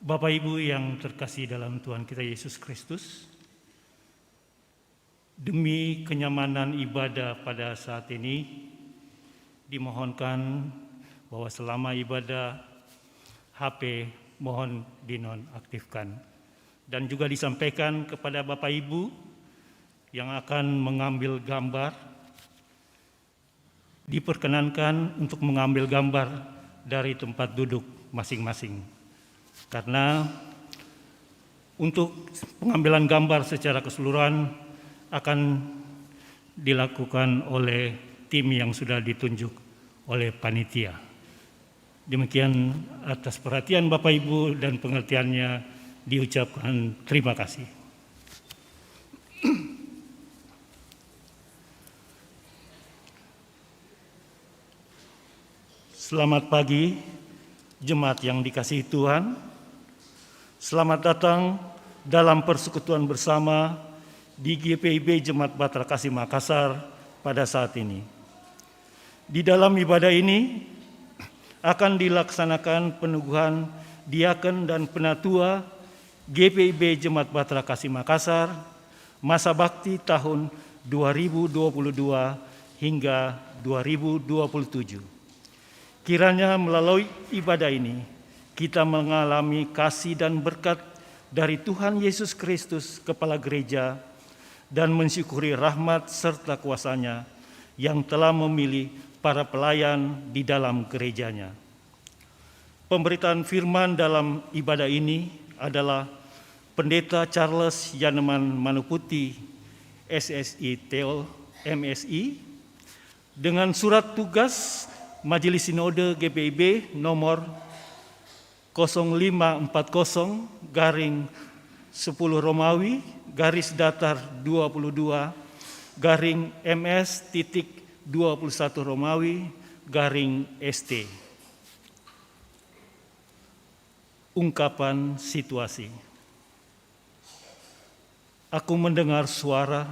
Bapak Ibu yang terkasih dalam Tuhan kita Yesus Kristus, demi kenyamanan ibadah pada saat ini, dimohonkan bahwa selama ibadah HP mohon dinonaktifkan. Dan juga disampaikan kepada Bapak Ibu yang akan mengambil gambar, diperkenankan untuk mengambil gambar dari tempat duduk masing-masing. Karena untuk pengambilan gambar secara keseluruhan akan dilakukan oleh tim yang sudah ditunjuk oleh panitia. Demikian atas perhatian Bapak Ibu dan pengertiannya diucapkan terima kasih. Selamat pagi, jemaat yang dikasihi Tuhan. Selamat datang dalam persekutuan bersama di GPIB Jemaat Bahtera Kasih Makassar pada saat ini. Di dalam ibadah ini akan dilaksanakan peneguhan diaken dan penatua GPIB Jemaat Bahtera Kasih Makassar masa bakti tahun 2022 hingga 2027. Kiranya melalui ibadah ini kita mengalami kasih dan berkat dari Tuhan Yesus Kristus, Kepala Gereja, dan mensyukuri rahmat serta kuasa-Nya yang telah memilih para pelayan di dalam gerejanya. Pemberitaan firman dalam ibadah ini adalah Pendeta Charles Yaneman Manuputi, SSI Theo MSI, dengan surat tugas Majelis Sinode GPIB nomor 0540 garing 10 Romawi garis datar 22 garing MS titik 21 Romawi garing ST. Ungkapan situasi. Aku mendengar suara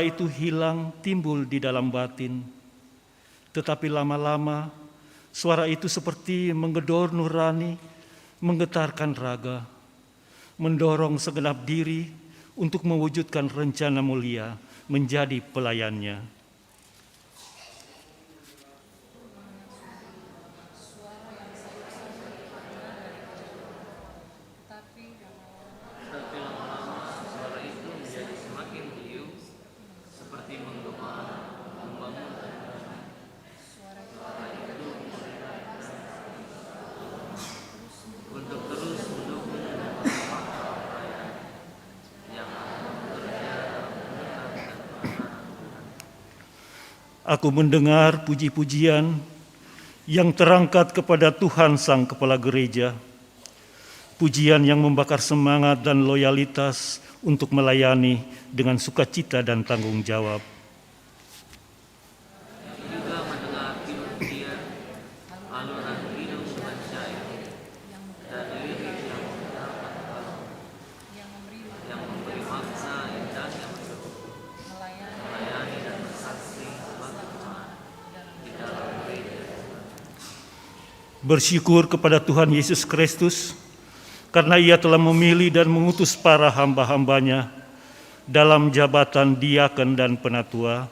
itu hilang timbul di dalam batin, tetapi lama-lama suara itu seperti menggedor nurani, menggetarkan raga, mendorong segenap diri untuk mewujudkan rencana mulia menjadi pelayannya. Aku mendengar puji-pujian yang terangkat kepada Tuhan Sang Kepala Gereja, pujian yang membakar semangat dan loyalitas untuk melayani dengan sukacita dan tanggung jawab. Bersyukur kepada Tuhan Yesus Kristus karena Ia telah memilih dan mengutus para hamba-hambanya dalam jabatan diaken dan penatua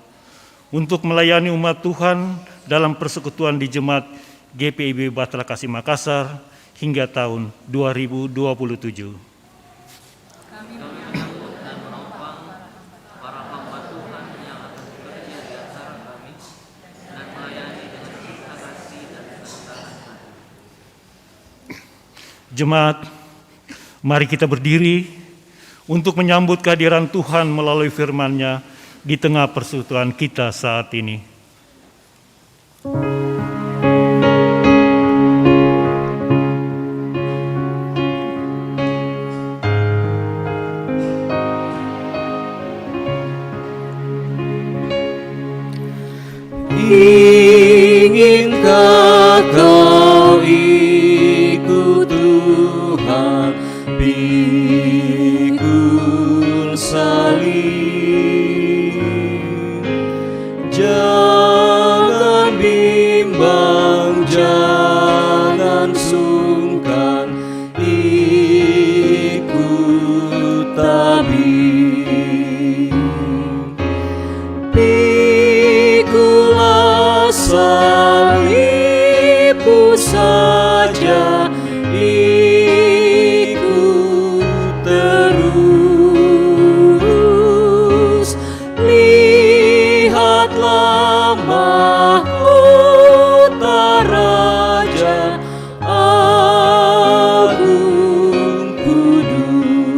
untuk melayani umat Tuhan dalam persekutuan di Jemaat GPIB Bahtera Kasih Makassar hingga tahun 2027. Jemaat, mari kita berdiri untuk menyambut kehadiran Tuhan melalui firman-Nya di tengah persekutuan kita saat ini. Inginkah kau ikut Tuhan pikul salib? Jangan bimbang, jangan sungkan, salibku saja ikut terus. Lihatlah mahkota Raja Agung Kudus.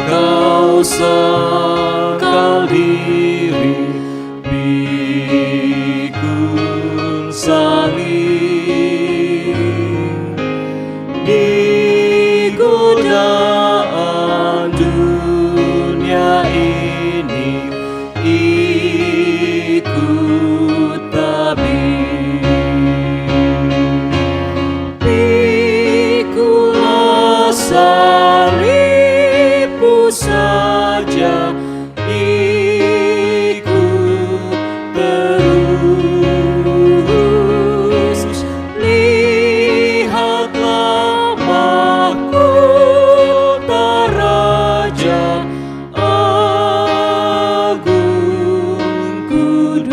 kau sekal diri pikul salib di godaan dunia ini, ikut tabib. Pikulah salibmu saja, ikut terus. Lihatlah mahkota Raja Agung Kudus.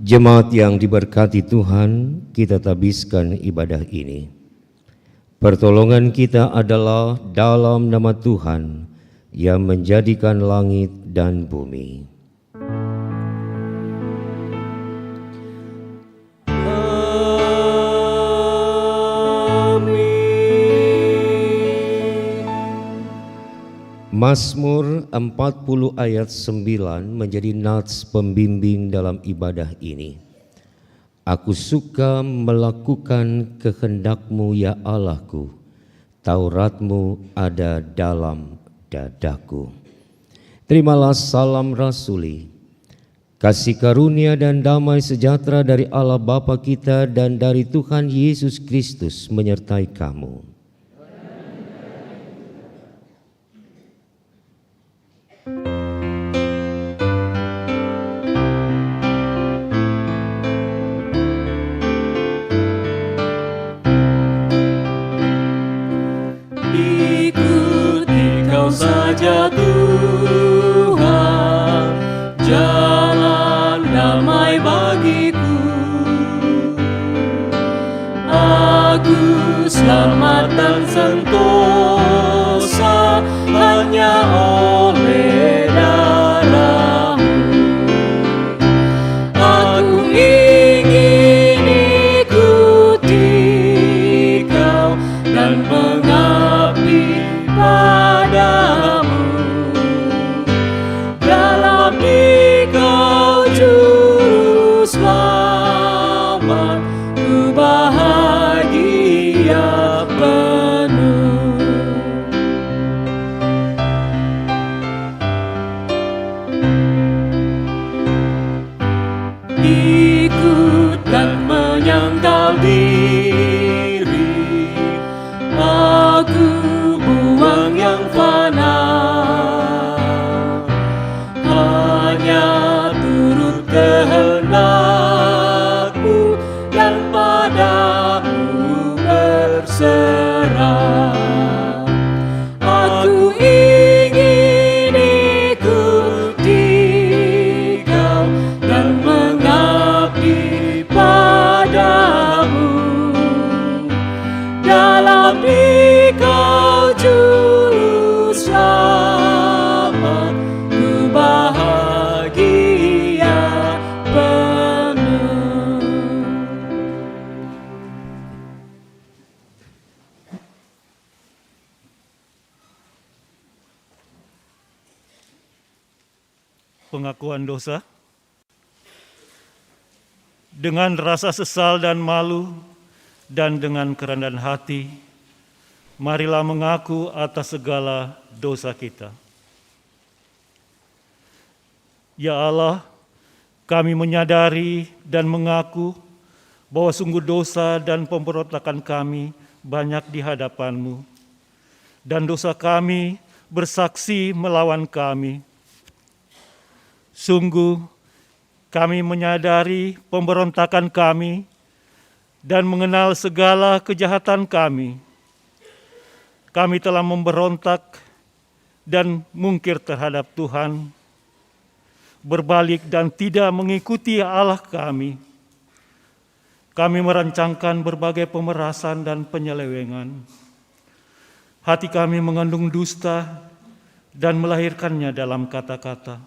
Jemaat yang diberkati Tuhan, kita tabiskan ibadah ini. Pertolongan kita adalah dalam nama Tuhan yang menjadikan langit dan bumi. Mazmur 40 ayat 9 menjadi nats pembimbing dalam ibadah ini. Aku suka melakukan kehendak-Mu ya Allahku, Taurat-Mu ada dalam dadaku. Terimalah salam rasuli, kasih karunia dan damai sejahtera dari Allah Bapa kita dan dari Tuhan Yesus Kristus menyertai kamu. Saja Tuhan, jalan damai bagiku. Aku selamat dan sentosa hanya oleh darah-Mu. Aku ingin ikuti Kau dan mengabdi padamu. Dalam Dikau Juru Selamat, ku bahagia penuh. Ikut dan menyangkal diri, aku buang yang fana, hanya turut kehendak-Mu dan padamu berserah. Aku ingin ikuti Kau dan mengabdi padamu. Dalam Dikau Juru Selamat, ku bahagia penuh. Pengakuan dosa. Dengan rasa sesal dan malu dan dengan kerendahan hati, marilah mengaku atas segala dosa kita. Ya Allah, kami menyadari dan mengaku bahwa sungguh dosa dan pemberontakan kami banyak di hadapan-Mu, dan dosa kami bersaksi melawan kami. Sungguh kami menyadari pemberontakan kami dan mengenal segala kejahatan kami. Kami telah memberontak dan mungkir terhadap Tuhan, berbalik dan tidak mengikuti Allah kami. Kami merancangkan berbagai pemerasan dan penyelewengan. Hati kami mengandung dusta dan melahirkannya dalam kata-kata.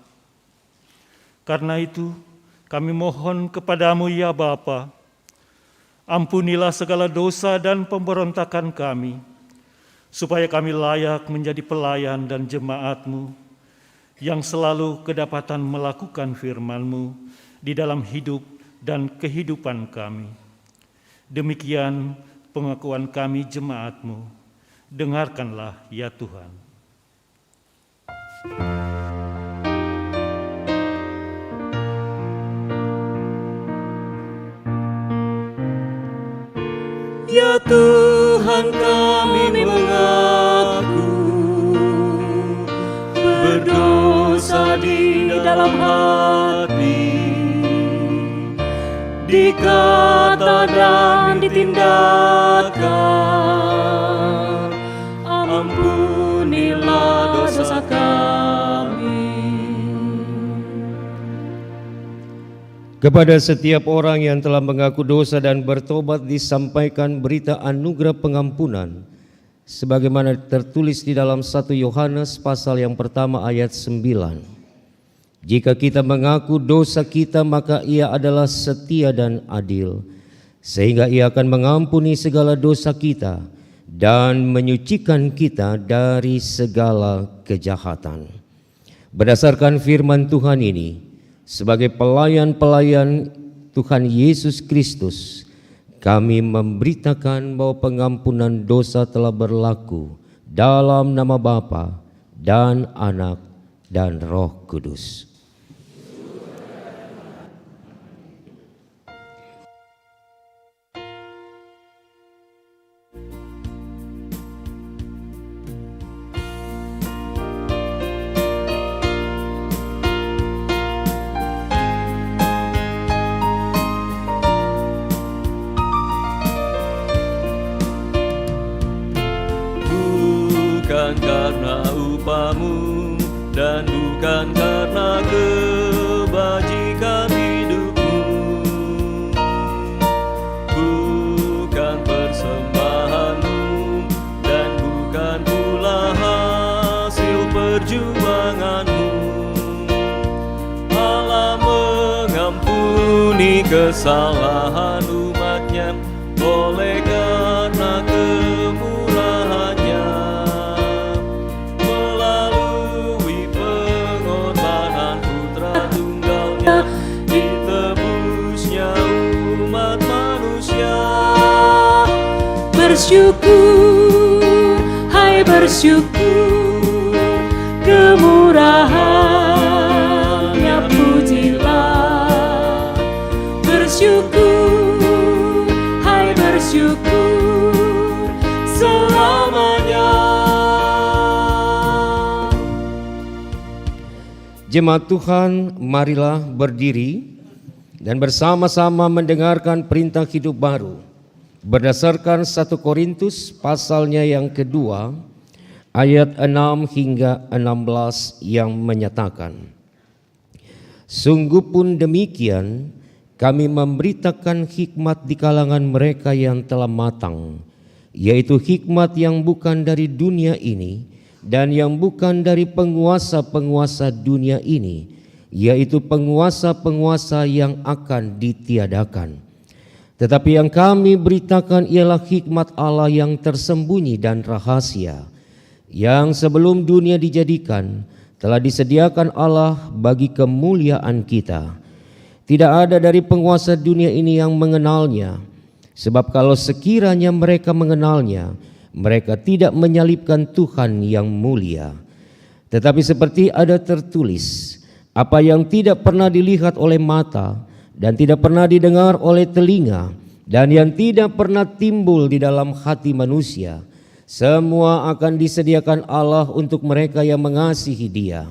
Karena itu, kami mohon kepadamu ya Bapa, Ampunilah segala dosa dan pemberontakan kami, supaya kami layak menjadi pelayan dan jemaat-Mu yang selalu kedapatan melakukan firman-Mu di dalam hidup dan kehidupan kami. Demikian pengakuan kami jemaat-Mu. Dengarkanlah ya Tuhan. Ya Tuhan, kami mengaku berdosa di dalam hati, di kata dan di tindakan. Ampunilah dosa kami. Kepada setiap orang yang telah mengaku dosa dan bertobat disampaikan berita anugerah pengampunan, sebagaimana tertulis di dalam 1 Yohanes pasal yang pertama ayat 9. Jika kita mengaku dosa kita, maka Ia adalah setia dan adil, sehingga Ia akan mengampuni segala dosa kita dan menyucikan kita dari segala kejahatan. Berdasarkan firman Tuhan ini, sebagai pelayan-pelayan Tuhan Yesus Kristus, kami memberitakan bahwa pengampunan dosa telah berlaku dalam nama Bapa dan Anak dan Roh Kudus. Bukan karena upahmu dan bukan karena kebajikan hidupmu, bukan persembahanmu dan bukan pula hasil perjuanganmu. Allah mengampuni kesalahan umatnya oleh karena kemurahannya. Melalui pengorbanan putra tunggalnya, ditebusnya umat manusia. Bersyukur, hai bersyukur, kemurahannya pujilah. Bersyukur, hai bersyukur, selamanya. Jemaat Tuhan, marilah berdiri dan bersama-sama mendengarkan perintah hidup baru berdasarkan 1 Korintus pasalnya yang kedua ayat 6 hingga 16 yang menyatakan, sungguh pun demikian kami memberitakan hikmat di kalangan mereka yang telah matang, yaitu hikmat yang bukan dari dunia ini dan yang bukan dari penguasa-penguasa dunia ini, yaitu penguasa-penguasa yang akan ditiadakan. Tetapi yang kami beritakan ialah hikmat Allah yang tersembunyi dan rahasia, yang sebelum dunia dijadikan telah disediakan Allah bagi kemuliaan kita. Tidak ada dari penguasa dunia ini yang mengenalnya, sebab kalau sekiranya mereka mengenalnya, mereka tidak menyalibkan Tuhan yang mulia. Tetapi seperti ada tertulis, apa yang tidak pernah dilihat oleh mata dan tidak pernah didengar oleh telinga dan yang tidak pernah timbul di dalam hati manusia, semua akan disediakan Allah untuk mereka yang mengasihi Dia.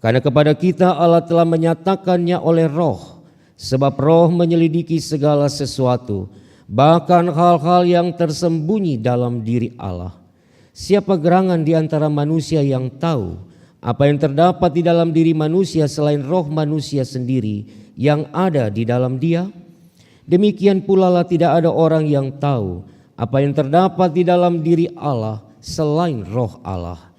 Karena kepada kita Allah telah menyatakannya oleh Roh, sebab Roh menyelidiki segala sesuatu, bahkan hal-hal yang tersembunyi dalam diri Allah. Siapa gerangan di antara manusia yang tahu apa yang terdapat di dalam diri manusia selain roh manusia sendiri yang ada di dalam dia? Demikian pula lah tidak ada orang yang tahu apa yang terdapat di dalam diri Allah selain roh Allah.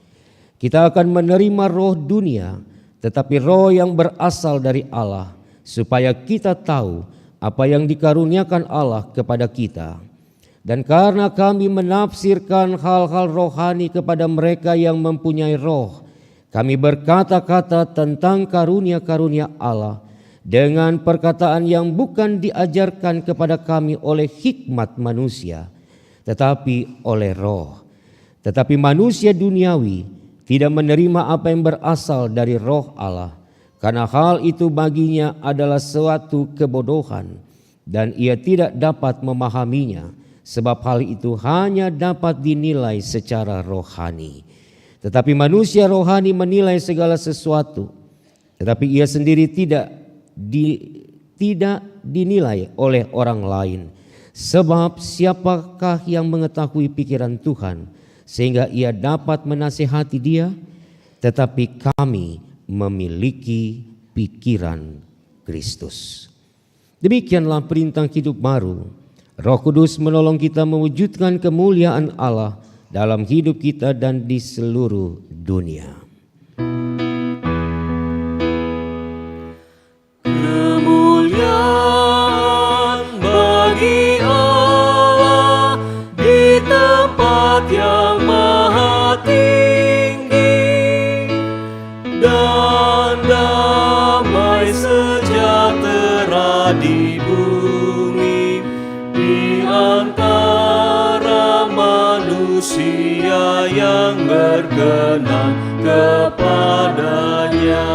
Kita akan menerima roh dunia, tetapi roh yang berasal dari Allah, supaya kita tahu apa yang dikaruniakan Allah kepada kita. Dan karena kami menafsirkan hal-hal rohani kepada mereka yang mempunyai roh, kami berkata-kata tentang karunia-karunia Allah dengan perkataan yang bukan diajarkan kepada kami oleh hikmat manusia, tetapi oleh roh. Tetapi manusia duniawi tidak menerima apa yang berasal dari roh Allah, karena hal itu baginya adalah suatu kebodohan, dan ia tidak dapat memahaminya, sebab hal itu hanya dapat dinilai secara rohani. Tetapi manusia rohani menilai segala sesuatu, tetapi ia sendiri tidak dinilai oleh orang lain. Sebab siapakah yang mengetahui pikiran Tuhan sehingga ia dapat menasihati dia? Tetapi kami memiliki pikiran Kristus. Demikianlah perintah hidup baru. Roh Kudus menolong kita mewujudkan kemuliaan Allah dalam hidup kita dan di seluruh dunia. Kemuliaan bagi Allah di tempat yang maha tinggi, dan damai sejahtera di bumi di antara manusia yang berkenan kepadanya.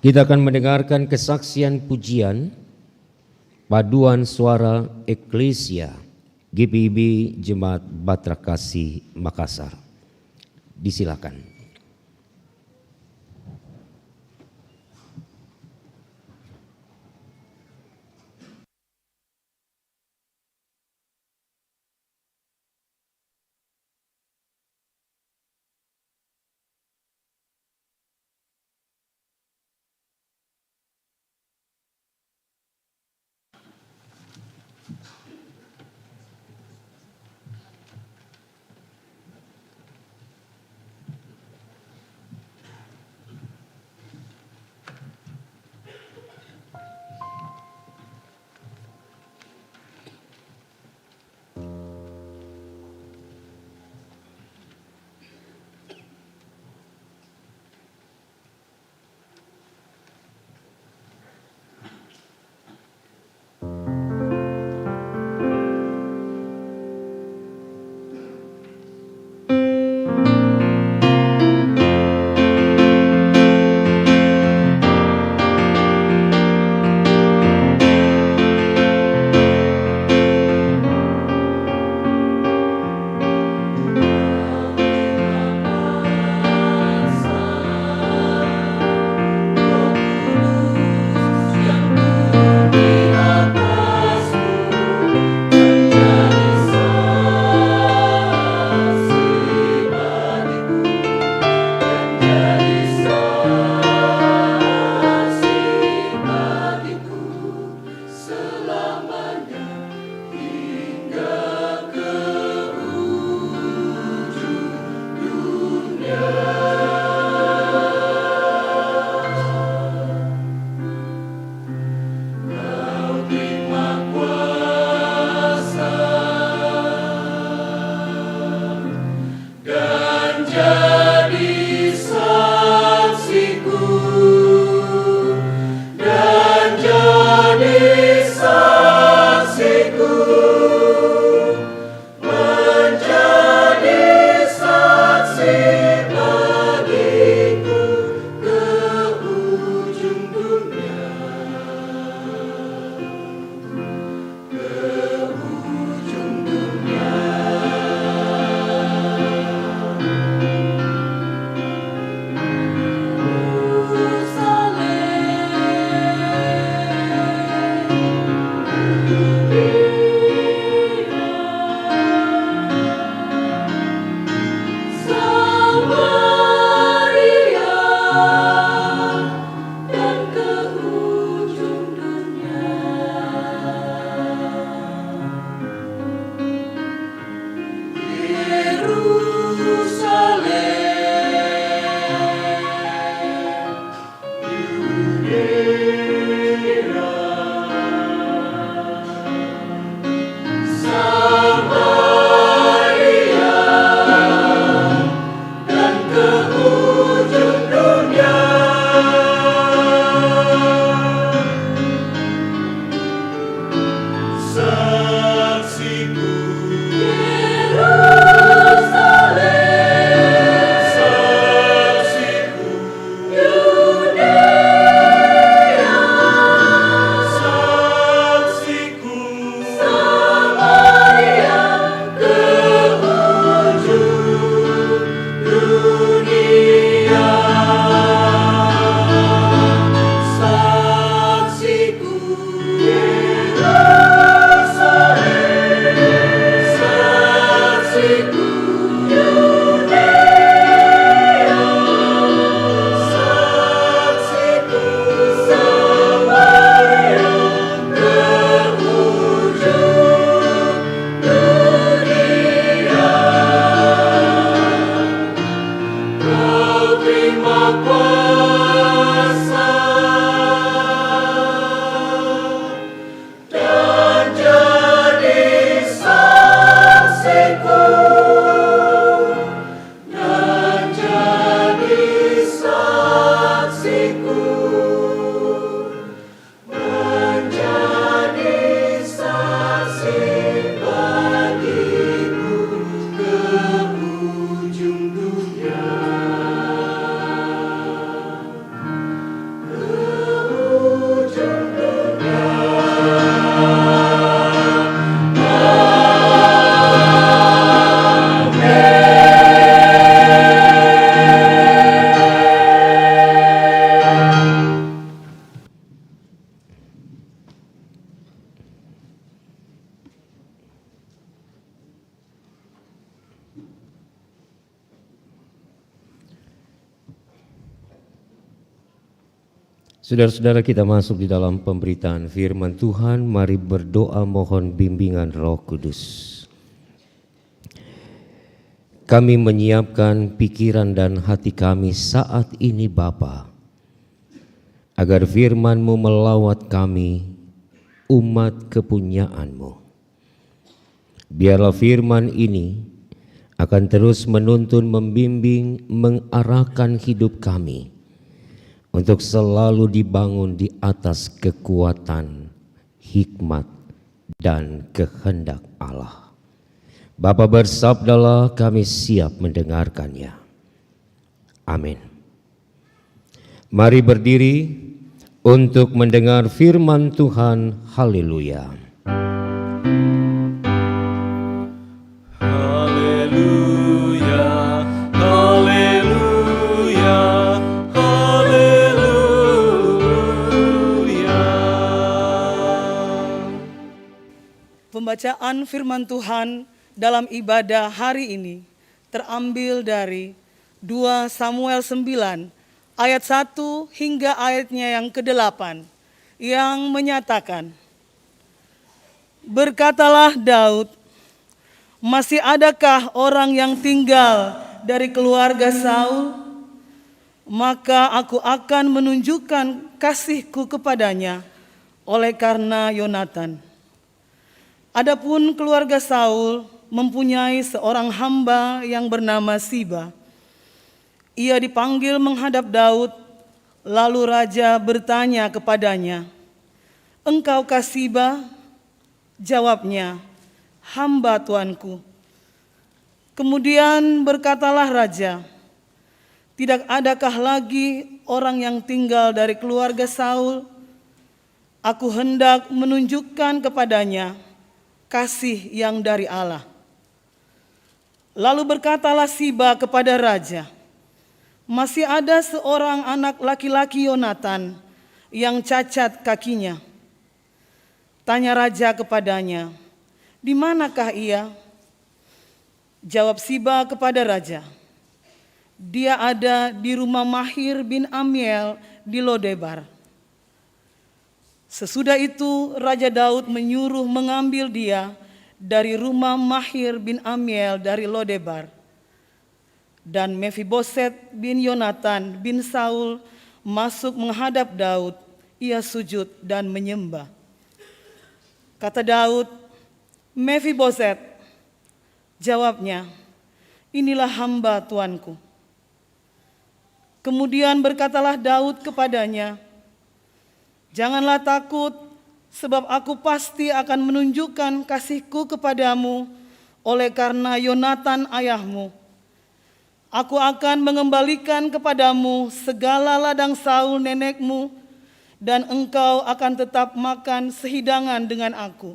Kita akan mendengarkan kesaksian pujian paduan suara Eklesia GPIB Jemaat Batra Kasih Makassar. Disilakan. Saudara-saudara, kita masuk di dalam pemberitaan firman Tuhan. Mari berdoa mohon bimbingan Roh Kudus. Kami menyiapkan pikiran dan hati kami saat ini Bapa, agar firman-Mu melawat kami, umat kepunyaan-Mu. Biarlah firman ini akan terus menuntun, membimbing, mengarahkan hidup kami untuk selalu dibangun di atas kekuatan, hikmat, dan kehendak Allah. Bapa, bersabdalah, kami siap mendengarkannya. Amin. Mari berdiri untuk mendengar firman Tuhan. Haleluya. Haleluya, haleluya, haleluya. Pembacaan firman Tuhan dalam ibadah hari ini terambil dari 2 Samuel 9 ayat 1 hingga ayatnya yang ke-8 yang menyatakan, berkatalah Daud, masih adakah orang yang tinggal dari keluarga Saul? Maka aku akan menunjukkan kasihku kepadanya oleh karena Yonatan. Adapun keluarga Saul mempunyai seorang hamba yang bernama Siba. Ia dipanggil menghadap Daud, lalu raja bertanya kepadanya, engkaukah Siba? Jawabnya, hamba tuanku. Kemudian berkatalah raja, tidak adakah lagi orang yang tinggal dari keluarga Saul? Aku hendak menunjukkan kepadanya kasih yang dari Allah. Lalu berkatalah Siba kepada raja, masih ada seorang anak laki-laki Yonatan yang cacat kakinya. Tanya raja kepadanya, di manakah ia? Jawab Siba kepada raja, dia ada di rumah Mahir bin Amiel di Lodebar. Sesudah itu Raja Daud menyuruh mengambil dia dari rumah Mahir bin Amiel dari Lodebar. Dan Mefiboset bin Yonatan bin Saul masuk menghadap Daud, ia sujud dan menyembah. Kata Daud, Mefiboset. Jawabnya, inilah hamba tuanku. Kemudian berkatalah Daud kepadanya, janganlah takut, sebab aku pasti akan menunjukkan kasihku kepadamu oleh karena Yonatan ayahmu. Aku akan mengembalikan kepadamu segala ladang Saul nenekmu, dan engkau akan tetap makan sehidangan dengan aku.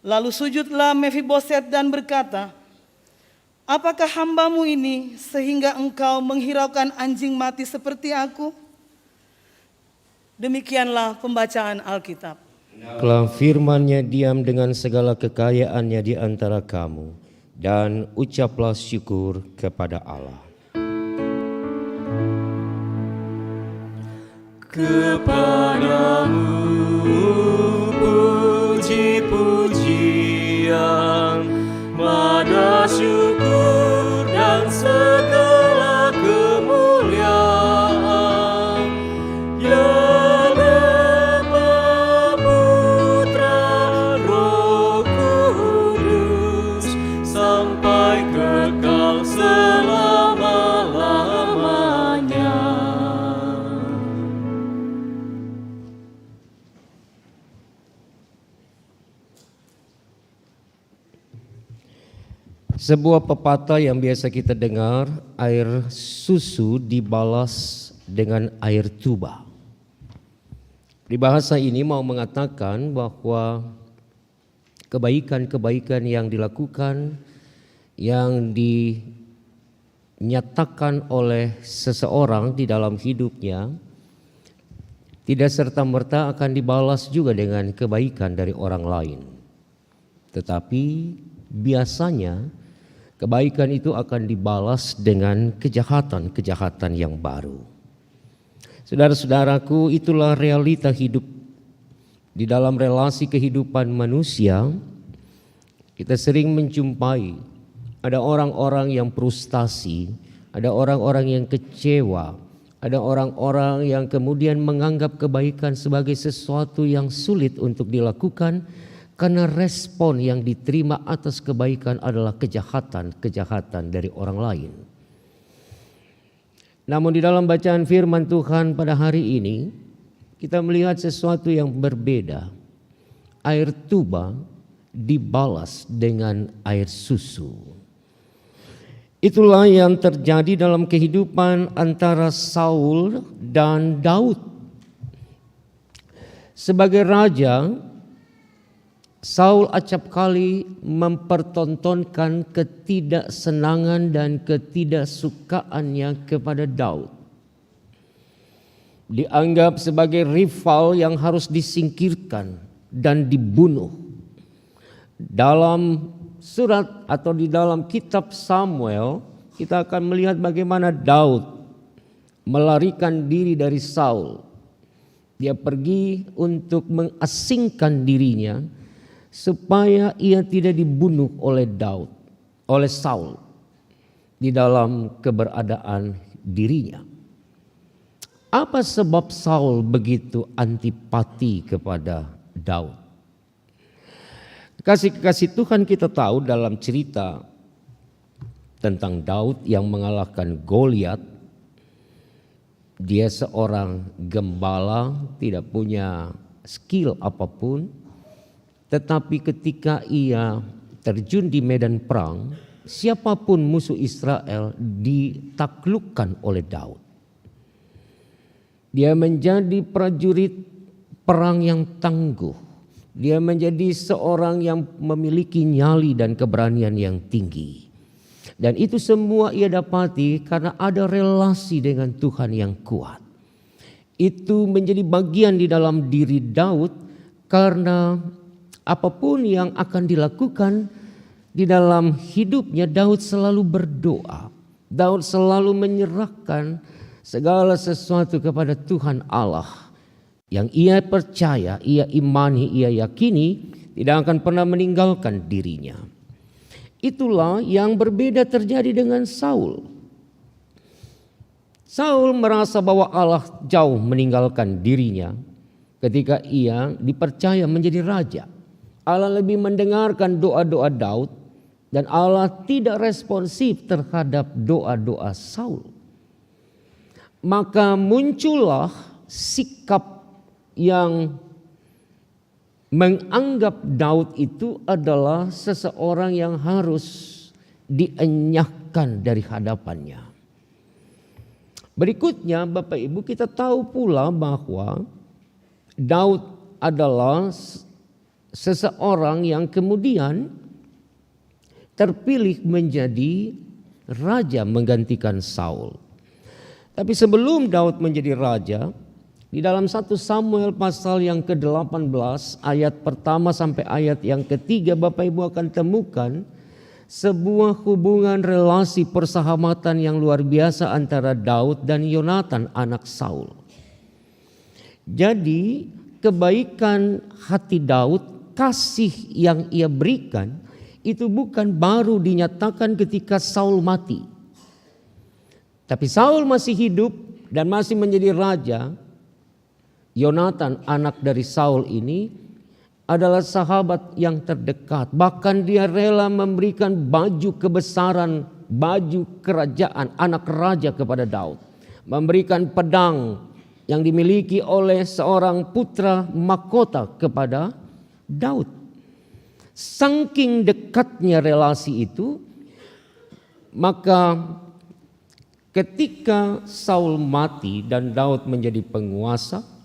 Lalu sujudlah Mefiboset dan berkata, apakah hambamu ini sehingga engkau menghiraukan anjing mati seperti aku? Demikianlah pembacaan Alkitab. Hendaklah firman-Nya diam dengan segala kekayaannya di antara kamu, dan ucaplah syukur kepada Allah. Kepadamu puji-pujian, mada syukur dan segala kemuliaan, ya Bapa, Putra, Roh Kudus, sampai kekal selama-lamanya. Sebuah pepatah yang biasa kita dengar, air susu dibalas dengan air tuba. Di bahasa ini mau mengatakan bahwa kebaikan-kebaikan yang dilakukan, yang dinyatakan oleh seseorang di dalam hidupnya, tidak serta-merta akan dibalas juga dengan kebaikan dari orang lain. Tetapi biasanya kebaikan itu akan dibalas dengan kejahatan-kejahatan yang baru. Saudara-saudaraku, itulah realita hidup. Di dalam relasi kehidupan manusia, kita sering menjumpai ada orang-orang yang frustasi, ada orang-orang yang kecewa, ada orang-orang yang kemudian menganggap kebaikan sebagai sesuatu yang sulit untuk dilakukan karena respon yang diterima atas kebaikan adalah kejahatan dari orang lain. Namun di dalam bacaan firman Tuhan pada hari ini, kita melihat sesuatu yang berbeda. Air tuba dibalas dengan air susu. Itulah yang terjadi dalam kehidupan antara Saul dan Daud. Sebagai raja, Saul acap kali mempertontonkan ketidaksenangan dan ketidaksukaannya kepada Daud. Dianggap sebagai rival yang harus disingkirkan dan dibunuh. Dalam surat atau di dalam kitab Samuel, kita akan melihat bagaimana Daud melarikan diri dari Saul. Dia pergi untuk mengasingkan dirinya supaya ia tidak dibunuh oleh Saul di dalam keberadaan dirinya. Apa sebab Saul begitu antipati kepada Daud? Kasih Tuhan, kita tahu dalam cerita tentang Daud yang mengalahkan Goliat. Dia seorang gembala, tidak punya skill apapun. Tetapi ketika ia terjun di medan perang, siapapun musuh Israel ditaklukkan oleh Daud. Dia menjadi prajurit perang yang tangguh. Dia menjadi seorang yang memiliki nyali dan keberanian yang tinggi. Dan itu semua ia dapati karena ada relasi dengan Tuhan yang kuat. Itu menjadi bagian di dalam diri Daud karena apapun yang akan dilakukan di dalam hidupnya, Daud selalu berdoa. Daud selalu menyerahkan segala sesuatu kepada Tuhan Allah. Yang ia percaya, ia imani, ia yakini tidak akan pernah meninggalkan dirinya. Itulah yang berbeda terjadi dengan Saul. Saul merasa bahwa Allah jauh meninggalkan dirinya ketika ia dipercaya menjadi raja. Allah lebih mendengarkan doa-doa Daud dan Allah tidak responsif terhadap doa-doa Saul. Maka muncullah sikap yang menganggap Daud itu adalah seseorang yang harus dienyahkan dari hadapannya. Berikutnya Bapak Ibu, kita tahu pula bahwa Daud adalah seseorang yang kemudian terpilih menjadi raja menggantikan Saul. Tapi sebelum Daud menjadi raja, di dalam 1 Samuel pasal yang ke-18 ayat pertama sampai ayat yang ketiga, Bapak Ibu akan temukan sebuah hubungan relasi persahabatan yang luar biasa antara Daud dan Yonatan anak Saul. Jadi kebaikan hati Daud, kasih yang ia berikan itu bukan baru dinyatakan ketika Saul mati. Tapi Saul masih hidup dan masih menjadi raja. Yonatan anak dari Saul ini adalah sahabat yang terdekat. Bahkan dia rela memberikan baju kebesaran, baju kerajaan anak raja kepada Daud. Memberikan pedang yang dimiliki oleh seorang putra mahkota kepada Daud. Saking dekatnya relasi itu, maka ketika Saul mati dan Daud menjadi penguasa,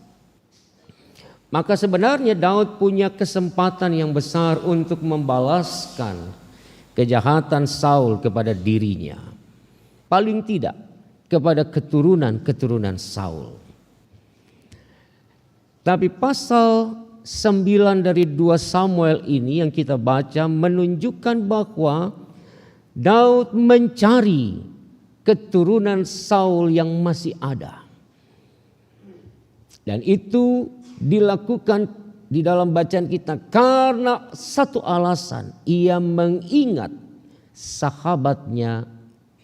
maka sebenarnya Daud punya kesempatan yang besar untuk membalaskan kejahatan Saul kepada dirinya. Paling tidak kepada keturunan-keturunan Saul. Tapi pasal 9 dari 2 Samuel ini yang kita baca menunjukkan bahwa Daud mencari keturunan Saul yang masih ada. Dan itu dilakukan di dalam bacaan kita karena satu alasan, ia mengingat sahabatnya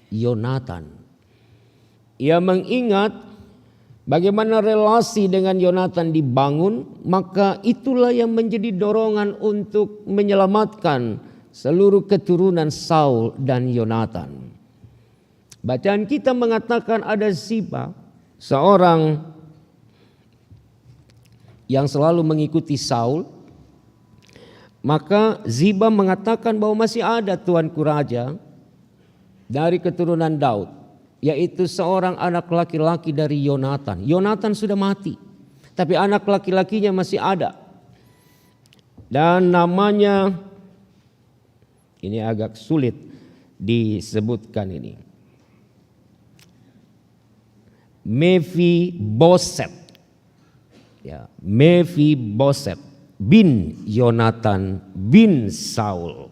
Yonatan. Ia mengingat bagaimana relasi dengan Yonatan dibangun, maka itulah yang menjadi dorongan untuk menyelamatkan seluruh keturunan Saul dan Yonatan. Bacaan kita mengatakan ada Ziba, seorang yang selalu mengikuti Saul. Maka Ziba mengatakan bahwa masih ada tuanku raja dari keturunan Daud, yaitu seorang anak laki-laki dari Yonatan. Yonatan sudah mati, tapi anak laki-lakinya masih ada. Dan namanya, ini agak sulit disebutkan ini, Mephiboset. Ya, Mephiboset bin Yonatan bin Saul.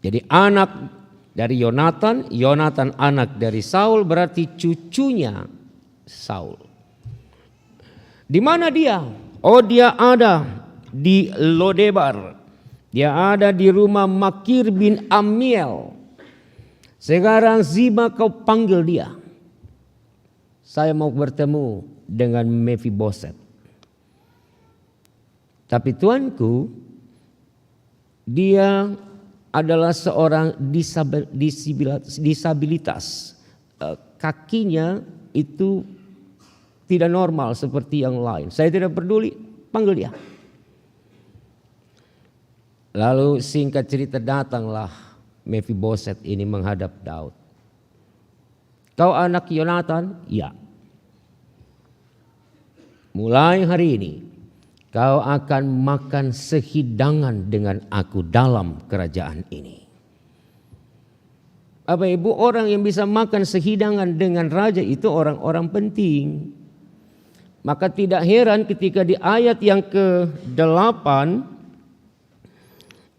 Jadi anak dari Yonatan, Yonatan anak dari Saul, berarti cucunya Saul. Di mana dia? Oh, dia ada di Lodebar. Dia ada di rumah Makir bin Amiel. Sekarang Ziba, kau panggil dia. Saya mau bertemu dengan Mephiboset. Tapi tuanku, dia adalah seorang disabilitas. Kakinya itu tidak normal seperti yang lain. Saya tidak peduli, panggil dia. Lalu singkat cerita, datanglah Mephiboset ini menghadap Daud. Kau anak Yonatan? Ya. Mulai hari ini kau akan makan sehidangan dengan aku dalam kerajaan ini. Bapak Ibu, orang yang bisa makan sehidangan dengan raja itu orang-orang penting. Maka tidak heran ketika di ayat yang ke-8,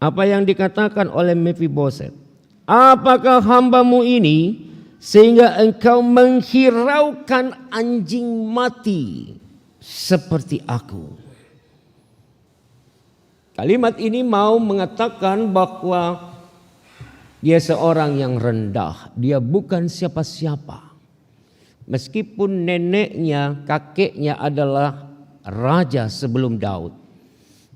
apa yang dikatakan oleh Mephiboset. Apakah hambamu ini sehingga engkau menghiraukan anjing mati seperti aku? Kalimat ini mau mengatakan bahwa dia seorang yang rendah. Dia bukan siapa-siapa. Meskipun neneknya, kakeknya adalah raja sebelum Daud.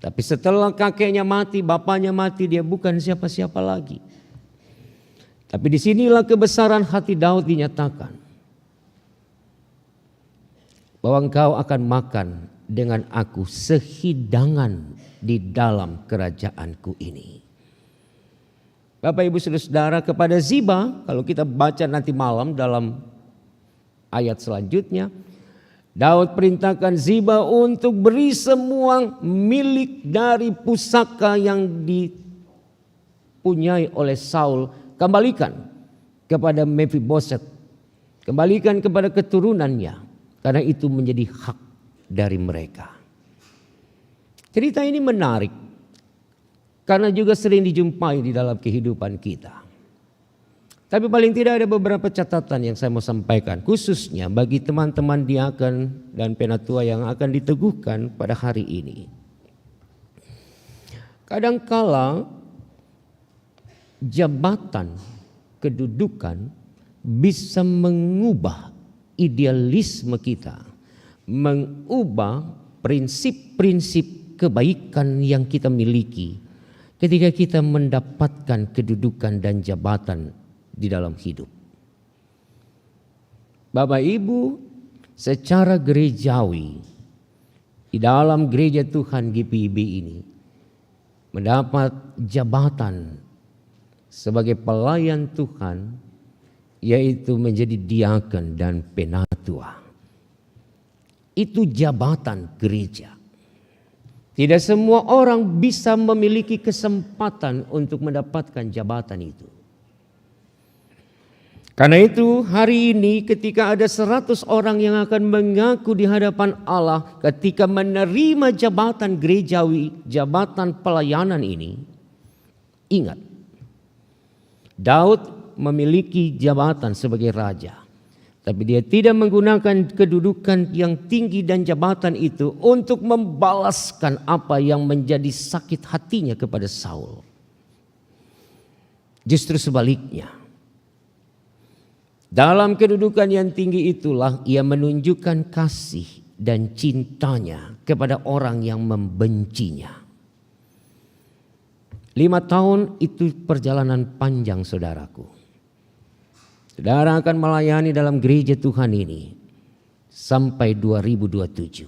Tapi setelah kakeknya mati, bapaknya mati, dia bukan siapa-siapa lagi. Tapi disinilah kebesaran hati Daud dinyatakan. Bahwa engkau akan makan dengan aku sehidangan di dalam kerajaanku ini. Bapak Ibu Saudara, kepada Ziba, kalau kita baca nanti malam dalam ayat selanjutnya, Daud perintahkan Ziba untuk beri semua milik dari pusaka yang dipunyai oleh Saul, kembalikan kepada Mephiboset, kembalikan kepada keturunannya, karena itu menjadi hak dari mereka. Cerita ini menarik karena juga sering dijumpai di dalam kehidupan kita. Tapi paling tidak ada beberapa catatan yang saya mau sampaikan, khususnya bagi teman-teman diaken dan penatua yang akan diteguhkan pada hari ini. Kadangkala jabatan, kedudukan bisa mengubah idealisme kita, mengubah prinsip-prinsip kebaikan yang kita miliki ketika kita mendapatkan kedudukan dan jabatan di dalam hidup. Bapak Ibu, secara gerejawi di dalam gereja Tuhan GPIB ini mendapat jabatan sebagai pelayan Tuhan, yaitu menjadi diaken dan penatua. Itu jabatan gereja. Tidak semua orang bisa memiliki kesempatan untuk mendapatkan jabatan itu. Karena itu hari ini ketika ada 100 orang yang akan mengaku di hadapan Allah ketika menerima jabatan gerejawi, jabatan pelayanan ini, ingat, Daud memiliki jabatan sebagai raja. Tapi dia tidak menggunakan kedudukan yang tinggi dan jabatan itu untuk membalaskan apa yang menjadi sakit hatinya kepada Saul. Justru sebaliknya. Dalam kedudukan yang tinggi itulah ia menunjukkan kasih dan cintanya kepada orang yang membencinya. 5 tahun itu perjalanan panjang, saudaraku. Saudara akan melayani dalam gereja Tuhan ini sampai 2027.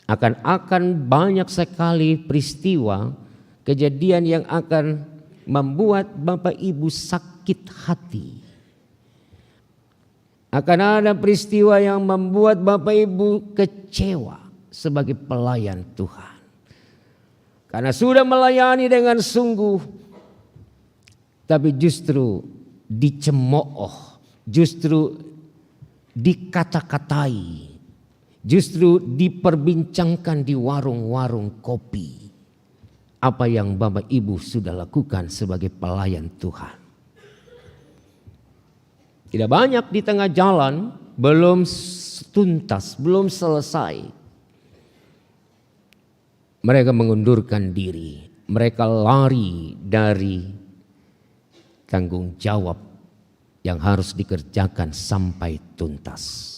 Akan banyak sekali peristiwa, kejadian yang akan membuat Bapak Ibu sakit hati. Akan ada peristiwa yang membuat Bapak Ibu kecewa sebagai pelayan Tuhan. Karena sudah melayani dengan sungguh, tapi justru dicemooh, justru dikata-katai, justru diperbincangkan di warung-warung kopi. Apa yang Bapak Ibu sudah lakukan sebagai pelayan Tuhan. Tidak banyak di tengah jalan, belum tuntas, belum selesai. Mereka mengundurkan diri, mereka lari dari tanggung jawab yang harus dikerjakan sampai tuntas.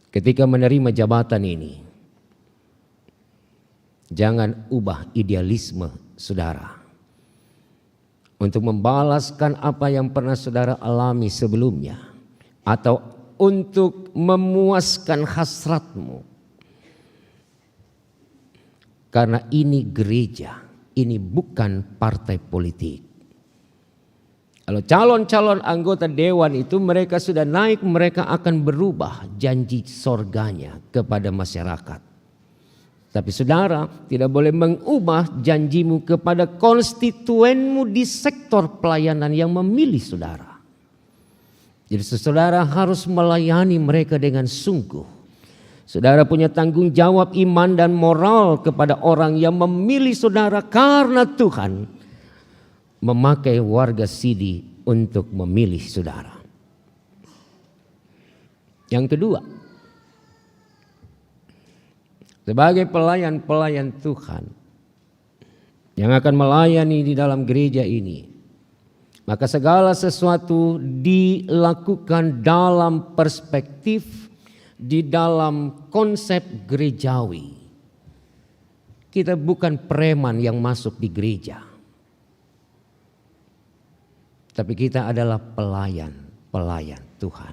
Ketika menerima jabatan ini, jangan ubah idealisme saudara untuk membalaskan apa yang pernah saudara alami sebelumnya, atau untuk memuaskan hasratmu. Karena ini gereja, ini bukan partai politik. Kalau calon-calon anggota dewan itu mereka sudah naik, mereka akan berubah janji sorganya kepada masyarakat. Tapi saudara tidak boleh mengubah janjimu kepada konstituenmu di sektor pelayanan yang memilih saudara. Jadi saudara harus melayani mereka dengan sungguh. Saudara punya tanggung jawab iman dan moral kepada orang yang memilih saudara, karena Tuhan memakai warga Sidi untuk memilih saudara. Yang kedua, sebagai pelayan-pelayan Tuhan yang akan melayani di dalam gereja ini, maka segala sesuatu dilakukan dalam perspektif, di dalam konsep gerejawi. Kita bukan preman yang masuk di gereja, tapi kita adalah pelayan Tuhan.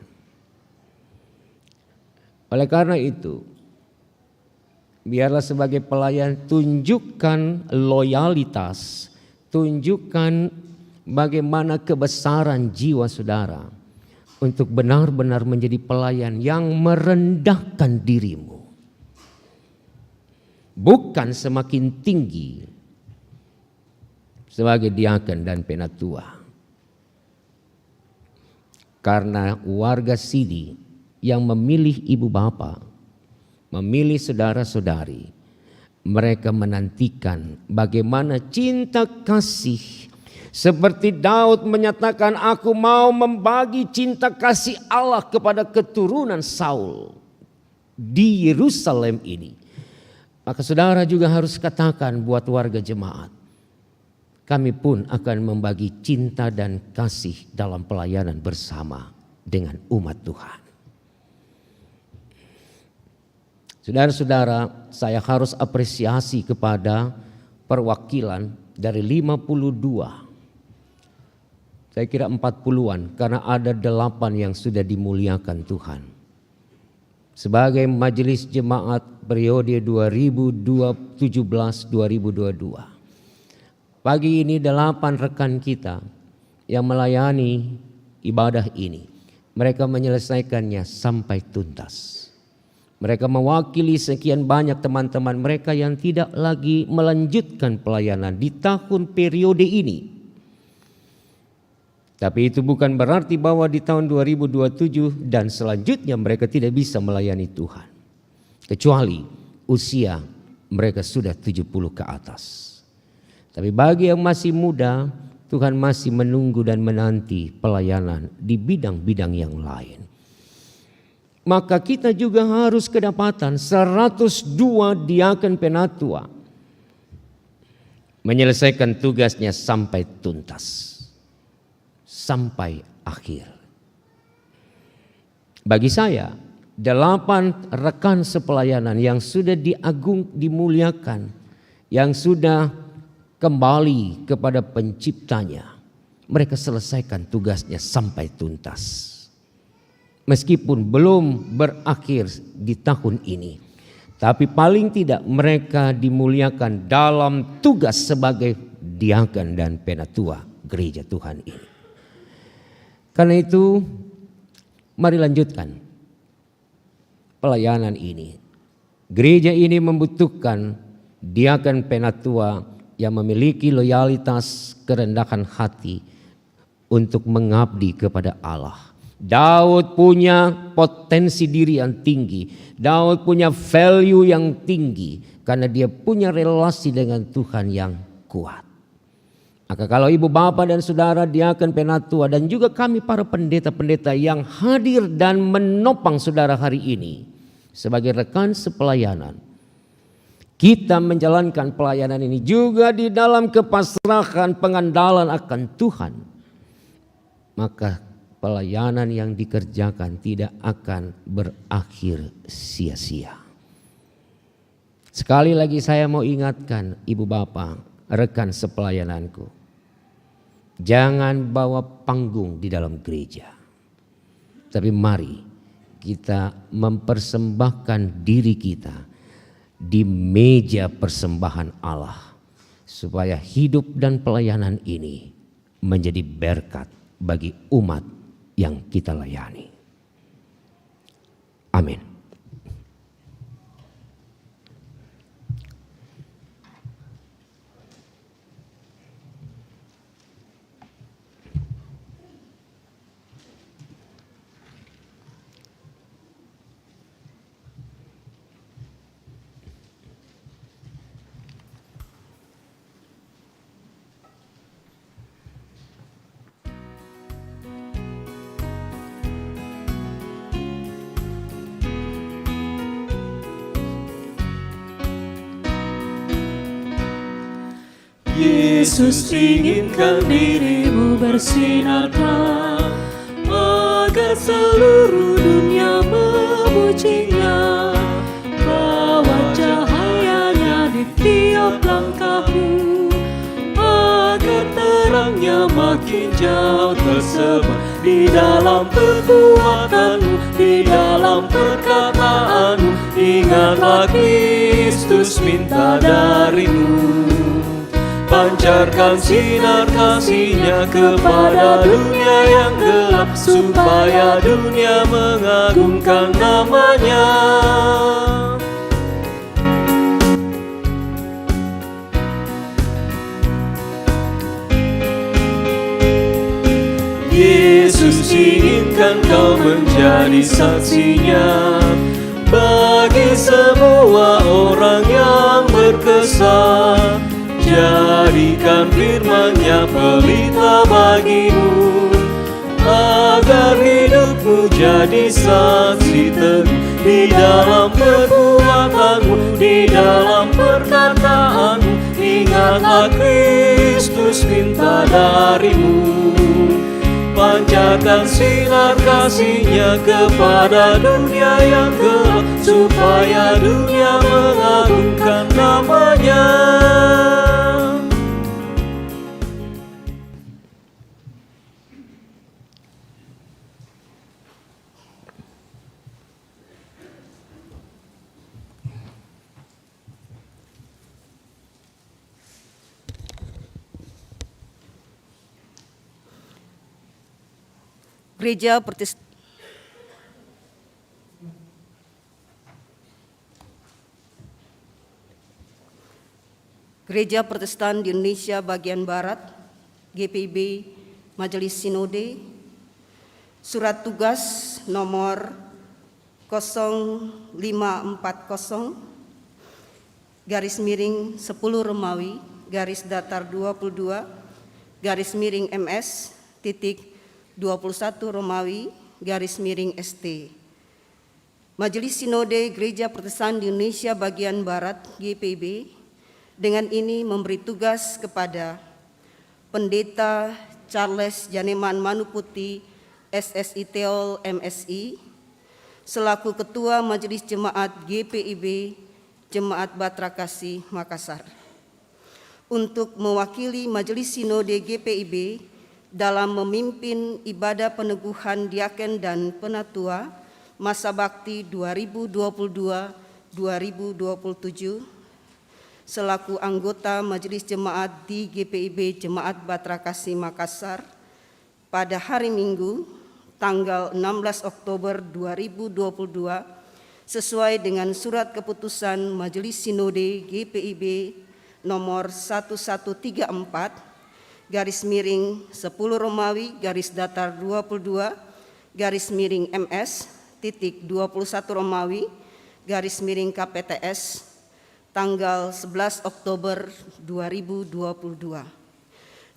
Oleh karena itu, biarlah sebagai pelayan tunjukkan loyalitas, tunjukkan bagaimana kebesaran jiwa saudara untuk benar-benar menjadi pelayan yang merendahkan dirimu. Bukan semakin tinggi sebagai diaken dan penatua. Karena warga Sidi yang memilih ibu bapa, memilih saudara-saudari, mereka menantikan bagaimana cinta kasih. Seperti Daud menyatakan, aku mau membagi cinta kasih Allah kepada keturunan Saul di Yerusalem ini. Maka saudara juga harus katakan buat warga jemaat, kami pun akan membagi cinta dan kasih dalam pelayanan bersama dengan umat Tuhan. Saudara-saudara, saya harus apresiasi kepada perwakilan dari 52. Saya kira 40-an, karena ada 8 yang sudah dimuliakan Tuhan. Sebagai majelis jemaat periode 2017-2022. Pagi ini 8 rekan kita yang melayani ibadah ini. Mereka menyelesaikannya sampai tuntas. Mereka mewakili sekian banyak teman-teman mereka yang tidak lagi melanjutkan pelayanan di tahun periode ini. Tapi itu bukan berarti bahwa di tahun 2027 dan selanjutnya mereka tidak bisa melayani Tuhan. Kecuali usia mereka sudah 70 ke atas. Tapi bagi yang masih muda, Tuhan masih menunggu dan menanti pelayanan di bidang-bidang yang lain. Maka kita juga harus kedapatan 102 diaken penatua menyelesaikan tugasnya sampai tuntas, sampai akhir. Bagi saya, 8 rekan sepelayanan yang sudah dimuliakan, yang sudah kembali kepada penciptanya, mereka selesaikan tugasnya sampai tuntas. Meskipun belum berakhir di tahun ini, tapi paling tidak mereka dimuliakan dalam tugas sebagai diaken dan penatua gereja Tuhan ini. Karena itu, mari lanjutkan pelayanan ini. Gereja ini membutuhkan diaken penatua yang memiliki loyalitas, kerendahan hati untuk mengabdi kepada Allah. Daud punya potensi diri yang tinggi. Daud punya value yang tinggi karena dia punya relasi dengan Tuhan yang kuat. Maka kalau ibu bapak dan saudara diaken penatua dan juga kami para pendeta-pendeta yang hadir dan menopang saudara hari ini sebagai rekan sepelayanan, kita menjalankan pelayanan ini juga di dalam kepasrahan pengandalan akan Tuhan, maka pelayanan yang dikerjakan tidak akan berakhir sia-sia. Sekali lagi saya mau ingatkan ibu bapak, rekan sepelayananku, jangan bawa panggung di dalam gereja. Tapi mari kita mempersembahkan diri kita di meja persembahan Allah, supaya hidup dan pelayanan ini menjadi berkat bagi umat yang kita layani. Amin. Yesus inginkan dirimu bersinarkan, agar seluruh dunia memujinya. Bawa cahayanya di tiap langkahmu, agar terangnya makin jauh tersebar di dalam perbuatanmu, di dalam perkataanmu. Ingatlah Kristus minta darimu, pancarkan sinar kasih-Nya kepada dunia yang gelap, supaya dunia mengagungkan nama-Nya. Yesus inginkan kau menjadi saksinya bagi semua orang yang berkesan. Jadikan firman-Nya pelita bagimu, agar hidupmu jadi saksi teguh di dalam perbuatanmu, di dalam perkataanmu. Ingatlah Kristus minta darimu, pancarkan sinar kasih-Nya kepada dunia yang gelap, supaya dunia mengagungkan nama-Nya. Gereja Protestan di Indonesia bagian Barat, GPIB Majelis Sinode, Surat Tugas nomor 0540 garis miring 10 Romawi garis datar 22 MS titik 21 Romawi _ST. Majelis Sinode Gereja Protestan di Indonesia Bagian Barat GPIB dengan ini memberi tugas kepada Pendeta Charles Janeman Manuputi SSI Teol MSI selaku Ketua Majelis Jemaat GPIB Jemaat Batra Kasih Makassar untuk mewakili Majelis Sinode GPIB dalam memimpin ibadah peneguhan diaken dan penatua masa bakti 2022-2027 selaku anggota Majelis Jemaat di GPIB Jemaat Batra Kasih Makassar pada hari Minggu tanggal 16 Oktober 2022 sesuai dengan surat keputusan Majelis Sinode GPIB nomor 1134 _10 Romawi _22 MS titik 21 Romawi _KPTS tanggal 11 Oktober 2022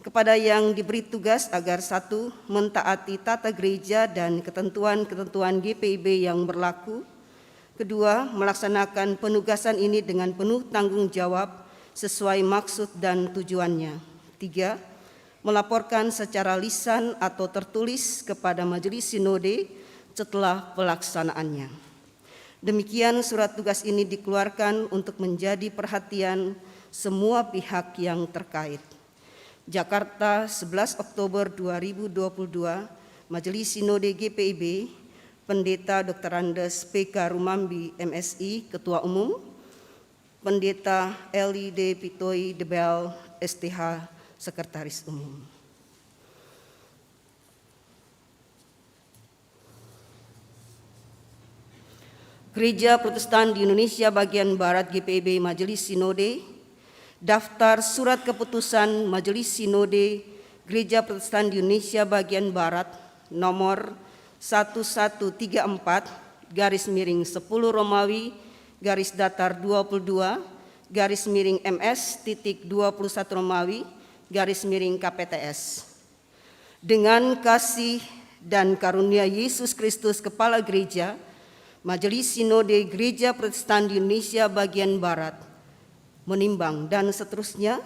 kepada yang diberi tugas agar 1. Mentaati tata gereja dan ketentuan-ketentuan GPIB yang berlaku. 2. Melaksanakan penugasan ini dengan penuh tanggung jawab sesuai maksud dan tujuannya. 3. Melaporkan secara lisan atau tertulis kepada Majelis Sinode setelah pelaksanaannya. Demikian surat tugas ini dikeluarkan untuk menjadi perhatian semua pihak yang terkait. Jakarta, 11 Oktober 2022, Majelis Sinode GPIB, Pendeta Dr. Andes PK Rumambi MSI, Ketua Umum, Pendeta Eli D. Pitoi Debel STH, Sekretaris Umum. Gereja Protestan di Indonesia Bagian Barat GPIB Majelis Sinode, daftar surat keputusan Majelis Sinode Gereja Protestan di Indonesia Bagian Barat nomor 1134 _10 Romawi _22 MS titik 21 Romawi _KPTS. Dengan kasih dan karunia Yesus Kristus Kepala Gereja, Majelis Sinode Gereja Protestan di Indonesia Bagian Barat menimbang dan seterusnya,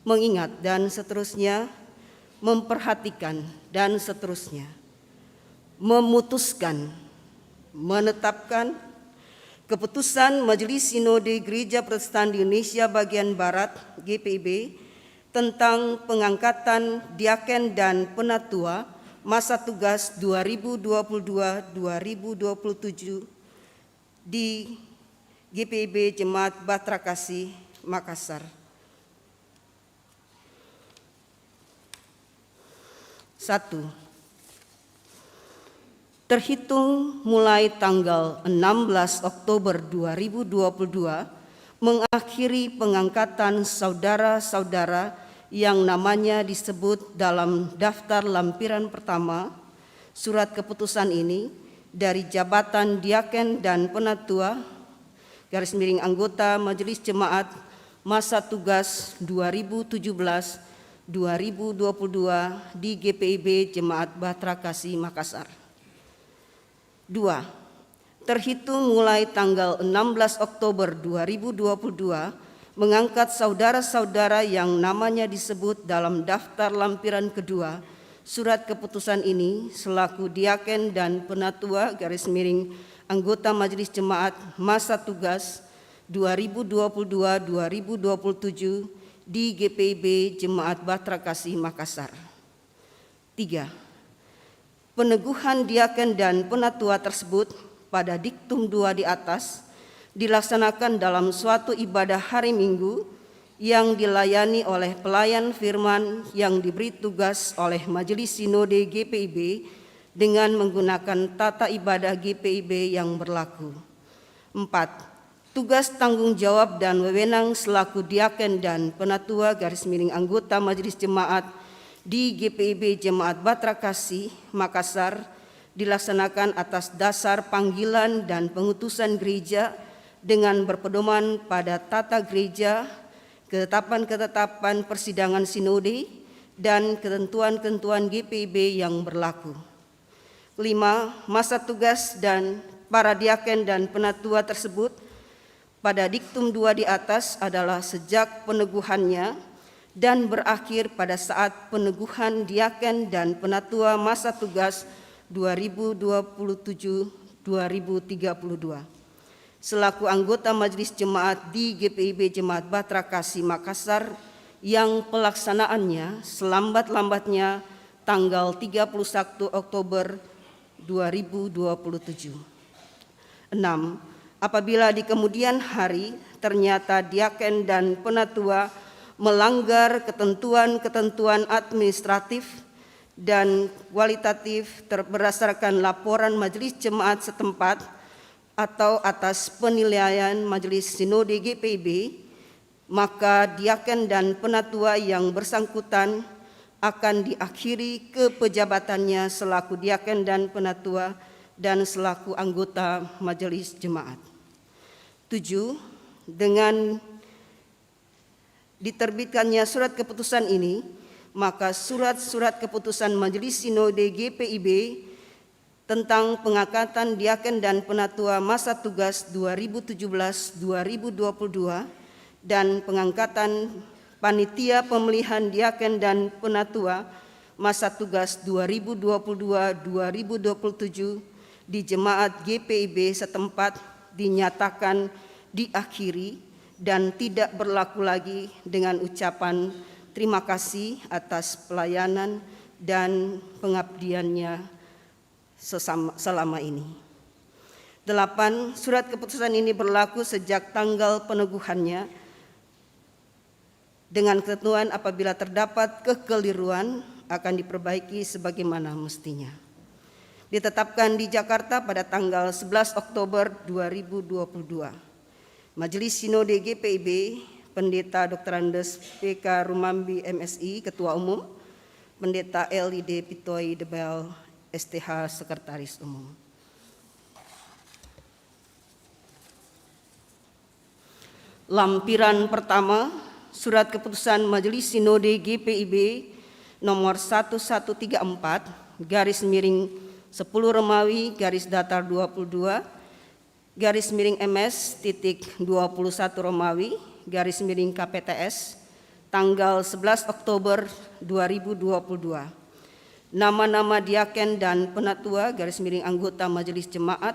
mengingat dan seterusnya, memperhatikan dan seterusnya, memutuskan, menetapkan keputusan Majelis Sinode Gereja Protestan di Indonesia Bagian Barat GPIB tentang pengangkatan diaken dan penatua masa tugas 2022-2027 di GPIB Jemaat Batra Kasih Makassar. 1. Terhitung mulai tanggal 16 Oktober 2022 mengakhiri pengangkatan saudara-saudara yang namanya disebut dalam daftar lampiran pertama surat keputusan ini dari jabatan diaken dan penatua _anggota Majelis Jemaat masa tugas 2017-2022 di GPIB Jemaat Batra Kasih Makassar. 2. Terhitung mulai tanggal 16 Oktober 2022 mengangkat saudara-saudara yang namanya disebut dalam daftar lampiran kedua surat keputusan ini selaku diaken dan penatua _ anggota Majelis Jemaat masa tugas 2022-2027 di GPIB Jemaat Batra Kasih Makassar. 3. Peneguhan diaken dan penatua tersebut pada diktum 2 di atas dilaksanakan dalam suatu ibadah hari Minggu yang dilayani oleh pelayan firman yang diberi tugas oleh Majelis Sinode GPIB dengan menggunakan tata ibadah GPIB yang berlaku. 4. Tugas tanggung jawab dan wewenang selaku diaken dan penatua _ anggota Majelis Jemaat di GPIB Jemaat Batra Kasih Makassar dilaksanakan atas dasar panggilan dan pengutusan gereja dengan berpedoman pada tata gereja, ketetapan-ketetapan persidangan sinode, dan ketentuan-ketentuan GPIB yang berlaku. Kelima, masa tugas dan para diaken dan penatua tersebut pada diktum 2 di atas adalah sejak peneguhannya dan berakhir pada saat peneguhan diaken dan penatua masa tugas 2027-2032. Selaku anggota Majelis Jemaat di GPIB Jemaat Batra Kasih Makassar yang pelaksanaannya selambat-lambatnya tanggal 31 Oktober 2027. 6. Apabila di kemudian hari ternyata diaken dan penatua melanggar ketentuan-ketentuan administratif dan kualitatif berdasarkan laporan majelis jemaat setempat atau atas penilaian majelis sinode GPIB, maka diaken dan penatua yang bersangkutan akan diakhiri kepejabatannya selaku diaken dan penatua dan selaku anggota majelis jemaat. 7. Dengan diterbitkannya surat keputusan ini, maka surat-surat keputusan Majelis Sinode GPIB tentang pengangkatan diaken dan penatua masa tugas 2017-2022 dan pengangkatan panitia pemilihan diaken dan penatua masa tugas 2022-2027 di jemaat GPIB setempat dinyatakan diakhiri dan tidak berlaku lagi dengan ucapan terima kasih atas pelayanan dan pengabdiannya selama ini. 8. Surat keputusan ini berlaku sejak tanggal peneguhannya dengan ketentuan apabila terdapat kekeliruan akan diperbaiki sebagaimana mestinya. Ditetapkan di Jakarta pada tanggal 11 Oktober 2022. Majelis Sinode GPIB, Pendeta Dr. Andes PK Rumambi MSI, Ketua Umum, Pendeta LID Pitoi Debel STH, Sekretaris Umum. Lampiran pertama, Surat Keputusan Majelis Sinode GPIB nomor 1134 garis miring 10 Romawi garis datar 22 garis miring MS titik 21 Romawi garis miring KPTS tanggal 11 Oktober 2022. Nama-nama diaken dan penatua garis miring anggota Majelis Jemaat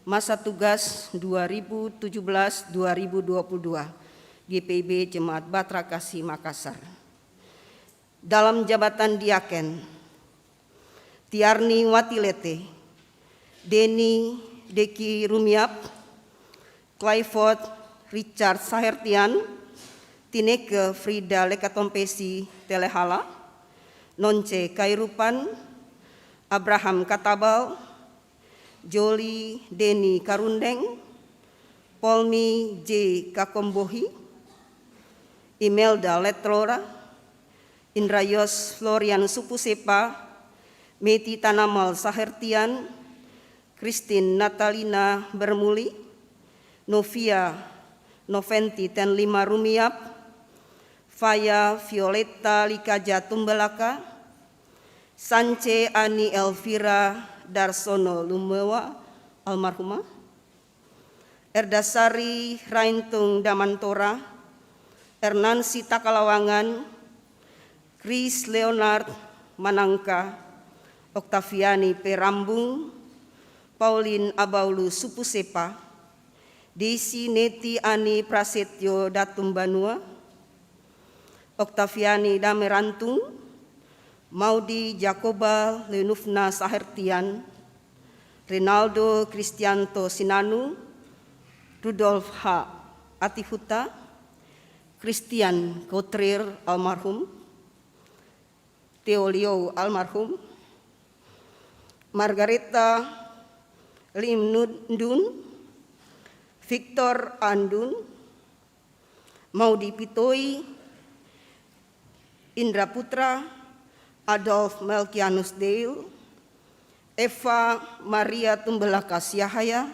masa tugas 2017-2022 GPIB Jemaat Batra Kasih Makassar. Dalam jabatan diaken, Tiarni Watilete, Deni Deki Rumiap, Clifford Richard Sahertian, Tineke Frida Lekatompesi Telehala, Nonce Kairupan, Abraham Katabal, Joli Deni Karundeng, Polmi J. Kakombohi, Imelda Letrora, Indrayos Florian Supusepa, Meti Tanamal Sahertian, Christine Natalina Bermuli, Novia Noventi Tenlima Rumiap, Faya Violeta Likaja Tumbelaka, Sance Ani Elvira Darsono Lumewa almarhumah, Erdasari Raintung Damantora, Ernansi Takalawangan, Chris Leonard Manangka, Oktaviani Perambung, Pauline Abaulu Supusepa, Desi Neti Ani Prasetyo Datumbanua, Oktaviani Damerantung, Maudi Jacoba Lenufna Sahertian, Rinaldo Kristianto Sinanu, Rudolf H. Atihuta, Christian Kotrir almarhum, Teolio almarhum, Margareta Lim Nundun, Victor Andun, Maudi Pitoi, Indra Putra, Adolf Melkianus Dale, Eva Maria Tumbelaka Siahaya,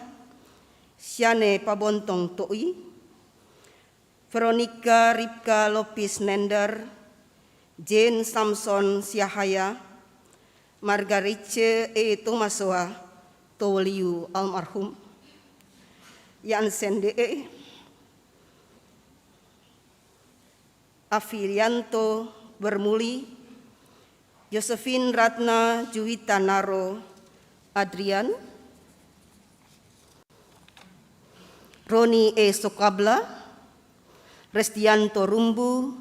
Siane Pabontong Toi, Veronica Ripka Lopis Nender, Jane Samson Siahaya, Margarece E. Tomasoa Toliu almarhum, Yansen D.E., Afirianto Bermuli, Josephine Ratna Juwita Naro Adrian, Roni E. Sokabla, Restianto Rumbu,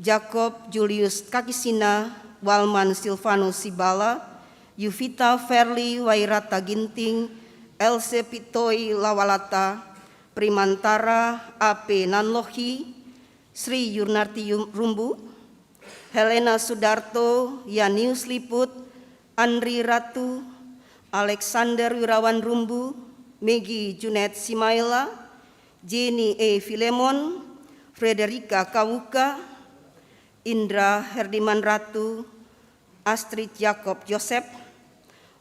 Jacob Julius Kakisina, Walman Silvanus Sibala, Yuvita Verli Wairata Ginting, Else Pitoi Lawalata, Primantara AP Nanlohi, Sri Yurnarti Rumbu, Helena Sudarto, Yanius Liput, Andri Ratu, Alexander Wirawan Rumbu, Megi Junet Simaila, Jenny E. Filemon, Frederika Kawuka, Indra Herdiman Ratu, Astrid Jacob Joseph,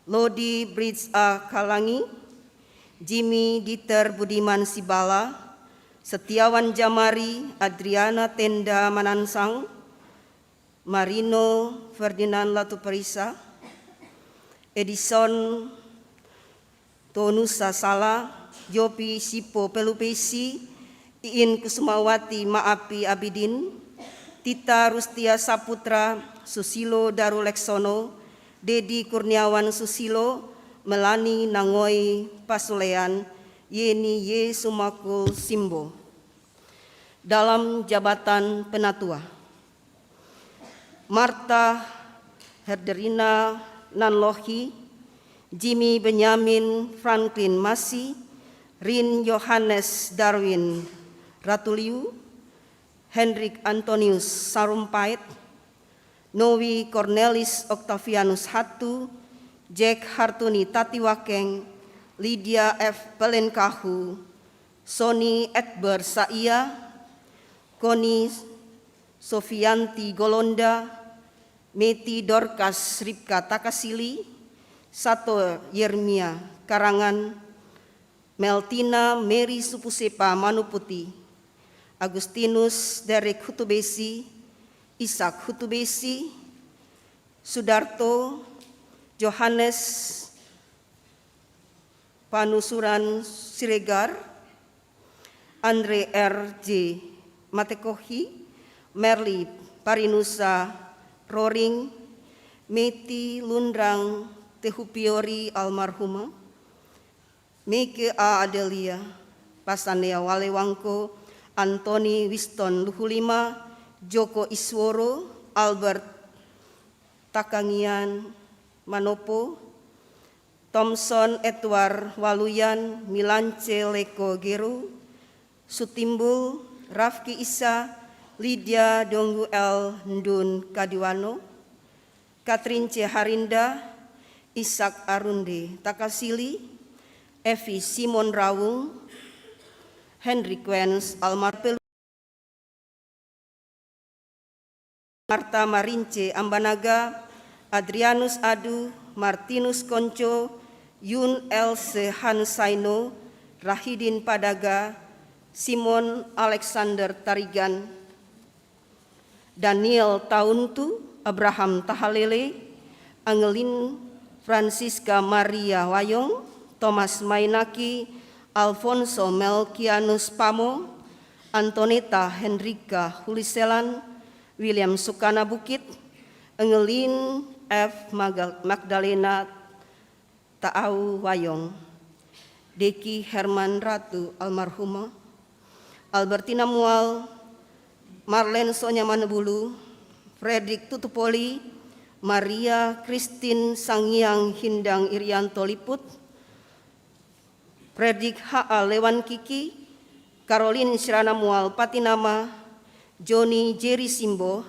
Lodi Brits A. Kalangi, Jimmy Dieter Budiman Sibala, Setiawan Jamari, Adriana Tenda Manansang, Marino Ferdinand Latuperisa, Edison Tonusa Sala, Jopi Sipo Pelupesi, Iin Kusumawati Maapi Abidin, Tita Rustia Saputra, Susilo Daruleksono, Dedi Kurniawan Susilo, Melani Nangoi Pasulean, Yeni Ye Sumakul Simbo. Dalam jabatan penatua, Marta Herderina Nanlohi, Jimmy Benyamin Franklin Masi, Rin Yohanes Darwin Ratuliu, Hendrik Antonius Sarumpait, Novi Cornelis Octavianus Hatu, Jack Hartuni Tatiwakeng, Lydia F. Pelenkahu, Sony Edber Saia, Koni Sofianti Golonda, Meti Dorcas Ripka Takasili, Sato Yermia Karangan, Meltina Mary Supusepa Manuputi, Agustinus Derek Hutubesi, Ishak Hutubesi, Sudarto, Johannes Panusuran Siregar, Andre R.J. Matekohi, Merli Parinusa Roring, Meti Lundrang Tehupiori almarhumah, Meke A. Adelia, Pasanea Walewangko, Antoni Wiston Luhulima, Joko Isworo, Albert Takangian Manopo, Thomson Edward Waluyan, Milance Leko Geru, Sutimbul, Rafki Isa, Lydia Donggu L. Ndun Kadiwano, Katrin C. Harinda, Ishak Arunde Takasili, Evi Simon Rawung, Henry Quens Almarpelu, Marta Marince Ambanaga, Adrianus Adu, Martinus Konco, Yun Else Hansaino, Rahidin Padaga, Simon Alexander Tarigan, Daniel Tauntu, Abraham Tahalele, Angelin Francisca Maria Wayong, Thomas Mainaki, Alfonso Melkianus Pamo, Antoneta Hendrika Huliselan, William Sukana Bukit, Angelin F. Magdalena Taau Wayong, Deki Herman Ratu almarhumah, Albertina Mual, Marlen Sonya Manebulu, Fredrik Tutupoli, Maria Christine Sangyang Hindang Irianto Liput, Fredrik H.A. Lewan Kiki, Caroline Sirana Mual Patinama, Joni Jerry Simbo,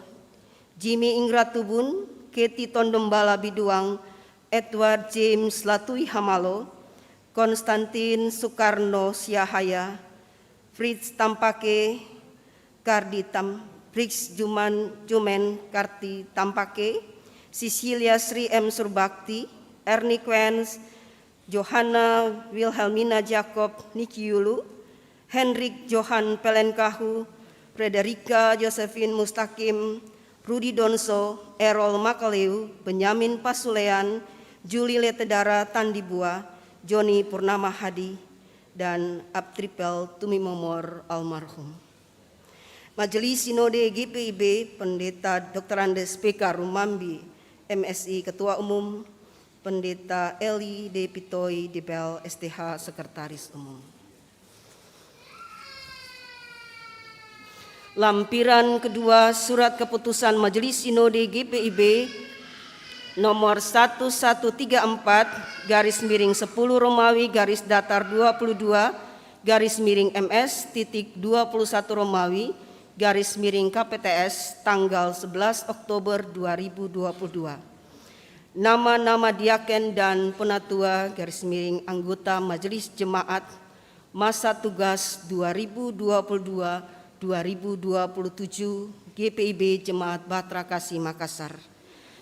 Jimmy Ingratubun, Keti Tondombala Biduang, Edward James Latui Hamalo, Konstantin Soekarno Siahaya, Fritz Tampake, Kardi Brix Jumen Karti Tampake, Cecilia Sri M. Surbakti, Ernie Quens, Johanna Wilhelmina Jacob Nikiulu, Hendrik Johan Pelenkahu, Frederika Josephine Mustakim, Rudi Donso, Errol Makaleu, Benyamin Pasulean, Juli Letedara Tandibua, Joni Purnama Hadi, dan Abtripel Tumimomor almarhum. Majelis Sinode GPIB, Pendeta Dr. Andes PK Rumambi, MSI Ketua Umum, Pendeta Eli D. Pitoi Dibel STH Sekretaris Umum. Lampiran kedua Surat Keputusan Majelis Sinode GPIB nomor 1134/10 Romawi /MS-21 Romawi /KPTS tanggal 11 Oktober 2022. Nama-nama diaken dan penatua anggota Majelis Jemaat masa tugas 2022-2027 GPIB Jemaat Batra Kasih Makassar.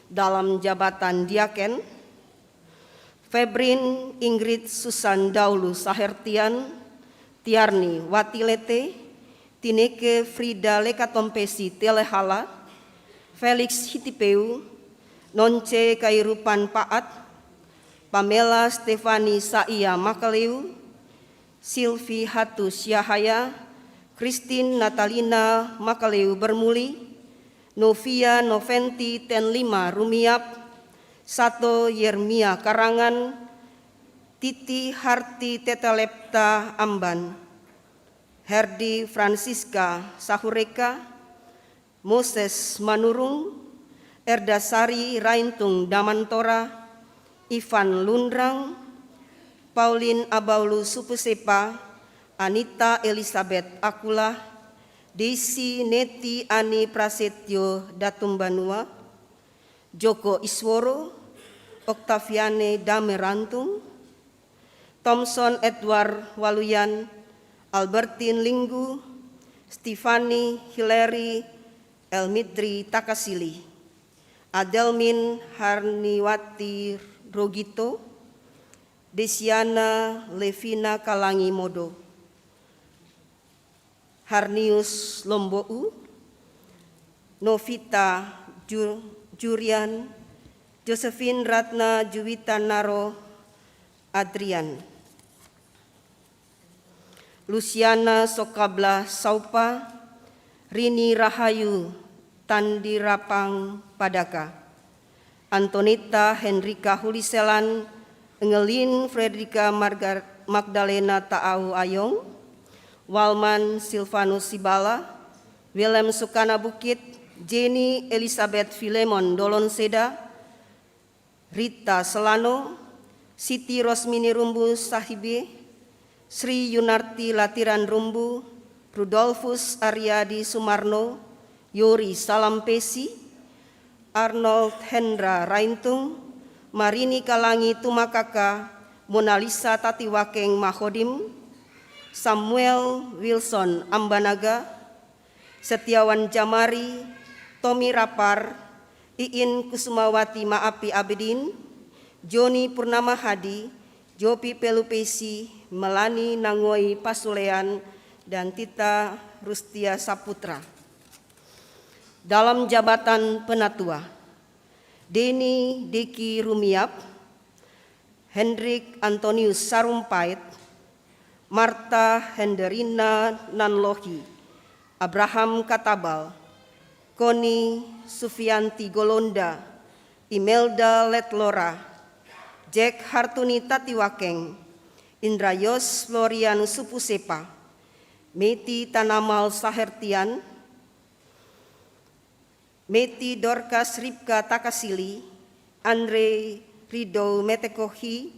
Dalam jabatan diaken, Febrin Ingrid Susan Daulu Sahertian, Tiarni Watilete, Tineke Frida Lekatompesi Telehala, Felix Hitipeu, Nonce Kairupan Paat, Pamela Stefani Saia Makaleu, Silvi Hatus Yahaya, Christine Natalina Makaleu Bermuli, Novia Noventi Tenlima Rumiap, Sato Yermia Karangan, Titi Harti Tetalepta Amban, Herdi Francisca Sahureka, Moses Manurung, Erdasari Raintung Damantora, Ivan Lundrang, Pauline Abaulu Supusepa, Anita Elizabeth Akula, Desi Neti Ani Prasetyo Datumbanua, Joko Isworo, Oktaviane Damerantung, Thomson Edward Waluyan, Albertine Linggu, Stefani Hilary Elmidri Takasili, Adelmin Harniwati Rogito, Desiana Levina Kalangi Modo, Harnius Lombou, Novita Jurian, Josephine Ratna Juwita Naro Adrian, Luciana Sokabla Saupa, Rini Rahayu Tandirapang Padaka, Antonita Henrika Huliselan, Engelin Fredrika Magdalena Taau Ayong, Walman Silvanus Sibala, Willem Sukana Bukit, Jenny Elizabeth Filemon Dolonseda, Rita Selano, Siti Rosmini Rumbu Sahibi, Sri Yunarti Latiran Rumbu, Rudolfus Aryadi Sumarno, Yori Salampesi, Arnold Hendra Raintung, Marini Kalangi Tumakaka, Monalisa Tatiwakeng Mahodim, Samuel Wilson Ambanaga, Setiawan Jamari, Tommy Rapar, Iin Kusumawati Maapi Abidin, Joni Purnama Hadi, Jopi Pelupesi, Melani Nangoi Pasulean, dan Tita Rustia Saputra. Dalam jabatan penatua, Deni Deki Rumiap, Hendrik Antonius Sarumpait, Marta Henderina Nanlohi, Abraham Katabal, Koni Sufianti Golonda, Imelda Letlora, Jack Hartuni Tatiwakeng, Indrayos Florian Supusepa, Meti Tanamal Sahertian, Meti Dorcas Ripka Takasili, Andre Rido Metekohi,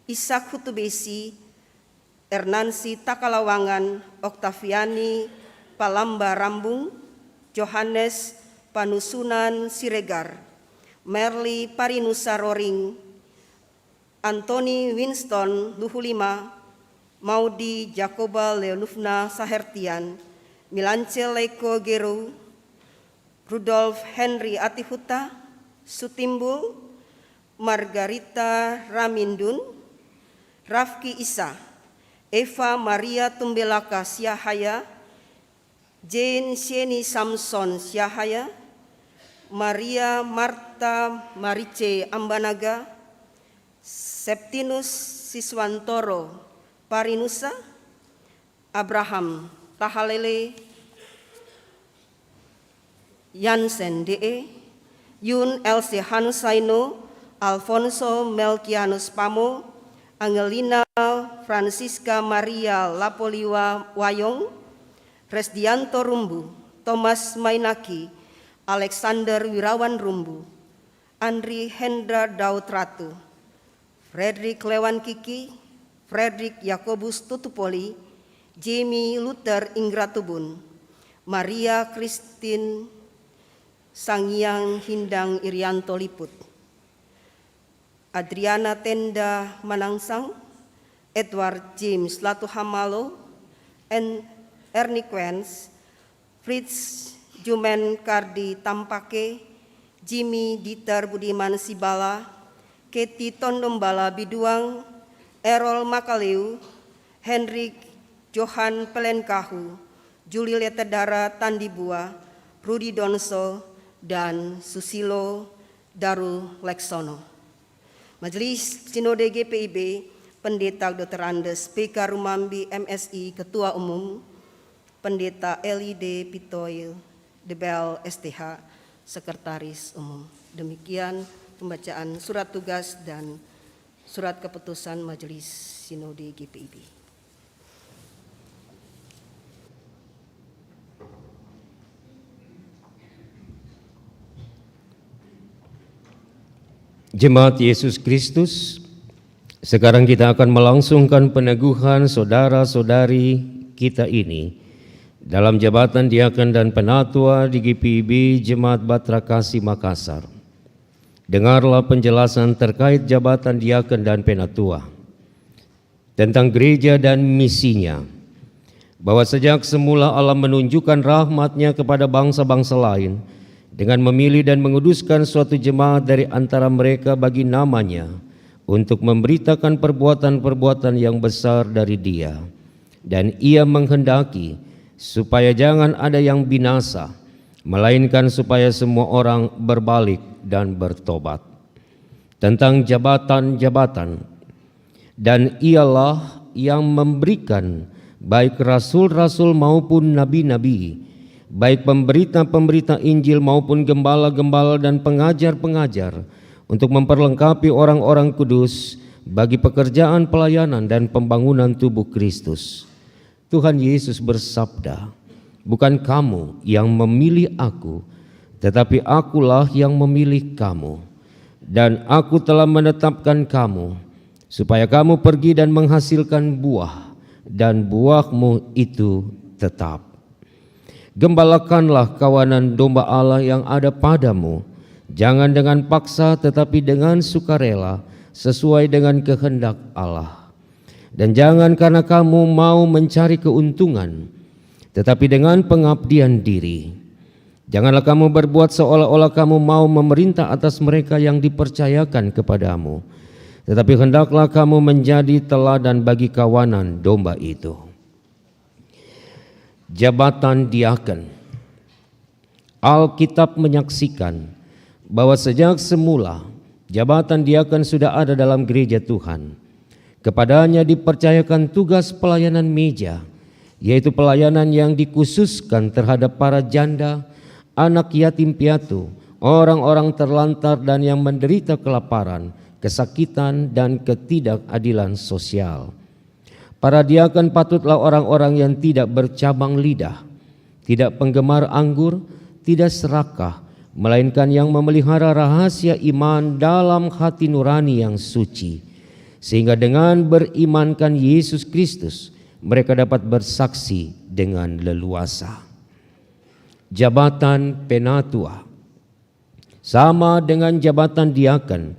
Ishak Hutubesi, Ernansi Takalawangan, Oktaviani Palamba Rambung, Johannes Panusunan Siregar, Merli Parinusa Roring, Anthony Winston Luhulima, Maudi Jacoba Leonufna Sahertian, Milance Leko Geru, Rudolf Henry Atihuta, Sutimbul, Margarita Ramindun, Rafki Isa, Eva Maria Tumbelaka Siahaya, Jane Sheni Samson Siahaya, Maria Marta Marice Ambanaga, Septinus Siswantoro Parinusa, Abraham Tahalele Yansen DE, Yun LC Hanusaino, Alfonso Melkianus Pamo, Angelina Francisca Maria Lapoliwa Wayong, Resdianto Rumbu, Thomas Mainaki, Alexander Wirawan Rumbu, Andri Hendra Daud Ratu, Frederick Lewan Kiki, Frederick Yakobus Tutupoli, Jamie Luther Ingratubun, Maria Christine Sangyang Hindang Irianto Liput, Adriana Tenda Manangsang, Edward James Latuhamalo, Ernie Quens, Fritz Jumen Kardi Tampake, Jimmy Dieter Budiman Sibala, Keti Tondombala Biduang, Errol Makaleu, Henrik Johan Pelenkahu, Juli Letedara Tandibua, Rudi Donso, dan Susilo Daru Leksono. Majelis Sinode GPIB, Pendeta Dr. Andes PK Rumambi MSI Ketua Umum, Pendeta LID Pitoil Debel STH Sekretaris Umum. Demikian pembacaan surat tugas dan surat keputusan Majelis Sinode GPIB. Jemaat Yesus Kristus, sekarang kita akan melangsungkan peneguhan saudara-saudari kita ini dalam jabatan diaken dan penatua di GPIB Jemaat Batra Kasih Makassar. Dengarlah penjelasan terkait jabatan diaken dan penatua tentang gereja dan misinya, bahwa sejak semula Allah menunjukkan rahmat-Nya kepada bangsa-bangsa lain dengan memilih dan menguduskan suatu jemaat dari antara mereka bagi namanya untuk memberitakan perbuatan-perbuatan yang besar dari Dia. Dan Ia menghendaki supaya jangan ada yang binasa, melainkan supaya semua orang berbalik dan bertobat. Tentang jabatan-jabatan, dan Ialah yang memberikan baik rasul-rasul maupun nabi-nabi, baik pemberita-pemberita Injil maupun gembala-gembala dan pengajar-pengajar, untuk memperlengkapi orang-orang kudus bagi pekerjaan pelayanan dan pembangunan tubuh Kristus. Tuhan Yesus bersabda, "Bukan kamu yang memilih aku, tetapi akulah yang memilih kamu. Dan aku telah menetapkan kamu, supaya kamu pergi dan menghasilkan buah, dan buahmu itu tetap. Gembalakanlah kawanan domba Allah yang ada padamu, jangan dengan paksa tetapi dengan sukarela, sesuai dengan kehendak Allah. Dan jangan karena kamu mau mencari keuntungan, tetapi dengan pengabdian diri. Janganlah kamu berbuat seolah-olah kamu mau memerintah atas mereka yang dipercayakan kepadamu, tetapi hendaklah kamu menjadi teladan bagi kawanan domba itu." Jabatan diaken. Alkitab menyaksikan bahwa sejak semula jabatan diaken sudah ada dalam gereja Tuhan. Kepadanya dipercayakan tugas pelayanan meja, yaitu pelayanan yang dikhususkan terhadap para janda, anak yatim piatu, orang-orang terlantar dan yang menderita kelaparan, kesakitan, dan ketidakadilan sosial. Para diaken patutlah orang-orang yang tidak bercabang lidah, tidak penggemar anggur, tidak serakah, melainkan yang memelihara rahasia iman dalam hati nurani yang suci, sehingga dengan berimankan Yesus Kristus mereka dapat bersaksi dengan leluasa. Jabatan penatua sama dengan jabatan diaken,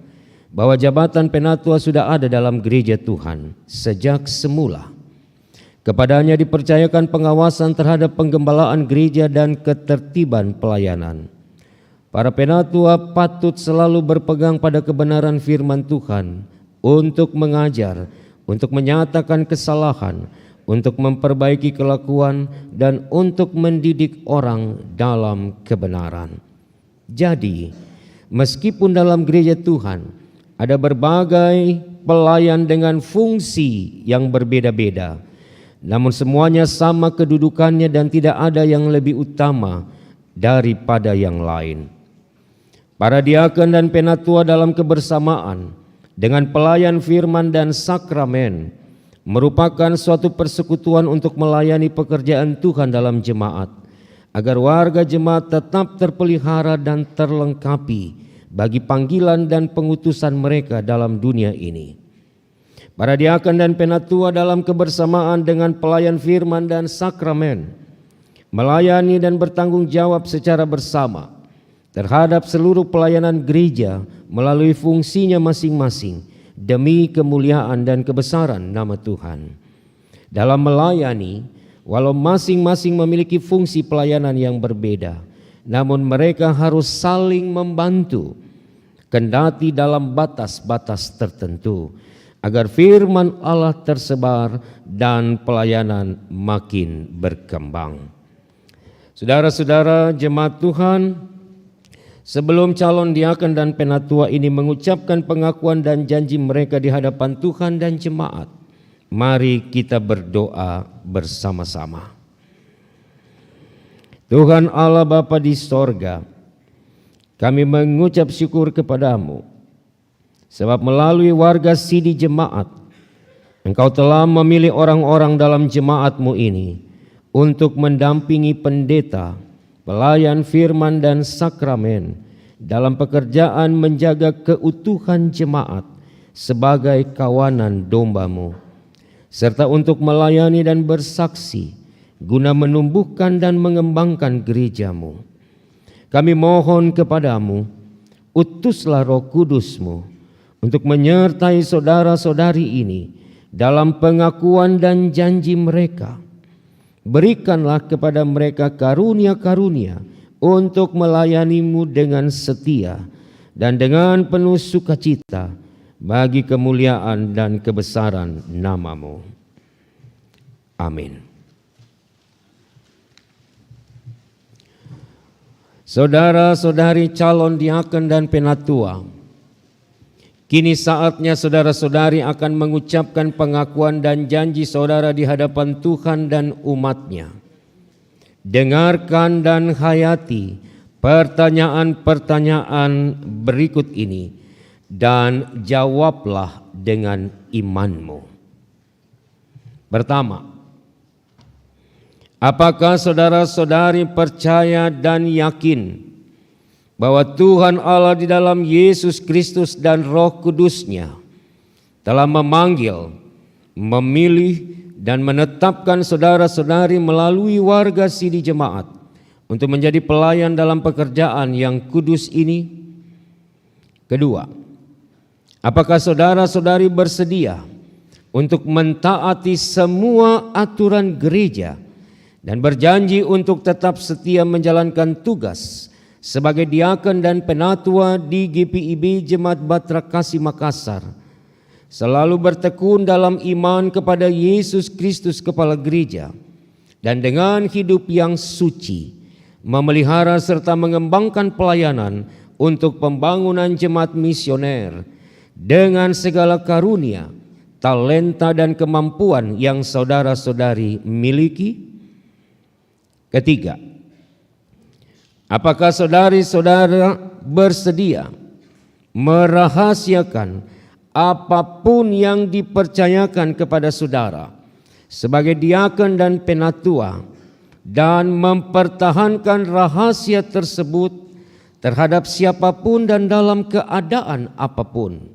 bahwa jabatan penatua sudah ada dalam gereja Tuhan sejak semula. Kepadanya dipercayakan pengawasan terhadap penggembalaan gereja dan ketertiban pelayanan. Para penatua patut selalu berpegang pada kebenaran firman Tuhan untuk mengajar, untuk menyatakan kesalahan, untuk memperbaiki kelakuan, dan untuk mendidik orang dalam kebenaran. Jadi, meskipun dalam gereja Tuhan ada berbagai pelayan dengan fungsi yang berbeda-beda, namun semuanya sama kedudukannya dan tidak ada yang lebih utama daripada yang lain. Para diakon dan penatua dalam kebersamaan dengan pelayan firman dan sakramen merupakan suatu persekutuan untuk melayani pekerjaan Tuhan dalam jemaat, agar warga jemaat tetap terpelihara dan terlengkapi bagi panggilan dan pengutusan mereka dalam dunia ini. Para diakon dan penatua dalam kebersamaan dengan pelayan firman dan sakramen melayani dan bertanggung jawab secara bersama terhadap seluruh pelayanan gereja melalui fungsinya masing-masing demi kemuliaan dan kebesaran nama Tuhan. Dalam melayani, walau masing-masing memiliki fungsi pelayanan yang berbeda, namun mereka harus saling membantu, kendati dalam batas-batas tertentu, agar firman Allah tersebar dan pelayanan makin berkembang. Saudara-saudara jemaat Tuhan, sebelum calon diakon dan penatua ini mengucapkan pengakuan dan janji mereka di hadapan Tuhan dan jemaat, mari kita berdoa bersama-sama. Tuhan Allah Bapa di sorga, kami mengucap syukur kepadamu, sebab melalui warga sidi jemaat, Engkau telah memilih orang-orang dalam jemaat-Mu ini untuk mendampingi pendeta, pelayan firman dan sakramen dalam pekerjaan menjaga keutuhan jemaat sebagai kawanan domba-Mu, serta untuk melayani dan bersaksi guna menumbuhkan dan mengembangkan gereja-Mu. Kami mohon kepadamu, utuslah Roh Kudus-Mu untuk menyertai saudara-saudari ini dalam pengakuan dan janji mereka. Berikanlah kepada mereka karunia-karunia untuk melayani-Mu dengan setia dan dengan penuh sukacita bagi kemuliaan dan kebesaran nama-Mu. Amin. Saudara-saudari calon diakon dan penatua, kini saatnya saudara-saudari akan mengucapkan pengakuan dan janji saudara di hadapan Tuhan dan umat-Nya. Dengarkan dan hayati pertanyaan-pertanyaan berikut ini dan jawablah dengan imanmu. Pertama, apakah saudara-saudari percaya dan yakin bahwa Tuhan Allah di dalam Yesus Kristus dan Roh Kudus-Nya telah memanggil, memilih, dan menetapkan saudara-saudari melalui warga sidi jemaat untuk menjadi pelayan dalam pekerjaan yang kudus ini? Kedua, apakah saudara-saudari bersedia untuk mentaati semua aturan gereja dan berjanji untuk tetap setia menjalankan tugas sebagai diakon dan penatua di GPIB Jemaat Batra Kasih Makassar, selalu bertekun dalam iman kepada Yesus Kristus Kepala Gereja, dan dengan hidup yang suci memelihara serta mengembangkan pelayanan untuk pembangunan jemaat misioner dengan segala karunia, talenta dan kemampuan yang saudara-saudari miliki? Ketiga, apakah saudari-saudara bersedia merahasiakan apapun yang dipercayakan kepada saudara sebagai diakon dan penatua dan mempertahankan rahasia tersebut terhadap siapapun dan dalam keadaan apapun?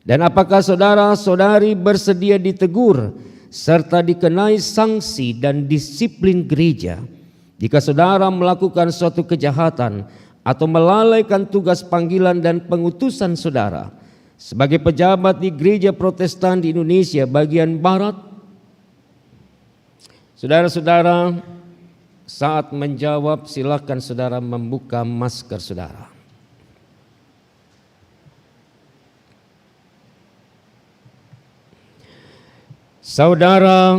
Dan apakah saudara-saudari bersedia ditegur serta dikenai sanksi dan disiplin gereja jika saudara melakukan suatu kejahatan atau melalaikan tugas panggilan dan pengutusan saudara sebagai pejabat di gereja Protestan di Indonesia bagian Barat? Saudara-saudara, saat menjawab silakan saudara membuka masker saudara. Saudara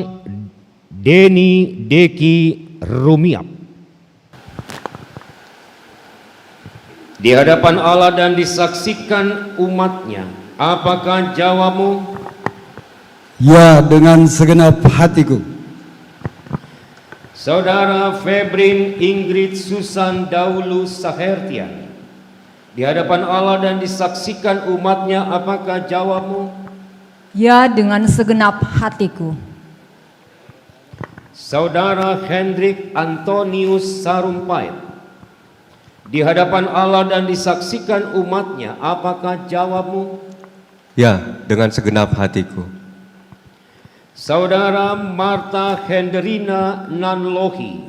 Deni Deki Rumiap. di hadapan Allah dan disaksikan umatnya, apakah jawabmu? Ya, dengan segenap hatiku. Saudara Febrin Ingrid Susan Daulu Sahertian, di hadapan Allah dan disaksikan umatnya, apakah jawabmu? Ya, dengan segenap hatiku. Saudara Hendrik Antonius Sarumpait, di hadapan Allah dan disaksikan umatnya, apakah jawabmu? Ya, dengan segenap hatiku. Saudara Marta Henderina Nanlohi,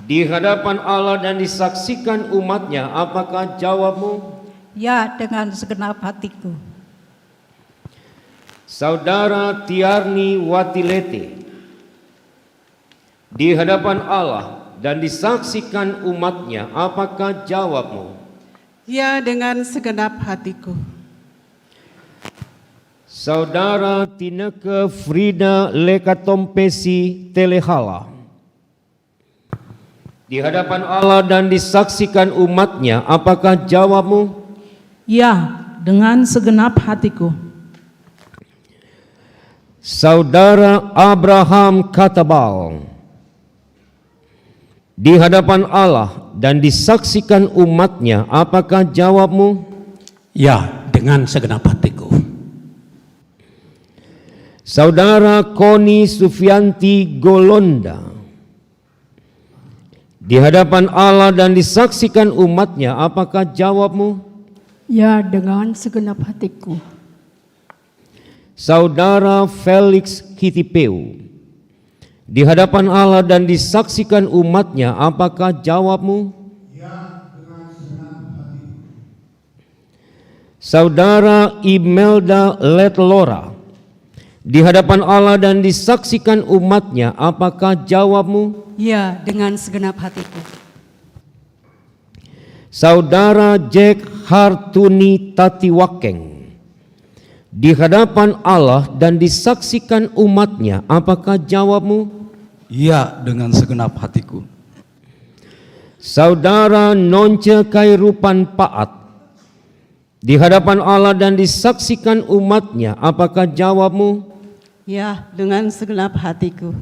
di hadapan Allah dan disaksikan umatnya, apakah jawabmu? Ya, dengan segenap hatiku. Saudara Tiarni Watilete, di hadapan Allah dan disaksikan umatnya, apakah jawabmu? Ya, dengan segenap hatiku. Saudara Tineke Frida Lekatompesi Telehala, di hadapan Allah dan disaksikan umatnya, apakah jawabmu? Ya, dengan segenap hatiku. Saudara Abraham Katabal, di hadapan Allah dan disaksikan umatnya, apakah jawabmu? Ya, dengan segenap hatiku. Saudara Koni Sufianti Golonda, di hadapan Allah dan disaksikan umatnya, apakah jawabmu? Ya, dengan segenap hatiku. Saudara Felix Kitipeu, di hadapan Allah dan disaksikan umatnya, apakah jawabmu? Ya, dengan segenap hatiku. Saudara Imelda Letlora, di hadapan Allah dan disaksikan umatnya, apakah jawabmu? Ya, dengan segenap hatiku. Saudara Jack Hartuni Tatiwakeng, di hadapan Allah dan disaksikan umatnya, apakah jawabmu? Ya, dengan segenap hatiku. Saudara Nonce Kairupan Paat, di hadapan Allah dan disaksikan umatnya, apakah jawabmu? Ya, dengan segenap hatiku.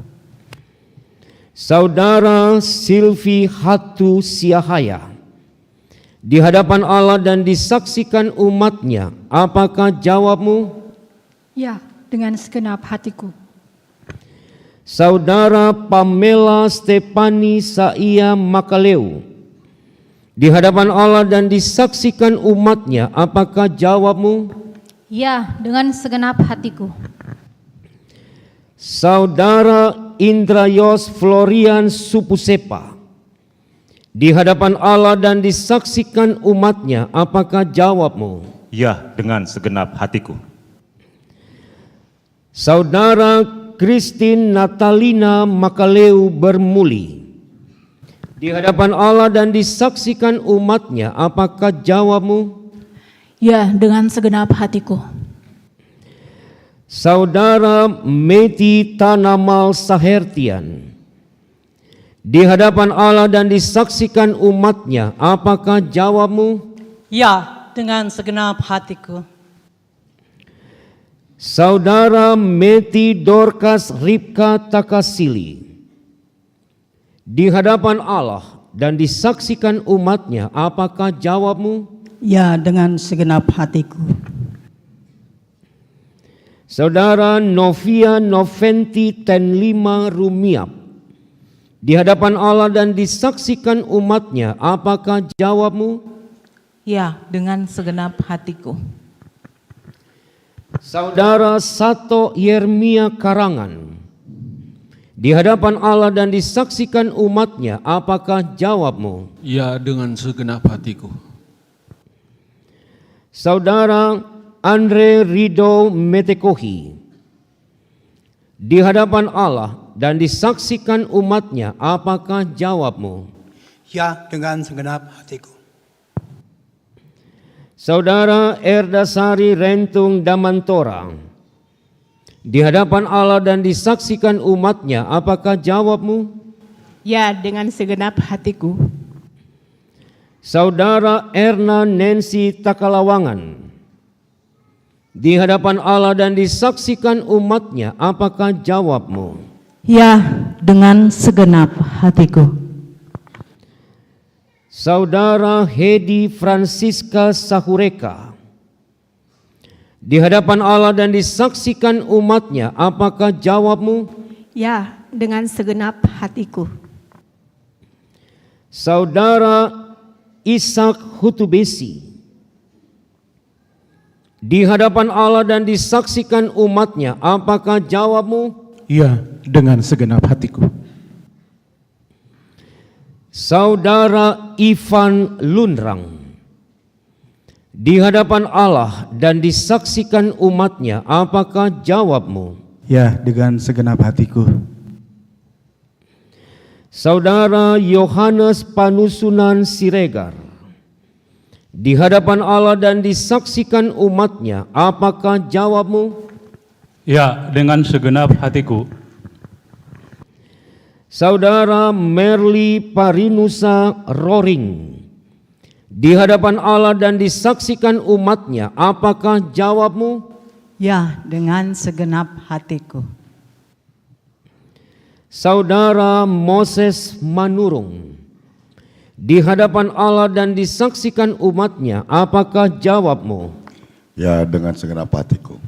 Saudara Silvi Hatu Siahaya, di hadapan Allah dan disaksikan umatnya, apakah jawabmu? Ya, dengan segenap hatiku. Saudara Pamela Stepani Saia Makaleu, di hadapan Allah dan disaksikan umatnya, apakah jawabmu? Ya, dengan segenap hatiku. Saudara Indrayos Florian Supusepa, di hadapan Allah dan disaksikan umatnya, apakah jawabmu? Ya, dengan segenap hatiku. Saudara Christine Natalina Makaleu Bermuli, di hadapan Allah dan disaksikan umatnya, apakah jawabmu? Ya, dengan segenap hatiku. Saudara Meti Tanamal Sahertian, di hadapan Allah dan disaksikan umatnya, apakah jawabmu? Ya, dengan segenap hatiku. Saudara Meti Dorcas Ripka Takasili, di hadapan Allah dan disaksikan umatnya, apakah jawabmu? Ya, dengan segenap hatiku. Saudara Novia Noventi Tenlima Rumiap, di hadapan Allah dan disaksikan umatnya, apakah jawabmu? Ya, dengan segenap hatiku. Saudara Sato Yermia Karangan, di hadapan Allah dan disaksikan umatnya, apakah jawabmu? Ya, dengan segenap hatiku. Saudara Andre Rido Metekohi, di hadapan Allah dan disaksikan umatnya, apakah jawabmu? Ya, dengan segenap hatiku. Saudara Erdasari Rentung Damantora, di hadapan Allah dan disaksikan umatnya, apakah jawabmu? Ya, dengan segenap hatiku. Saudara Erna Nancy Takalawangan, di hadapan Allah dan disaksikan umatnya, apakah jawabmu? Ya, dengan segenap hatiku. Saudara Hedi Francisca Sahureka, di hadapan Allah dan disaksikan umatnya, apakah jawabmu? Ya, dengan segenap hatiku. Saudara Ishak Hutubesi, di hadapan Allah dan disaksikan umatnya, apakah jawabmu? Ya, dengan segenap hatiku. Saudara Ivan Lunrang, di hadapan Allah dan disaksikan umatnya, apakah jawabmu? Ya, dengan segenap hatiku. Saudara Yohanes Panusunan Siregar, di hadapan Allah dan disaksikan umatnya, apakah jawabmu? Ya, dengan segenap hatiku. Saudara Merli Parinusa Roring, di hadapan Allah dan disaksikan umatnya, apakah jawabmu? Ya, dengan segenap hatiku. Saudara Moses Manurung, di hadapan Allah dan disaksikan umatnya, apakah jawabmu? Ya, dengan segenap hatiku.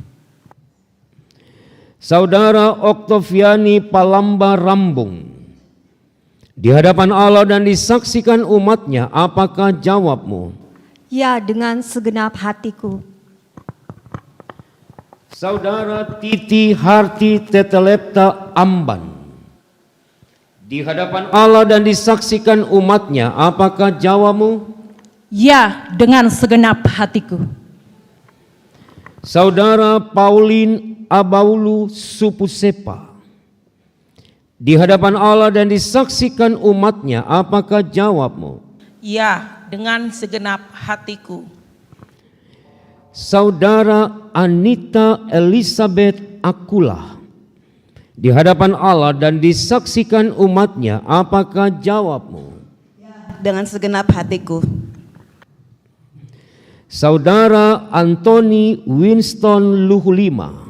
Saudara Oktaviani Palamba Rambung, di hadapan Allah dan disaksikan umatnya, apakah jawabmu? Ya, dengan segenap hatiku. Saudara Titi Harti Tetelepta Amban, di hadapan Allah dan disaksikan umatnya, apakah jawabmu? Ya, dengan segenap hatiku. Saudara Pauline Abaulu Supusepa, di hadapan Allah dan disaksikan umatnya, apakah jawabmu? Ya, dengan segenap hatiku. Saudara Anita Elizabeth Akulah, di hadapan Allah dan disaksikan umatnya, apakah jawabmu? Dengan segenap hatiku. Saudara Anthony Winston Luhulima,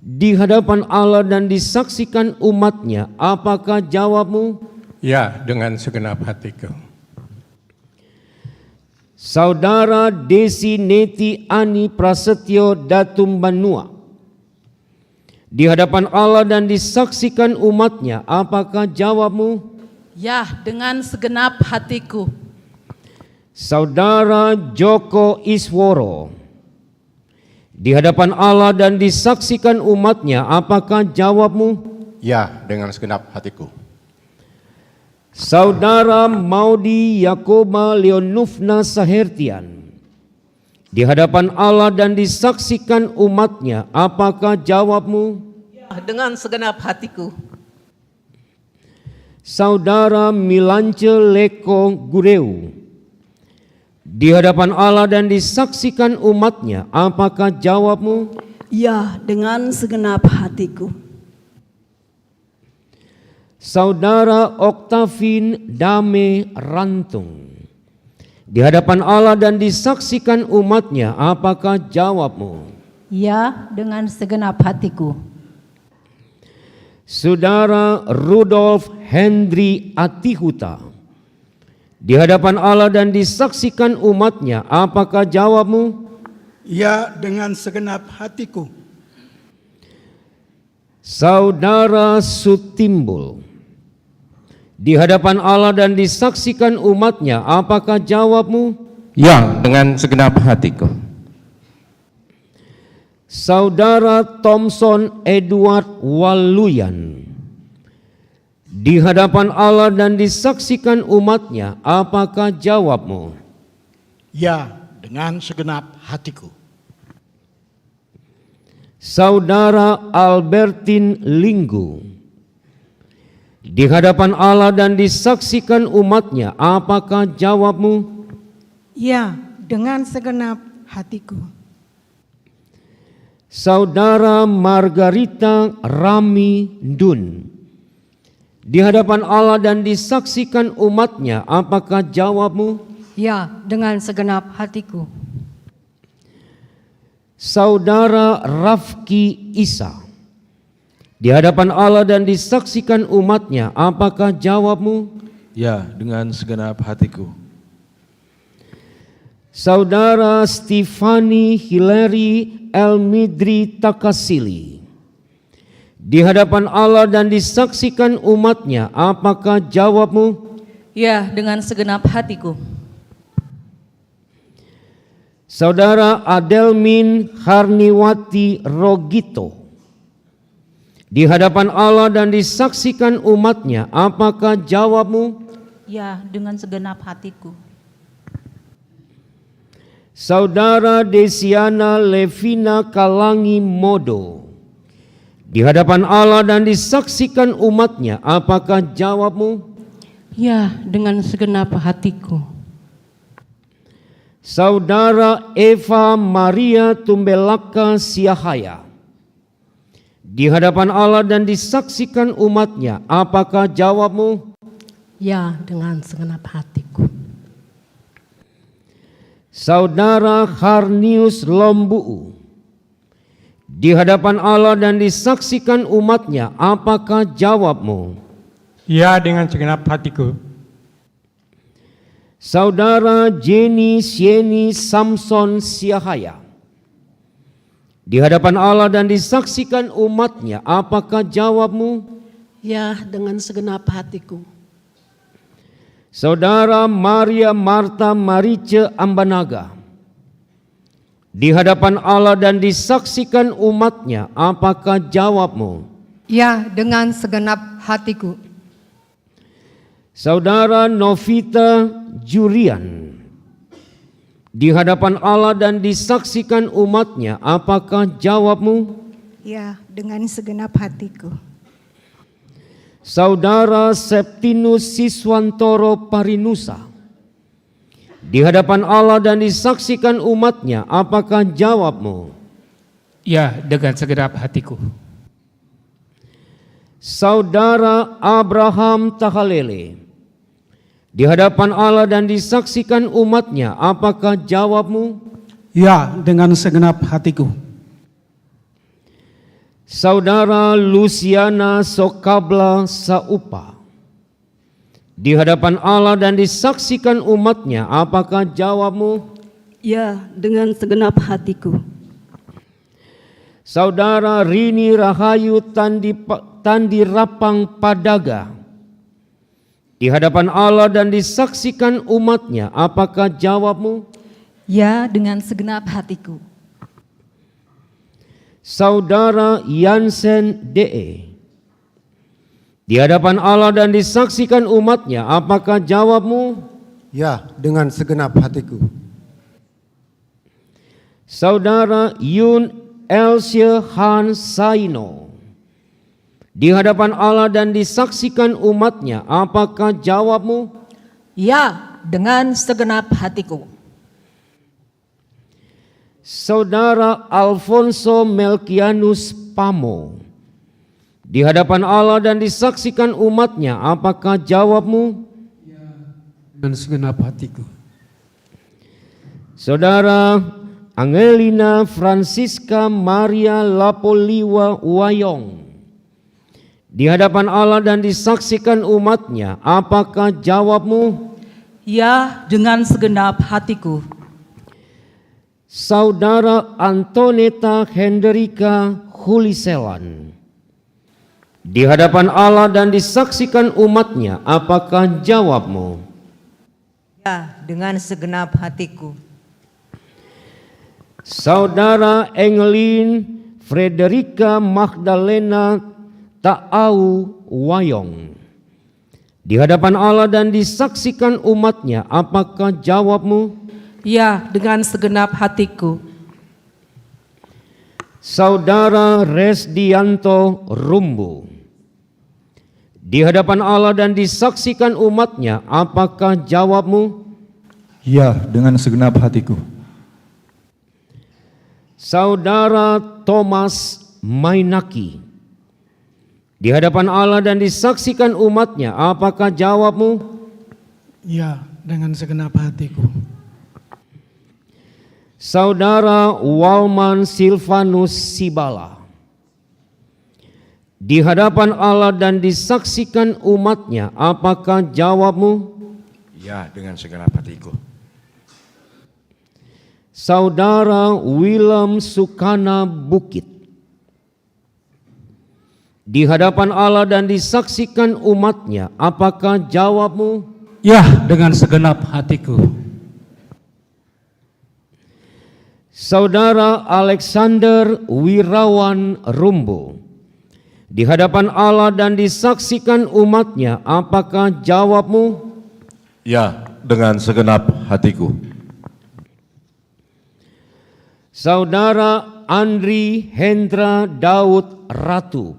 di hadapan Allah dan disaksikan umatnya, apakah jawabmu? Ya, dengan segenap hatiku. Saudara Desi Neti Ani Prasetyo Datum Banua, di hadapan Allah dan disaksikan umatnya, apakah jawabmu? Ya, dengan segenap hatiku. Saudara Joko Isworo, di hadapan Allah dan disaksikan umatnya, apakah jawabmu? Ya, dengan segenap hatiku. Saudara Maudi Yakoba Leonufna Sahertian, di hadapan Allah dan disaksikan umatnya, apakah jawabmu? Dengan segenap hatiku. Saudara Milance Leko Gureu, di hadapan Allah dan disaksikan umatnya, apakah jawabmu? Ya, dengan segenap hatiku. Saudara Oktavin Dame Rantung, di hadapan Allah dan disaksikan umatnya, apakah jawabmu? Ya, dengan segenap hatiku. Saudara Rudolf Hendri Atihuta, di hadapan Allah dan disaksikan umatnya, apakah jawabmu? Ya, dengan segenap hatiku. Saudara Sutimbul, di hadapan Allah dan disaksikan umatnya, apakah jawabmu? Ya, dengan segenap hatiku. Saudara Thompson Edward Waluyan, di hadapan Allah dan disaksikan umatnya, apakah jawabmu? Ya, dengan segenap hatiku. Saudara Albertin Linggu, di hadapan Allah dan disaksikan umatnya, apakah jawabmu? Ya, dengan segenap hatiku. Saudara Margarita Rami Dun, di hadapan Allah dan disaksikan umatnya, apakah jawabmu? Ya, dengan segenap hatiku. Saudara Rafki Isa, di hadapan Allah dan disaksikan umatnya, apakah jawabmu? Ya, dengan segenap hatiku. Saudara Stefani Hilary Elmidri Takasili, di hadapan Allah dan disaksikan umatnya, apakah jawabmu? Ya, dengan segenap hatiku. Saudara Adelmin Harniwati Rogito, di hadapan Allah dan disaksikan umatnya, apakah jawabmu? Ya, dengan segenap hatiku. Saudara Desiana Levina Kalangi Modo, di hadapan Allah dan disaksikan umatnya, apakah jawabmu? Ya, dengan segenap hatiku. Saudara Eva Maria Tumbelaka Siahaya, di hadapan Allah dan disaksikan umatnya, apakah jawabmu? Ya, dengan segenap hatiku. Saudara Harnius Lombuu, di hadapan Allah dan disaksikan umatnya, apakah jawabmu? Ya, dengan segenap hatiku. Saudara Jenny Sieni Samson Siahaya, di hadapan Allah dan disaksikan umatnya, apakah jawabmu? Ya, dengan segenap hatiku. Saudara Maria Marta Marice Ambanaga, di hadapan Allah dan disaksikan umatnya, apakah jawabmu? Ya, dengan segenap hatiku. Saudara Novita Jurian, di hadapan Allah dan disaksikan umatnya, apakah jawabmu? Ya, dengan segenap hatiku. Saudara Septinus Siswantoro Parinusa, di hadapan Allah dan disaksikan umatnya, apakah jawabmu? Ya, dengan segenap hatiku. Saudara Abraham Tahalele, di hadapan Allah dan disaksikan umatnya, apakah jawabmu? Ya, dengan segenap hatiku. Saudara Luciana Sokabla Saupa, di hadapan Allah dan disaksikan umatnya, apakah jawabmu? Ya, dengan segenap hatiku. Saudara Rini Rahayu Tandi Rapang Padaga, di hadapan Allah dan disaksikan umatnya, apakah jawabmu? Ya, dengan segenap hatiku. Saudara Yansen DE, di hadapan Allah dan disaksikan umatnya, apakah jawabmu? Ya, dengan segenap hatiku. Saudara Yun Elsie Han Saino, di hadapan Allah dan disaksikan umatnya, apakah jawabmu? Ya, dengan segenap hatiku. Saudara Alfonso Melkianus Pamo, di hadapan Allah dan disaksikan umatnya, apakah jawabmu? Dengan segenap hatiku. Saudara Angelina Francisca Maria Lapoliwa Wayong, di hadapan Allah dan disaksikan umatnya, apakah jawabmu? Ya, dengan segenap hatiku. Saudara Antoneta Hendrika Huliselan, di hadapan Allah dan disaksikan umatnya, apakah jawabmu? Ya, dengan segenap hatiku. Saudara Engelin Frederica Magdalena Ta'au Wayong, di hadapan Allah dan disaksikan umatnya, apakah jawabmu? Ya, dengan segenap hatiku. Saudara Resdianto Rumbu, di hadapan Allah dan disaksikan umatnya, apakah jawabmu? Ya, dengan segenap hatiku. Saudara Thomas Mainaki, di hadapan Allah dan disaksikan umatnya, apakah jawabmu? Ya, dengan segenap hatiku. Saudara Walman Silvanus Sibala, di hadapan Allah dan disaksikan umatnya, apakah jawabmu? Ya, dengan segenap hatiku. Saudara Willem Sukana Bukit, di hadapan Allah dan disaksikan umatnya, apakah jawabmu? Ya, dengan segenap hatiku. Saudara Alexander Wirawan Rumbo, di hadapan Allah dan disaksikan umatnya, apakah jawabmu? Ya, dengan segenap hatiku. Saudara Andri Hendra Daud Ratu,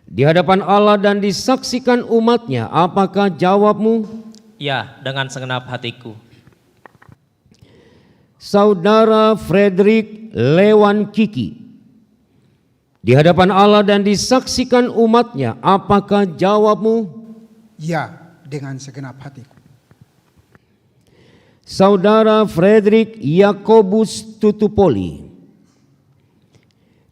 di hadapan Allah dan disaksikan umatnya, apakah jawabmu? Ya, dengan segenap hatiku. Saudara Frederick Lewan Kiki, di hadapan Allah dan disaksikan umatnya, apakah jawabmu? Ya, dengan segenap hatiku. Saudara Frederick Yakobus Tutupoli,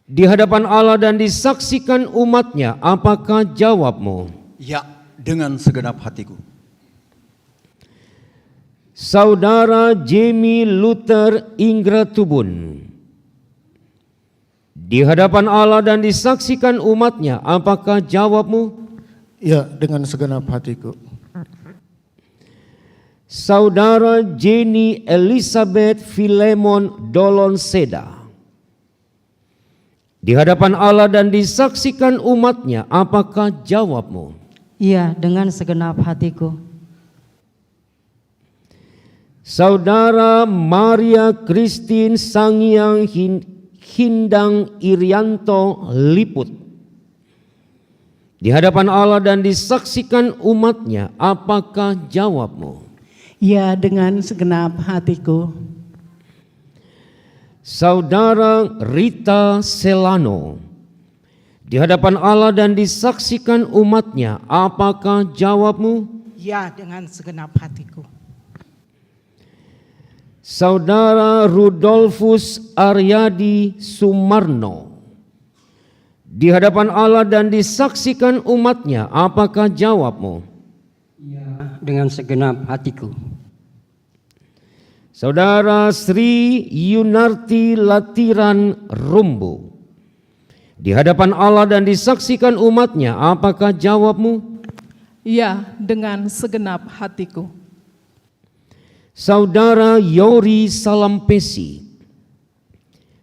di hadapan Allah dan disaksikan umatnya, apakah jawabmu? Ya, dengan segenap hatiku. Saudara Jamie Luther Ingratubun, di hadapan Allah dan disaksikan umatnya, apakah jawabmu? Ya, dengan segenap hatiku. Saudara Jenny Elizabeth Filemon Dolonseda, di hadapan Allah dan disaksikan umatnya, apakah jawabmu? Ya, dengan segenap hatiku. Saudara Maria Christine Sangyang Hindang Irianto Liput, di hadapan Allah dan disaksikan umatnya, apakah jawabmu? Ya, dengan segenap hatiku. Saudara Rita Selano, di hadapan Allah dan disaksikan umatnya, apakah jawabmu? Ya, dengan segenap hatiku. Saudara Rudolfus Aryadi Sumarno, di hadapan Allah dan disaksikan umatnya, apakah jawabmu? Ya, dengan segenap hatiku. Saudara Sri Yunarti Latiran Rumbu, di hadapan Allah dan disaksikan umatnya, apakah jawabmu? Ya, dengan segenap hatiku. Saudara Yori Salampesi,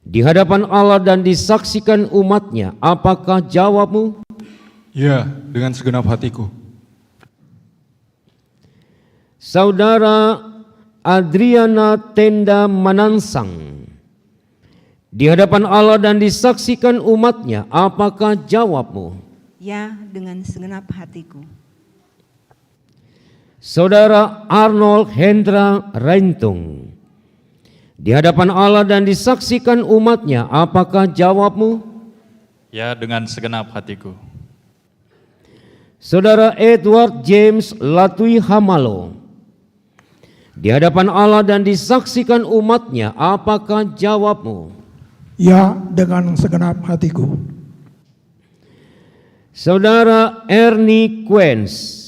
di hadapan Allah dan disaksikan umatnya, apakah jawabmu? Ya, dengan segenap hatiku. Saudara Adriana Tenda Manansang, di hadapan Allah dan disaksikan umatnya, apakah jawabmu? Ya, dengan segenap hatiku. Saudara Arnold Hendra Reintung, di hadapan Allah dan disaksikan umatnya, apakah jawabmu? Ya, dengan segenap hatiku. Saudara Edward James Latui Hamalo, di hadapan Allah dan disaksikan umatnya, apakah jawabmu? Ya, dengan segenap hatiku. Saudara Ernie Quens,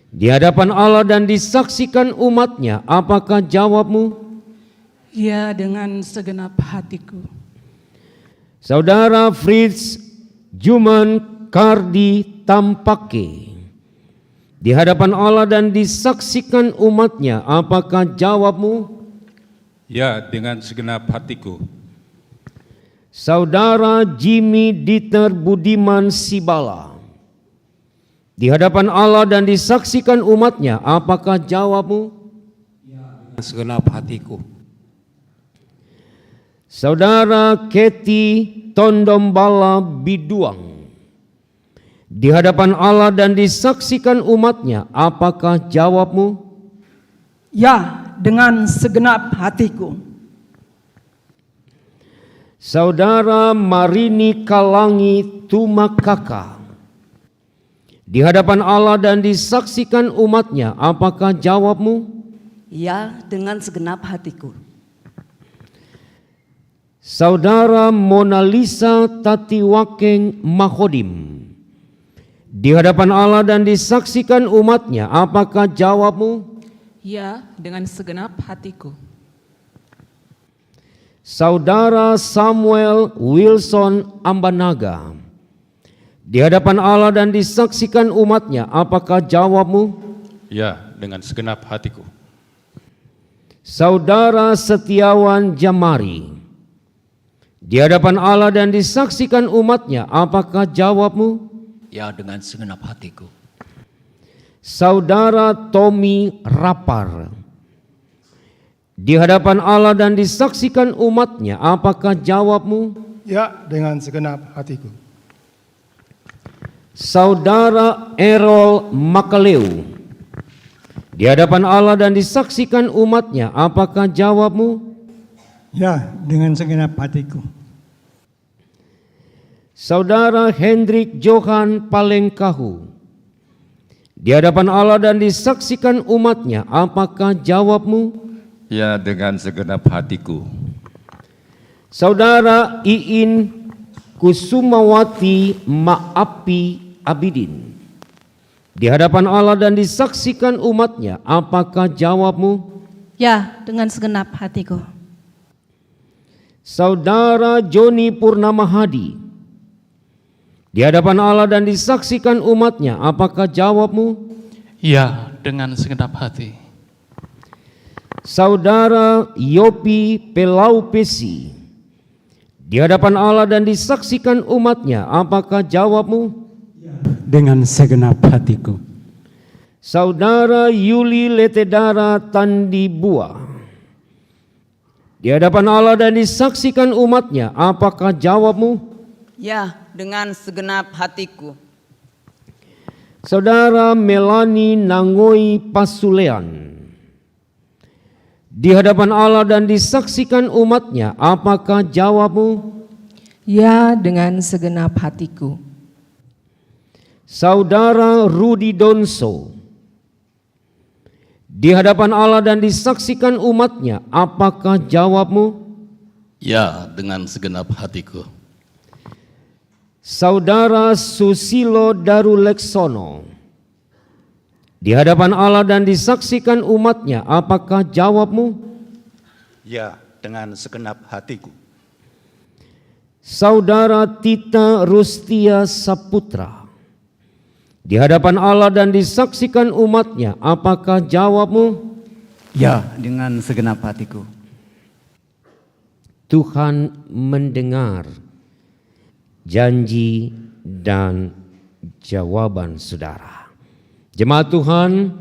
di hadapan Allah dan disaksikan umatnya, apakah jawabmu? Ya, dengan segenap hatiku. Saudara Fritz Juman Kardi Tampake, di hadapan Allah dan disaksikan umatnya, apakah jawabmu? Ya, dengan segenap hatiku. Saudara Jimmy Dieter Budiman Sibala, di hadapan Allah dan disaksikan umatnya, apakah jawabmu? Dengan segenap hatiku. Saudara Keti Tondombala Biduang, di hadapan Allah dan disaksikan umatnya, apakah jawabmu? Ya, dengan segenap hatiku. Saudara Marini Kalangi Tumakaka, di hadapan Allah dan disaksikan umatnya, apakah jawabmu? Ya, dengan segenap hatiku. Saudara Mona Lisa Tatiwakeng Mahodim, di hadapan Allah dan disaksikan umatnya, apakah jawabmu? Ya, dengan segenap hatiku. Saudara Samuel Wilson Ambanaga, di hadapan Allah dan disaksikan umatnya, apakah jawabmu? Ya, dengan segenap hatiku. Saudara Setiawan Jamari, di hadapan Allah dan disaksikan umatnya, apakah jawabmu? Ya, dengan segenap hatiku. Saudara Tommy Rapar, di hadapan Allah dan disaksikan umatnya, apakah jawabmu? Ya, dengan segenap hatiku. Saudara Errol Makaleu, di hadapan Allah dan disaksikan umatnya, apakah jawabmu? Ya, dengan segenap hatiku. Saudara Hendrik Johan Palengkahu, di hadapan Allah dan disaksikan umatnya, apakah jawabmu? Ya, dengan segenap hatiku. Saudara Iin Kusumawati Maapi Abidin, di hadapan Allah dan disaksikan umatnya, apakah jawabmu? Ya, dengan segenap hatiku. Saudara Joni Purnama Hadi, di hadapan Allah dan disaksikan umatnya, apakah jawabmu? Ya, dengan segenap hati. Saudara Yopi Pelaupesi, di hadapan Allah dan disaksikan umatnya, apakah jawabmu? Dengan segenap hatiku. Saudara Yuli Letedara Tandibua, di hadapan Allah dan disaksikan umatnya, apakah jawabmu? Ya, dengan segenap hatiku. Saudara Melani Nangoi Pasulean, di hadapan Allah dan disaksikan umatnya, apakah jawabmu? Ya, dengan segenap hatiku. Saudara Rudi Donso, di hadapan Allah dan disaksikan umatnya, apakah jawabmu? Ya, dengan segenap hatiku. Saudara Susilo Daruleksono, di hadapan Allah dan disaksikan umatnya, apakah jawabmu? Ya, dengan segenap hatiku. Saudara Tita Rustia Saputra, di hadapan Allah dan disaksikan umatnya, apakah jawabmu? Ya, dengan segenap hatiku. Tuhan mendengar janji dan jawaban saudara. Jemaat Tuhan,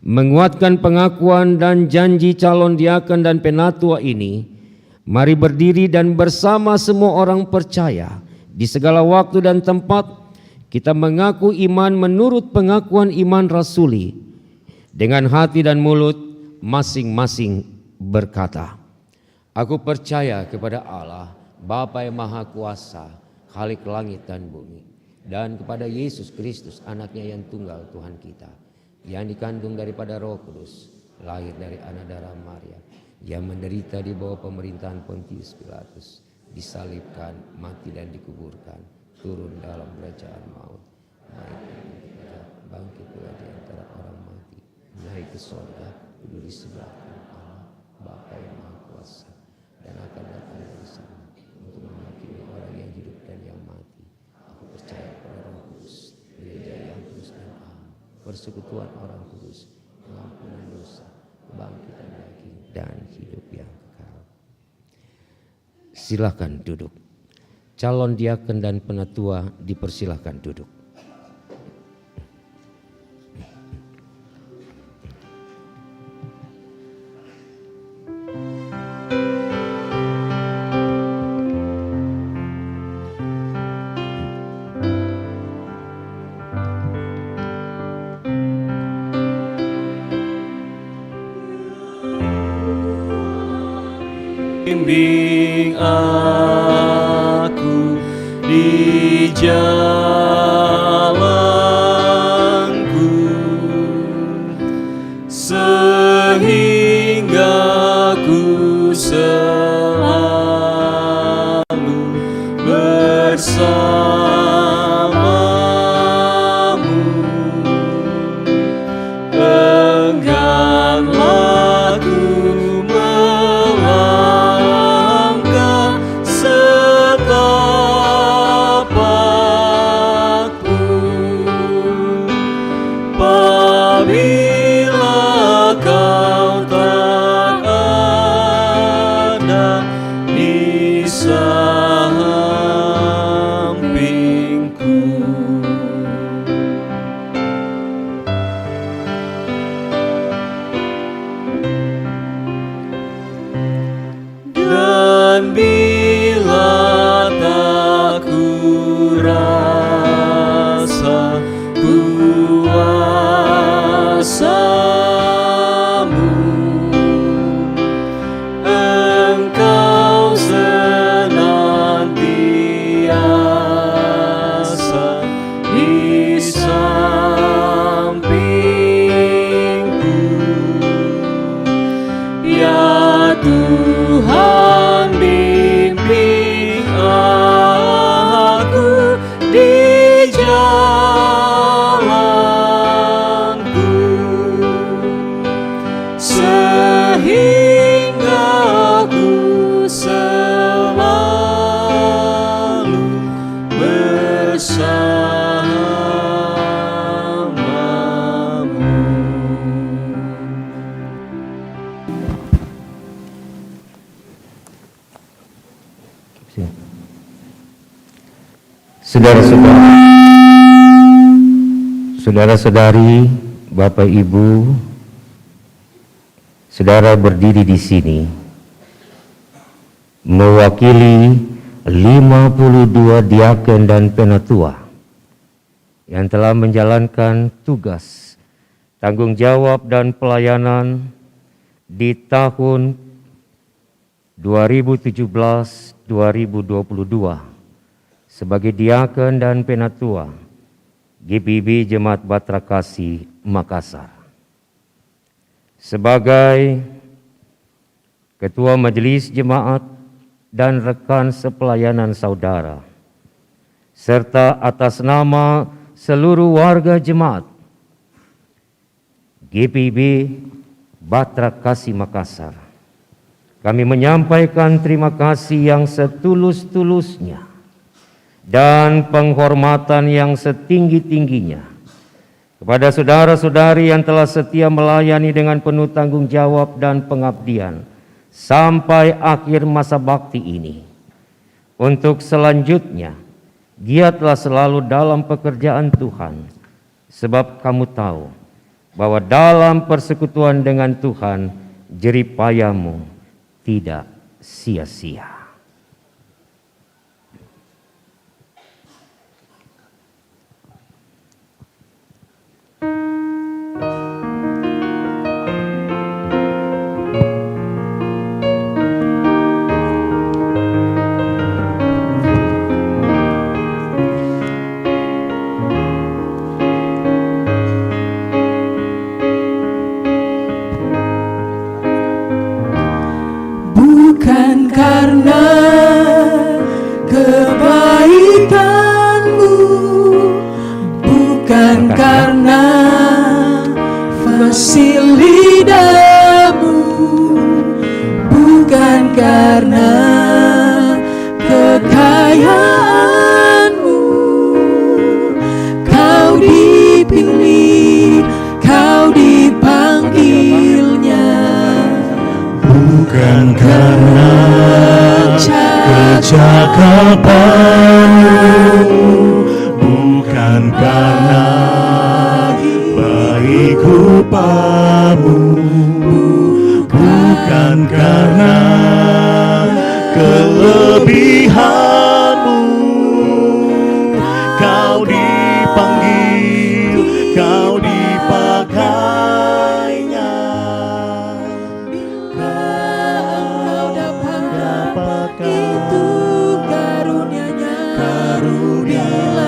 menguatkan pengakuan dan janji calon diaken dan penatua ini, mari berdiri dan bersama semua orang percaya di segala waktu dan tempat kita mengaku iman menurut pengakuan iman rasuli. Dengan hati dan mulut masing-masing berkata, aku percaya kepada Allah, Bapa yang Maha Kuasa, Khalik langit dan bumi, dan kepada Yesus Kristus, anaknya yang tunggal Tuhan kita, yang dikandung daripada Roh Kudus, lahir dari anak darah Maria, yang menderita di bawah pemerintahan Pontius Pilatus, disalibkan, mati dan dikuburkan, turun dalam kerajaan maut, bangkit pula di antara orang mati, naik ke sorga, duduk di sebelah kanan Allah, Bapa yang Maha Kuasa, dan akan datang dari sana untuk menghakimi orang yang hidup dan yang mati. Aku percaya pada Roh Kudus, gereja yang kudus dan am, persekutuan orang kudus, pengampunan dosa, kebangkitan daging, dan hidup yang kekal. Silakan duduk. Calon diaken dan penatua dipersilahkan duduk. Bimbing aku di jalan sehingga ku selalu bersamamu. Engganlah ku melangkah setapak pun, apabila kau tak ada di sampingku. Dan bila tak ku rasa kuasamu, Engkau senantiasa di sampingku. Ya Tuhan, bimbing aku di jalanku, sehingga aku selalu bersamamu. Saudara-saudari, Bapak Ibu, saudara berdiri di sini mewakili 52 diaken dan penatua yang telah menjalankan tugas, tanggung jawab dan pelayanan di tahun 2017-2022 sebagai diaken dan penatua GPIB Jemaat Batra Kasih Makassar. Sebagai Ketua Majelis Jemaat dan rekan sepelayanan saudara, serta atas nama seluruh warga jemaat GPIB Batra Kasih Makassar, kami menyampaikan terima kasih yang setulus-tulusnya dan penghormatan yang setinggi-tingginya kepada saudara-saudari yang telah setia melayani dengan penuh tanggung jawab dan pengabdian sampai akhir masa bakti ini. Untuk selanjutnya, giatlah selalu dalam pekerjaan Tuhan, sebab kamu tahu bahwa dalam persekutuan dengan Tuhan, jerih payahmu tidak sia-sia. Bukan karena kebaikanmu, bukan karena fasil lidahmu, bukan karena kekayaanmu, kau dipilih, kau dipanggilnya. Bukan karena kecakapanmu, bukan karena baik rupamu, bukan karena kelebihanmu, kau dipanggil, kau dipakainya. Itu karunia-Nya, bila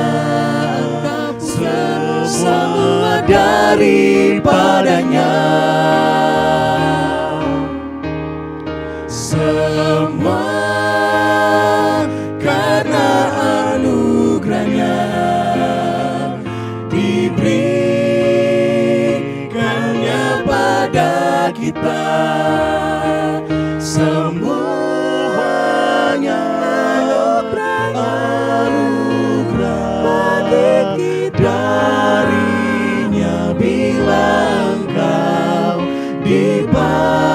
engkau punya semua daripadanya. kita, semuanya anugerah darinya bila engkau dipakainya.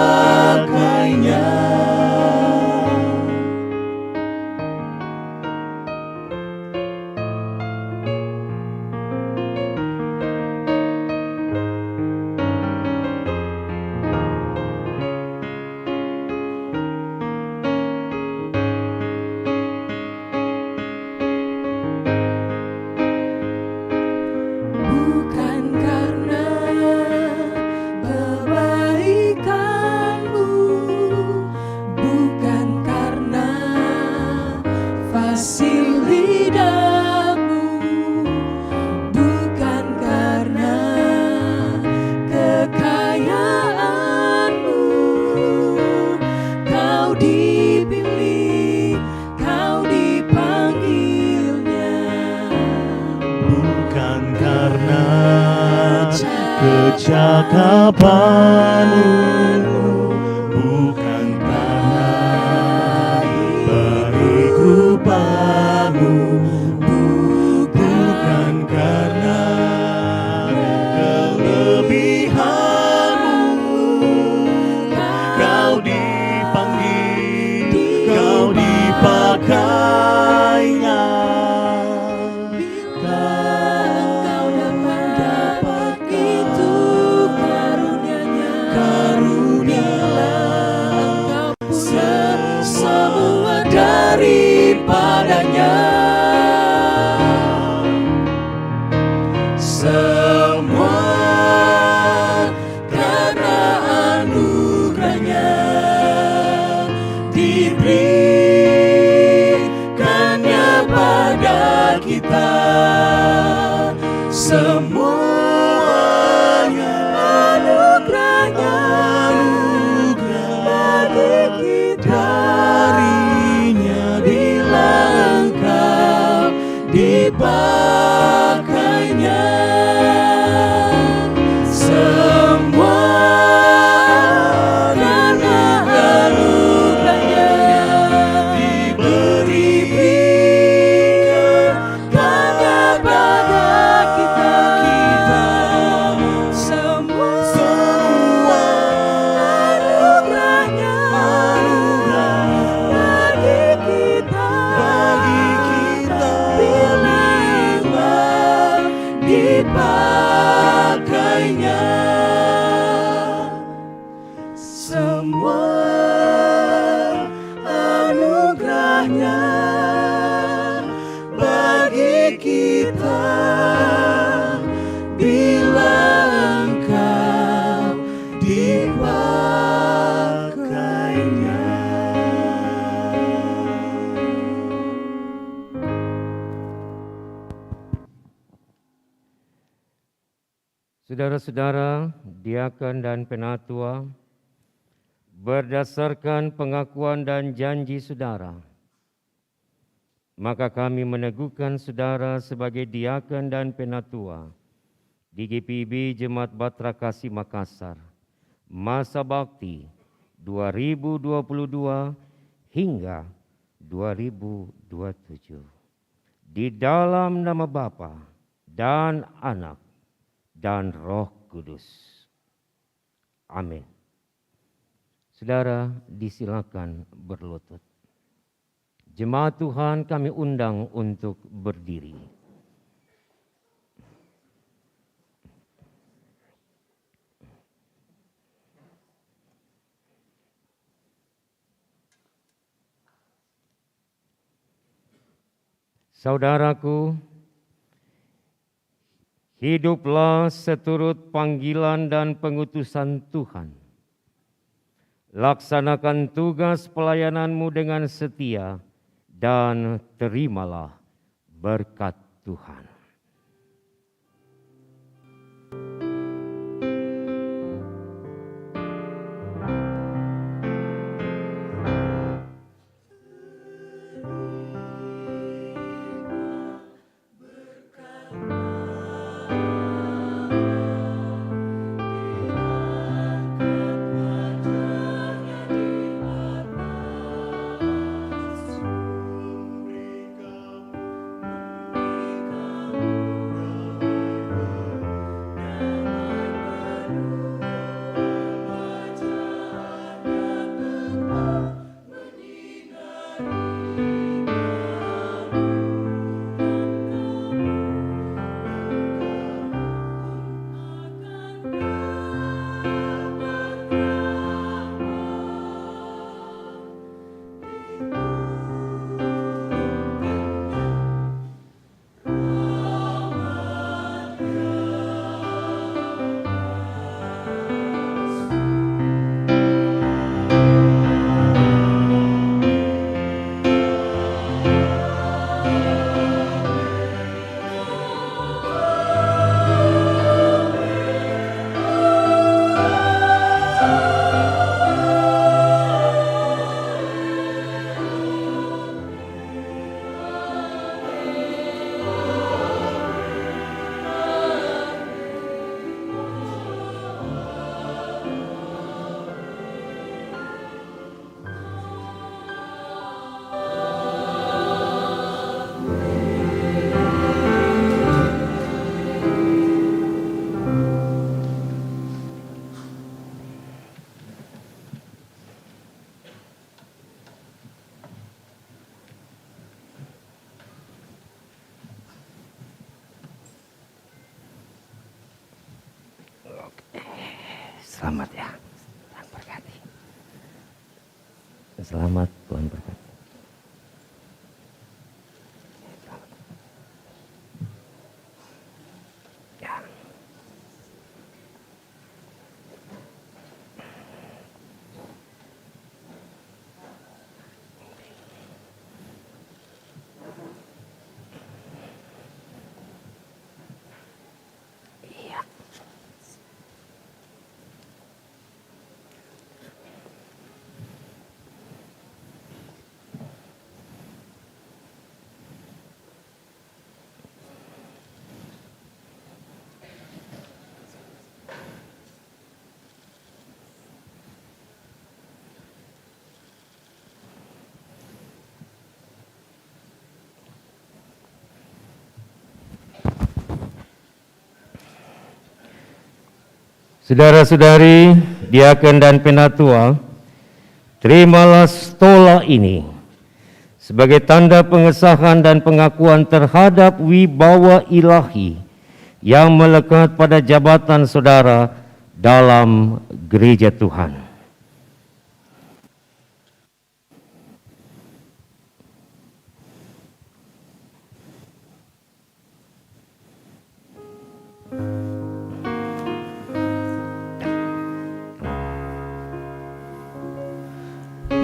Bukan karena kebaikanmu, bukan karena fasil lidahmu, bukan karena kekayaanmu, kau dipilih, kau dipanggilnya. Bukan karena kecakapanmu, bukan karena baik rupamu, bukan karena kelebihanmu, kau dipanggil, kau dipakainya. Semua daripadanya, semua karena anugerahnya diberikannya pada kita. Semuanya anugerahnya bagi kita, darinya bila engkau dipakainya. Semua karena anugerahnya diberikannya pada kita. Semua anugerahnya bagi kita, bila engkau dipakainya. Semua anugerahnya bagi kita, bila engkau dipakainya. Saudara-saudara, diakon dan penatua, berdasarkan pengakuan dan janji saudara, maka kami meneguhkan saudara sebagai diakon dan penatua di GPIB Jemaat Batra Kasih Makassar, masa bakti 2022 hingga 2027. Di dalam nama Bapa dan Anak dan Roh Kudus. Amin. Saudara, disilakan berlutut. Jemaat Tuhan kami undang untuk berdiri. Saudaraku, hiduplah seturut panggilan dan pengutusan Tuhan. Laksanakan tugas pelayananmu dengan setia dan terimalah berkat Tuhan. Selamat ya. Tuhan berkati. Selamat, Tuhan berkati. Ya. Iya. Saudara-saudari, diaken dan penatua, terimalah stola ini sebagai tanda pengesahan dan pengakuan terhadap wibawa ilahi yang melekat pada jabatan saudara dalam gereja Tuhan.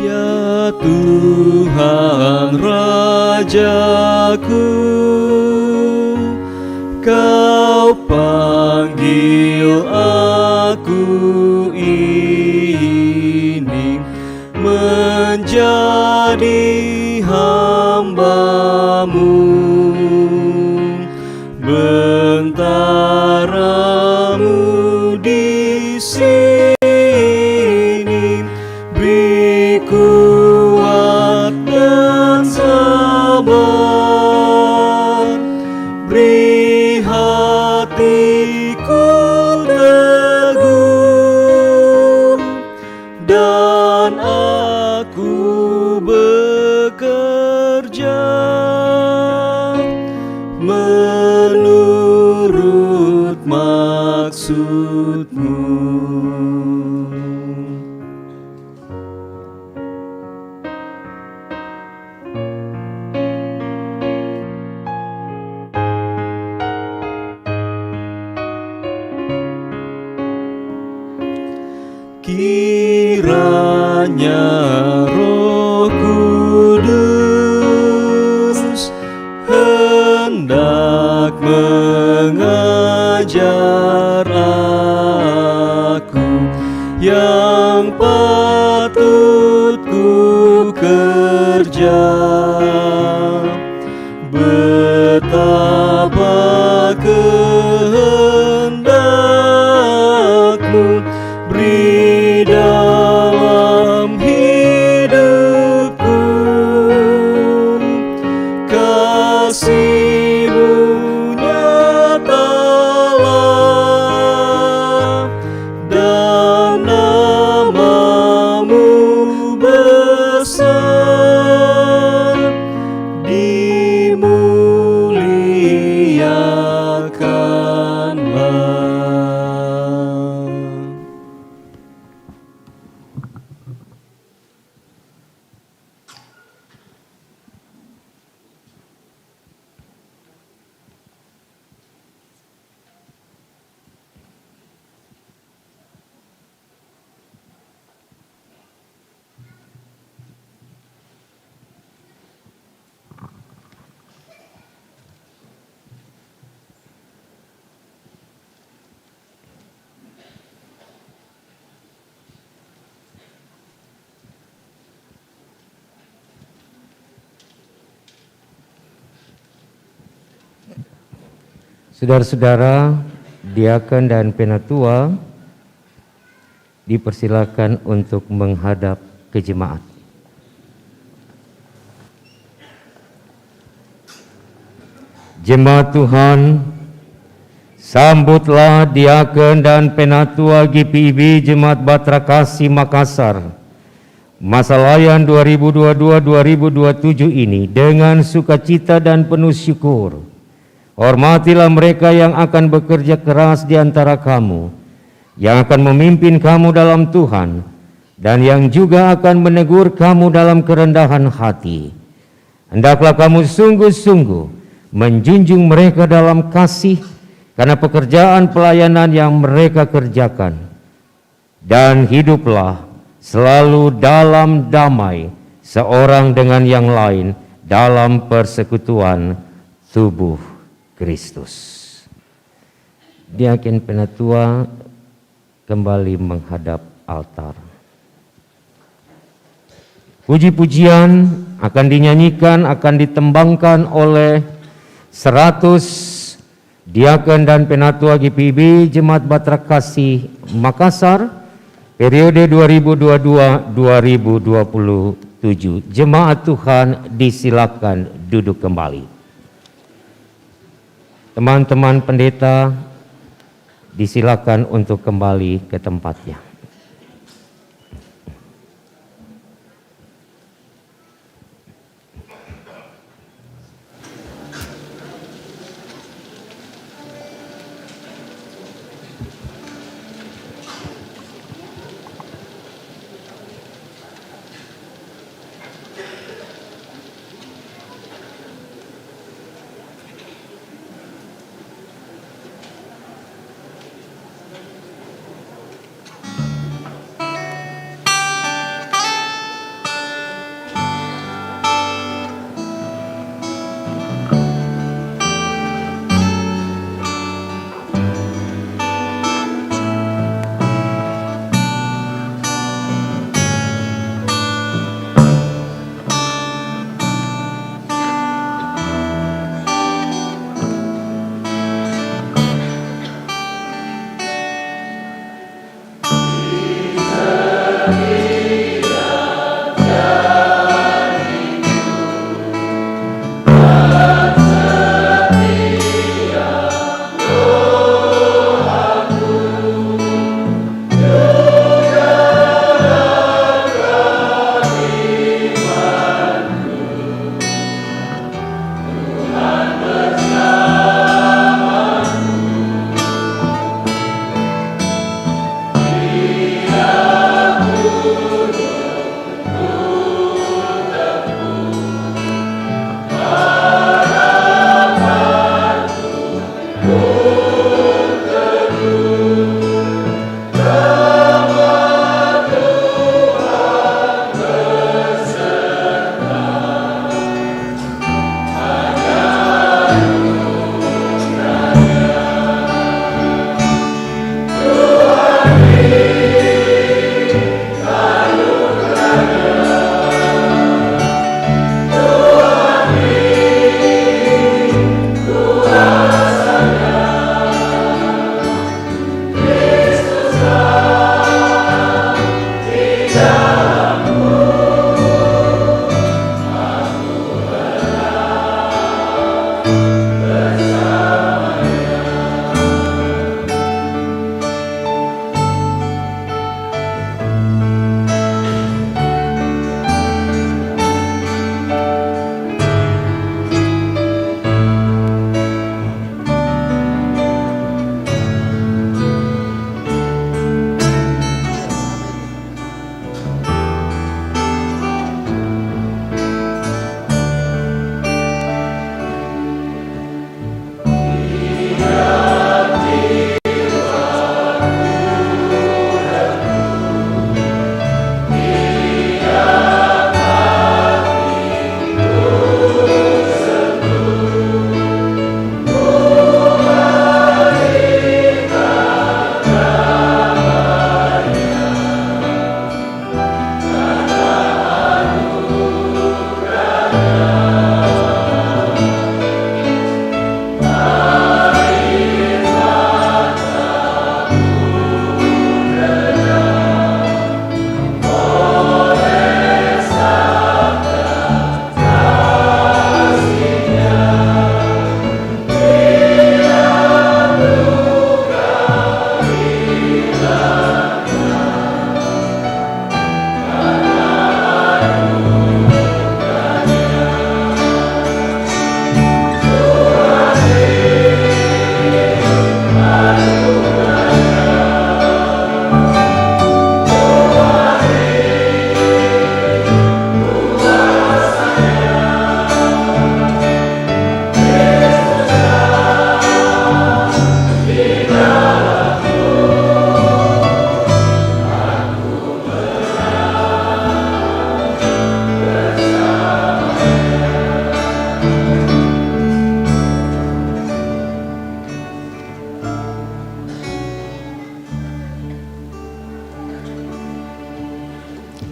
Ya Tuhan Rajaku, Kau panggil aku ini menjadi hamba-Mu, bentara-Mu di sini, beri kuat dan sabar, beri hatiku teguh, dan aku bekerja menurut maksud-Mu. Kiranya Roh Kudus hendak mengajar aku yang patut ku kerja, betapa kehendak-Mu beri dalam hidupku, kasih-Mu nyatalah, dan nama-Mu besar, dimuliakanlah. Saudara-saudara, diaken dan penatua dipersilakan untuk menghadap ke jemaat. Jemaat Tuhan, sambutlah diaken dan penatua GPIB Jemaat Batra Kasih Makassar masa layan 2022-2027 ini dengan sukacita dan penuh syukur. Hormatilah mereka yang akan bekerja keras di antara kamu, yang akan memimpin kamu dalam Tuhan dan yang juga akan menegur kamu dalam kerendahan hati. Hendaklah kamu sungguh-sungguh menjunjung mereka dalam kasih karena pekerjaan pelayanan yang mereka kerjakan, dan hiduplah selalu dalam damai seorang dengan yang lain dalam persekutuan tubuh Kristus. Diaken Penatua kembali menghadap altar. Puji-pujian akan dinyanyikan, akan ditembangkan oleh 100 diaken dan penatua GPIB Jemaat Batra Kasih Makassar periode 2022-2027. Jemaat Tuhan disilakan duduk kembali. Teman-teman pendeta disilakan untuk kembali ke tempatnya.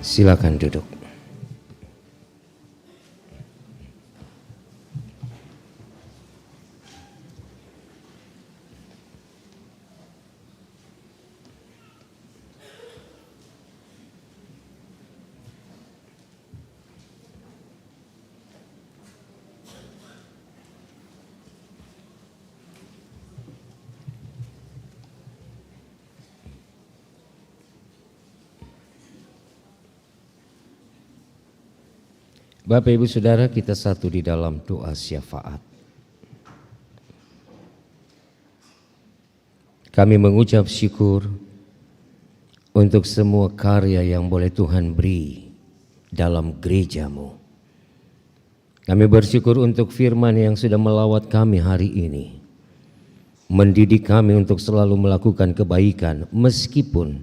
Silakan duduk. Bapak Ibu Saudara, kita satu di dalam doa syafaat. Kami mengucap syukur untuk semua karya yang boleh Tuhan beri dalam gereja-Mu. Kami bersyukur untuk firman yang sudah melawat kami hari ini, mendidik kami untuk selalu melakukan kebaikan meskipun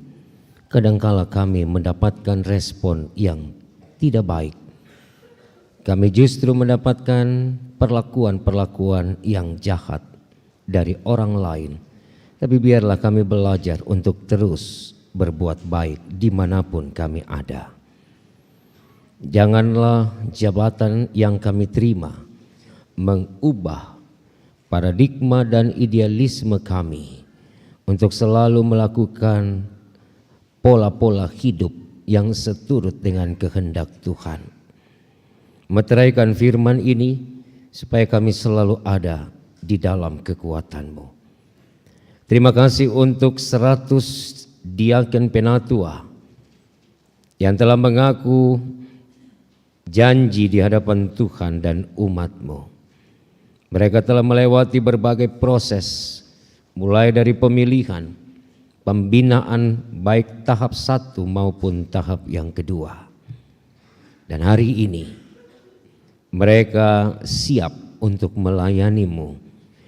kadangkala kami mendapatkan respon yang tidak baik. Kami justru mendapatkan perlakuan-perlakuan yang jahat dari orang lain. Tapi biarlah kami belajar untuk terus berbuat baik dimanapun kami ada. Janganlah jabatan yang kami terima mengubah paradigma dan idealisme kami untuk selalu melakukan pola-pola hidup yang seturut dengan kehendak Tuhan. Meteraikan firman ini supaya kami selalu ada di dalam kekuatan-Mu. Terima kasih untuk 100 diaken penatua yang telah mengaku janji di hadapan Tuhan dan umat-Mu. Mereka telah melewati berbagai proses, mulai dari pemilihan, pembinaan baik tahap 1 maupun tahap yang kedua. Dan hari ini mereka siap untuk melayani-Mu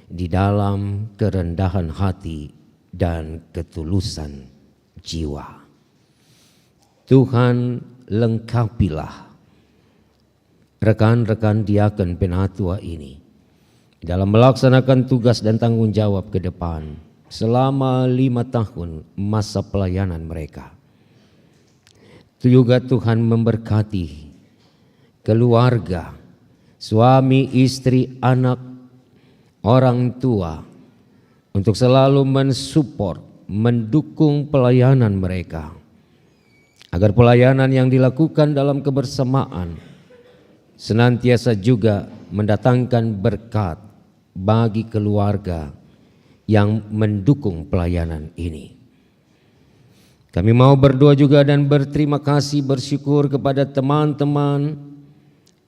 di dalam kerendahan hati dan ketulusan jiwa. Tuhan, lengkapilah rekan-rekan diaken penatua ini dalam melaksanakan tugas dan tanggung jawab ke depan selama 5 tahun masa pelayanan mereka. Juga Tuhan memberkati keluarga, suami, istri, anak, orang tua untuk selalu mensupport, mendukung pelayanan mereka. Agar pelayanan yang dilakukan dalam kebersamaan senantiasa juga mendatangkan berkat bagi keluarga yang mendukung pelayanan ini. Kami mau berdoa juga dan berterima kasih, bersyukur kepada teman-teman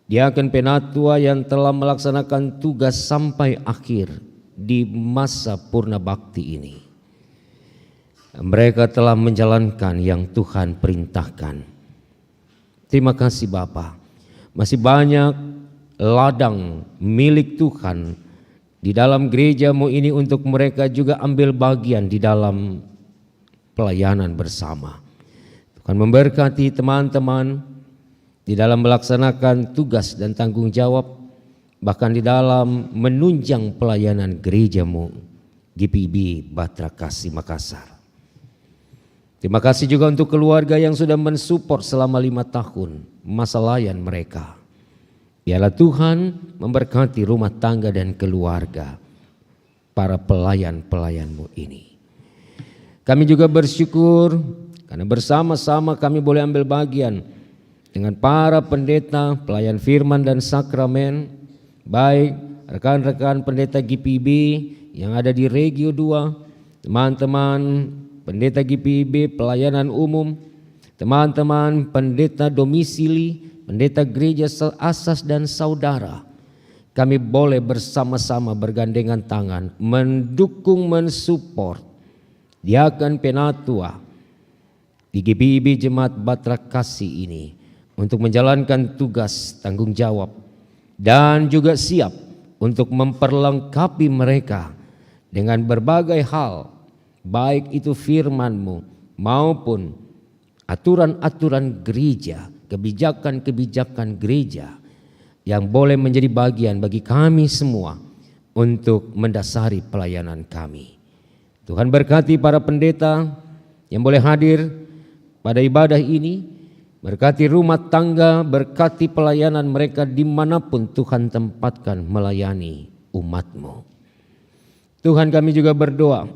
diaken penatua yang telah melaksanakan tugas sampai akhir di masa purna bakti ini. Mereka telah menjalankan yang Tuhan perintahkan. Terima kasih Bapa. Masih banyak ladang milik Tuhan di dalam gereja-Mu ini untuk mereka juga ambil bagian di dalam pelayanan bersama. Tuhan memberkati teman-teman di dalam melaksanakan tugas dan tanggung jawab, bahkan di dalam menunjang pelayanan gereja-Mu GPIB Batra Kasih Makassar. Terima kasih juga untuk keluarga yang sudah mensupport selama 5 tahun masa layan mereka. Biarlah Tuhan memberkati rumah tangga dan keluarga para pelayan-pelayan-Mu ini. Kami juga bersyukur karena bersama-sama kami boleh ambil bagian dengan para pendeta, pelayan firman dan sakramen, baik rekan-rekan pendeta GPIB yang ada di Regio 2, teman-teman pendeta GPIB pelayanan umum, teman-teman pendeta domisili, pendeta gereja asas dan saudara. Kami boleh bersama-sama bergandengan tangan mendukung, mensupport diaken penatua di GPIB Jemaat Batra Kasih ini untuk menjalankan tugas tanggung jawab dan juga siap untuk memperlengkapi mereka dengan berbagai hal, baik itu firman-Mu maupun aturan-aturan gereja, kebijakan-kebijakan gereja yang boleh menjadi bagian bagi kami semua untuk mendasari pelayanan kami. Tuhan berkati para pendeta yang boleh hadir pada ibadah ini, Berkati rumah tangga, berkati pelayanan mereka dimanapun Tuhan tempatkan melayani umat-Mu. Tuhan, kami juga berdoa,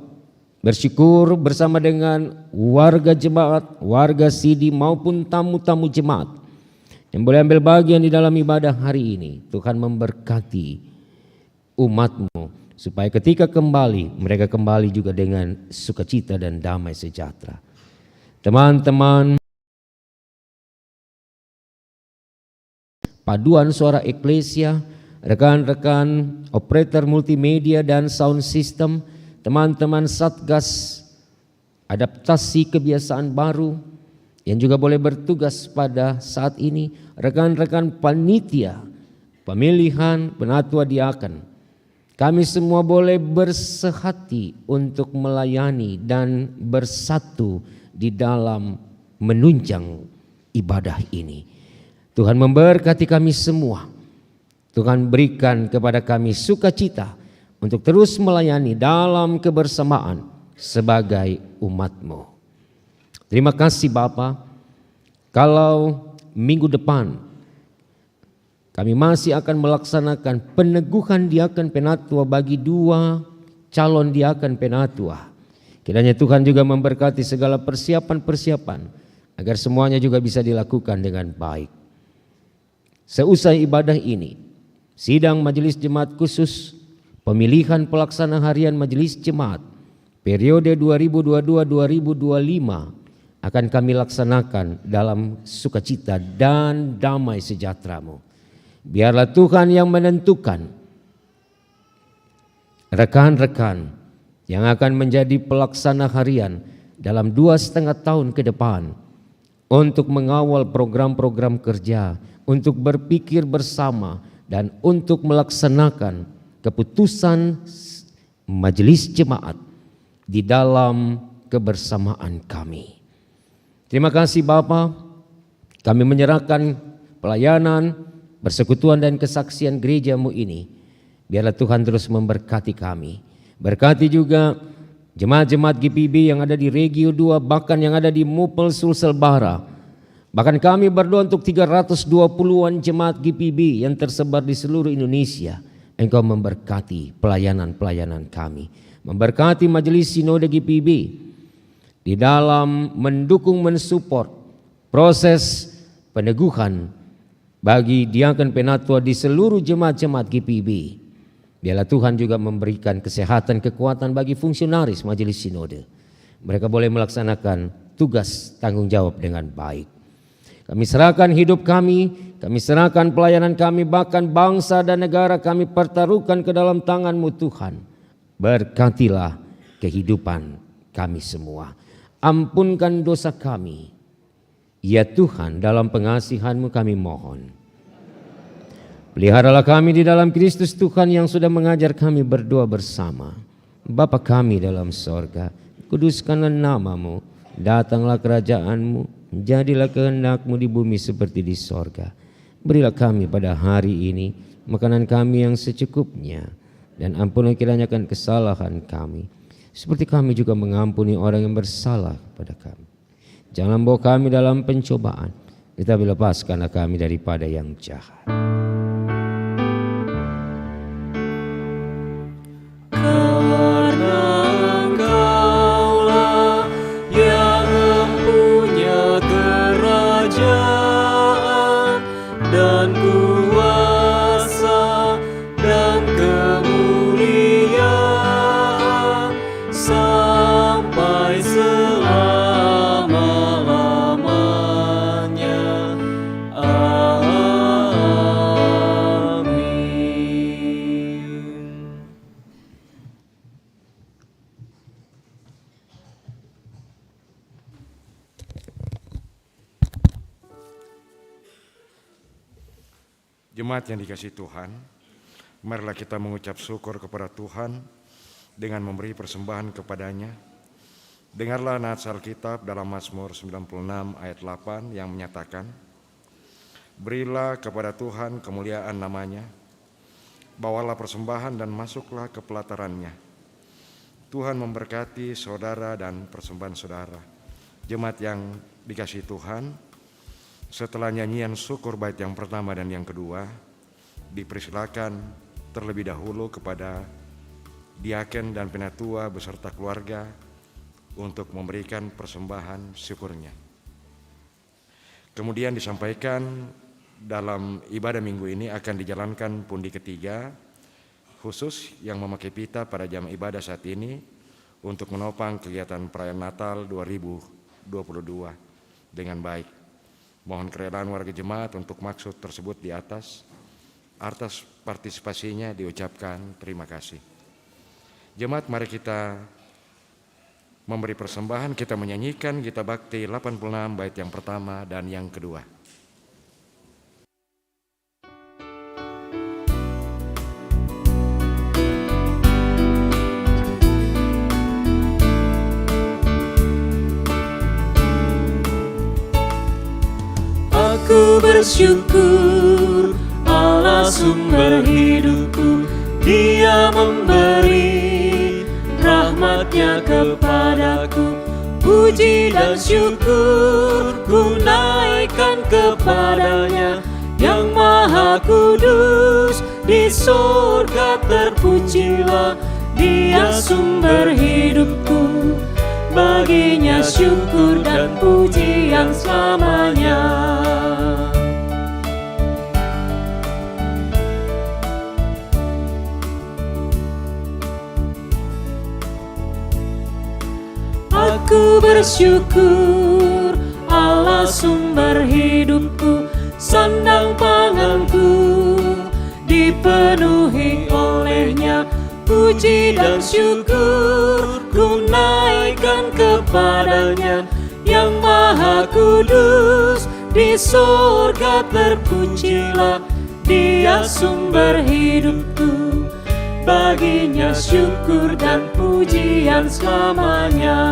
bersyukur bersama dengan warga jemaat, warga sidi maupun tamu-tamu jemaat yang boleh ambil bagian di dalam ibadah hari ini. Tuhan memberkati umat-Mu supaya ketika kembali, mereka kembali juga dengan sukacita dan damai sejahtera. Teman-teman, paduan suara eklesia, rekan-rekan operator multimedia dan sound system, teman-teman Satgas adaptasi kebiasaan baru yang juga boleh bertugas pada saat ini, rekan-rekan panitia pemilihan penatua diaken, kami semua boleh bersehati untuk melayani dan bersatu di dalam menunjang ibadah ini. Tuhan memberkati kami semua. Tuhan berikan kepada kami sukacita untuk terus melayani dalam kebersamaan sebagai umat-Mu. Terima kasih Bapa. Kalau minggu depan kami masih akan melaksanakan peneguhan diaken penatua bagi 2 calon diaken penatua. Kiranya Tuhan juga memberkati segala persiapan-persiapan agar semuanya juga bisa dilakukan dengan baik. Seusai ibadah ini, sidang majelis jemaat khusus, pemilihan pelaksana harian majelis jemaat, periode 2022-2025 akan kami laksanakan dalam sukacita dan damai sejahtera-Mu. Biarlah Tuhan yang menentukan rekan-rekan yang akan menjadi pelaksana harian dalam 2,5 tahun ke depan untuk mengawal program-program kerja, untuk berpikir bersama dan untuk melaksanakan keputusan majelis jemaat di dalam kebersamaan kami. Terima kasih Bapa, kami menyerahkan pelayanan, persekutuan dan kesaksian gereja-Mu ini. Biarlah Tuhan terus memberkati kami. Berkati juga jemaat-jemaat GPB yang ada di Regio 2, bahkan yang ada di Mupel Sulsel Bara. Bahkan kami berdoa untuk 320-an jemaat GPB yang tersebar di seluruh Indonesia. Engkau memberkati pelayanan-pelayanan kami. Memberkati majelis sinode GPB di dalam mendukung, mensupport proses peneguhan bagi diaken penatua di seluruh jemaat-jemaat GPB. Biarlah Tuhan juga memberikan kesehatan, kekuatan bagi fungsionaris majelis sinode. Mereka boleh melaksanakan tugas tanggung jawab dengan baik. Kami serahkan hidup kami serahkan pelayanan kami, bahkan bangsa dan negara kami pertaruhkan ke dalam tangan-Mu Tuhan. Berkatilah kehidupan kami semua. Ampunkan dosa kami. Ya Tuhan, dalam pengasihan-Mu kami mohon. Peliharalah kami di dalam Kristus Tuhan yang sudah mengajar kami berdoa bersama. Bapa kami dalam sorga, kuduskanlah nama-Mu, datanglah kerajaan-Mu, jadilah kehendak-Mu di bumi seperti di sorga. Berilah kami pada hari ini makanan kami yang secukupnya, dan ampuni kiranya akan kesalahan kami, seperti kami juga mengampuni orang yang bersalah kepada kami. Jangan bawa kami dalam pencobaan, tetapi lepaskanlah kami daripada yang jahat. Jemaat yang dikasihi Tuhan, marilah kita mengucap syukur kepada Tuhan dengan memberi persembahan kepadanya. Dengarlah nats Alkitab dalam Mazmur 96 ayat 8 yang menyatakan, berilah kepada Tuhan kemuliaan namanya, bawalah persembahan dan masuklah ke pelatarannya. Tuhan memberkati saudara dan persembahan saudara. Jemaat yang dikasihi Tuhan, Setelah nyanyian syukur bait yang pertama dan yang kedua, dipersilakan terlebih dahulu kepada diaken dan penatua beserta keluarga untuk memberikan persembahan syukurnya. Kemudian disampaikan dalam ibadah minggu ini akan dijalankan pundi ketiga khusus yang memakai pita pada jam ibadah saat ini untuk menopang kegiatan perayaan Natal 2022 dengan baik. Mohon kerelaan warga jemaat untuk maksud tersebut di atas partisipasinya diucapkan terima kasih. Jemaat, mari kita memberi persembahan, kita menyanyikan Gita Bakti 86 bait yang pertama dan yang kedua. Aku bersyukur Allah sumber hidupku, Dia memberi rahmat-Nya kepadaku. Puji dan syukur ku naikkan kepadanya, yang maha kudus di surga terpujilah. Dia sumber hidupku, baginya syukur dan pujian selamanya. Aku bersyukur Allah sumber hidupku, sandang panganku dipenuhi olehnya. Puji dan syukur ku naikkan kepadanya, yang maha kudus di surga terpujilah. Dia sumber hidupku, baginya syukur dan pujian selamanya.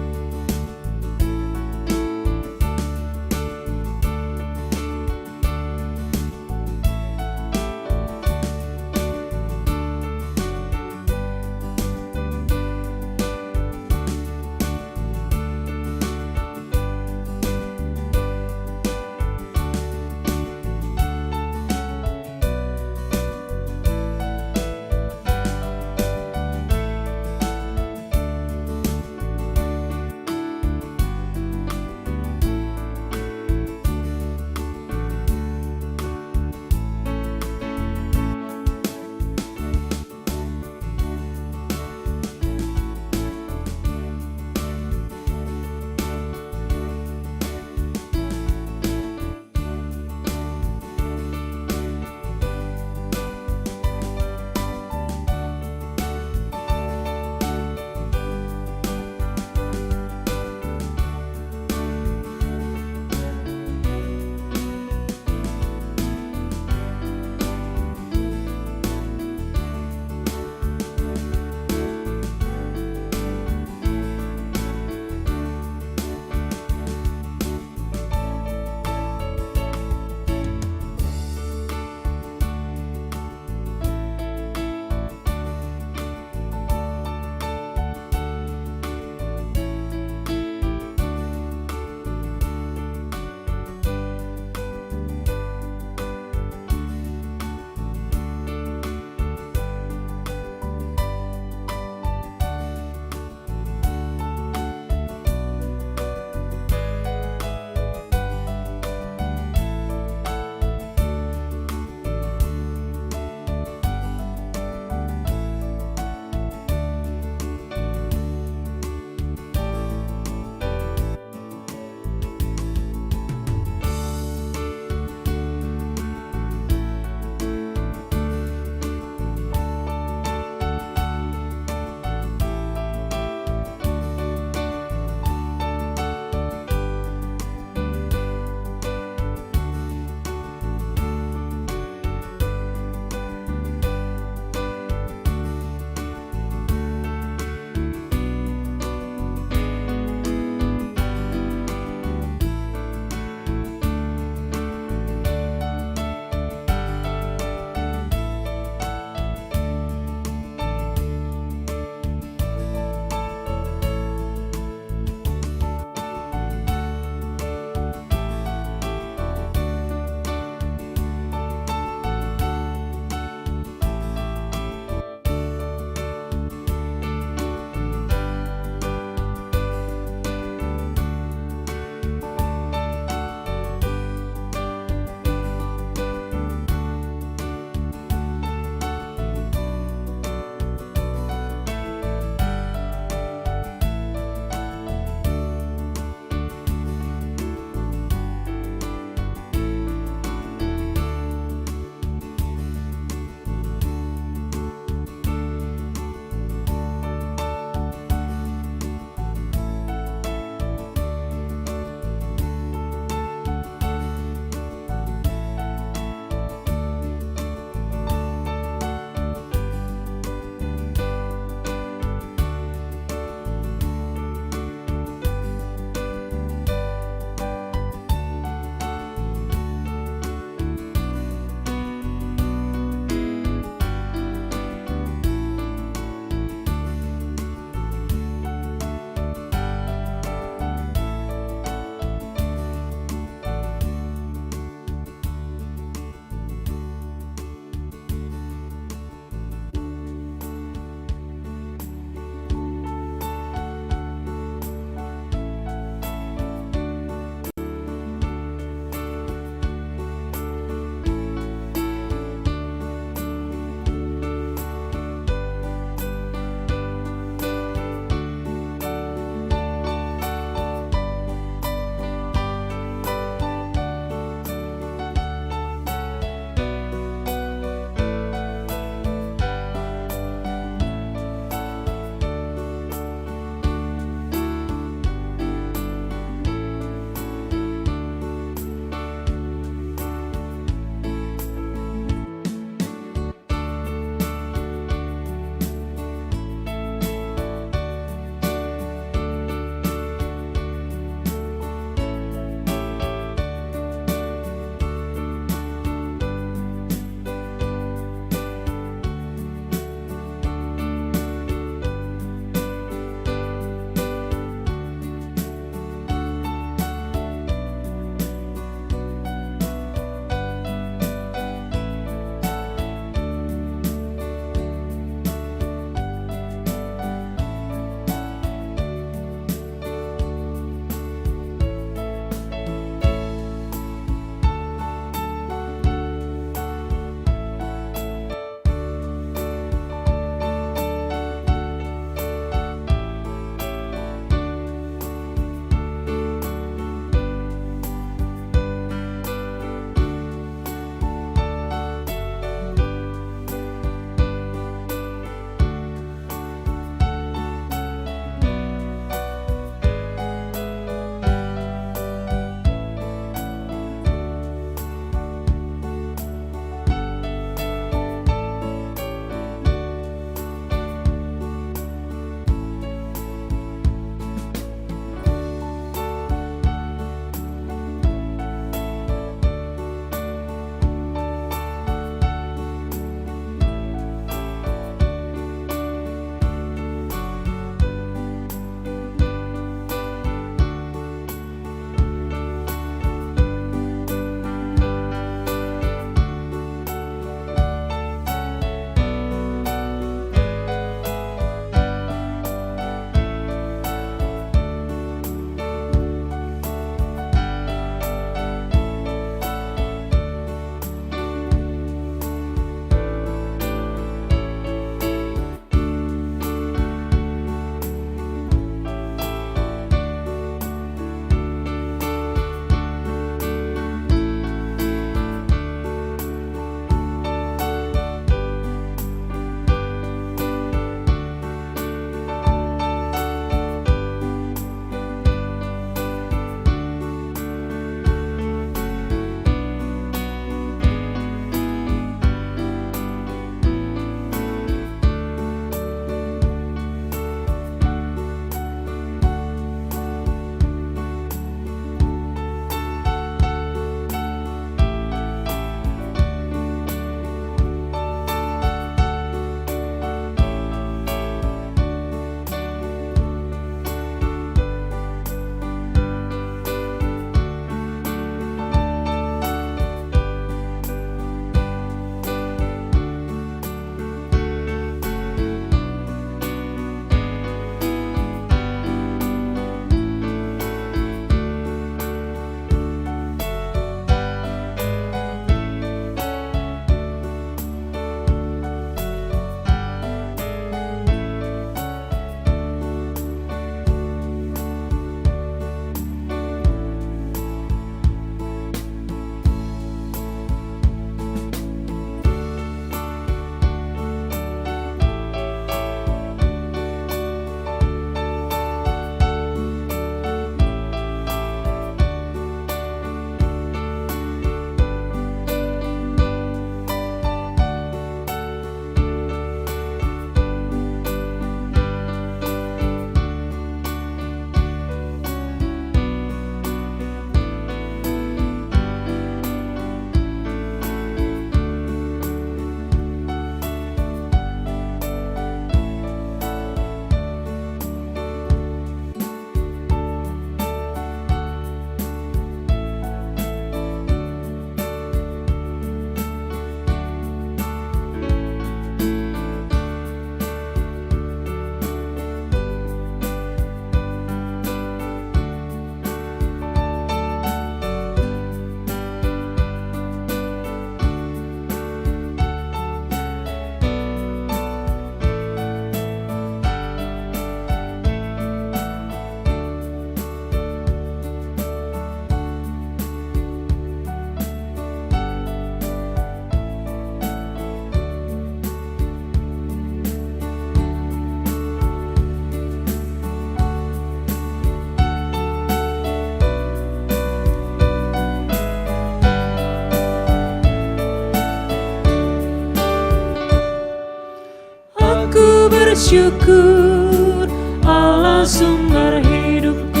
syukur, Allah sumber hidupku,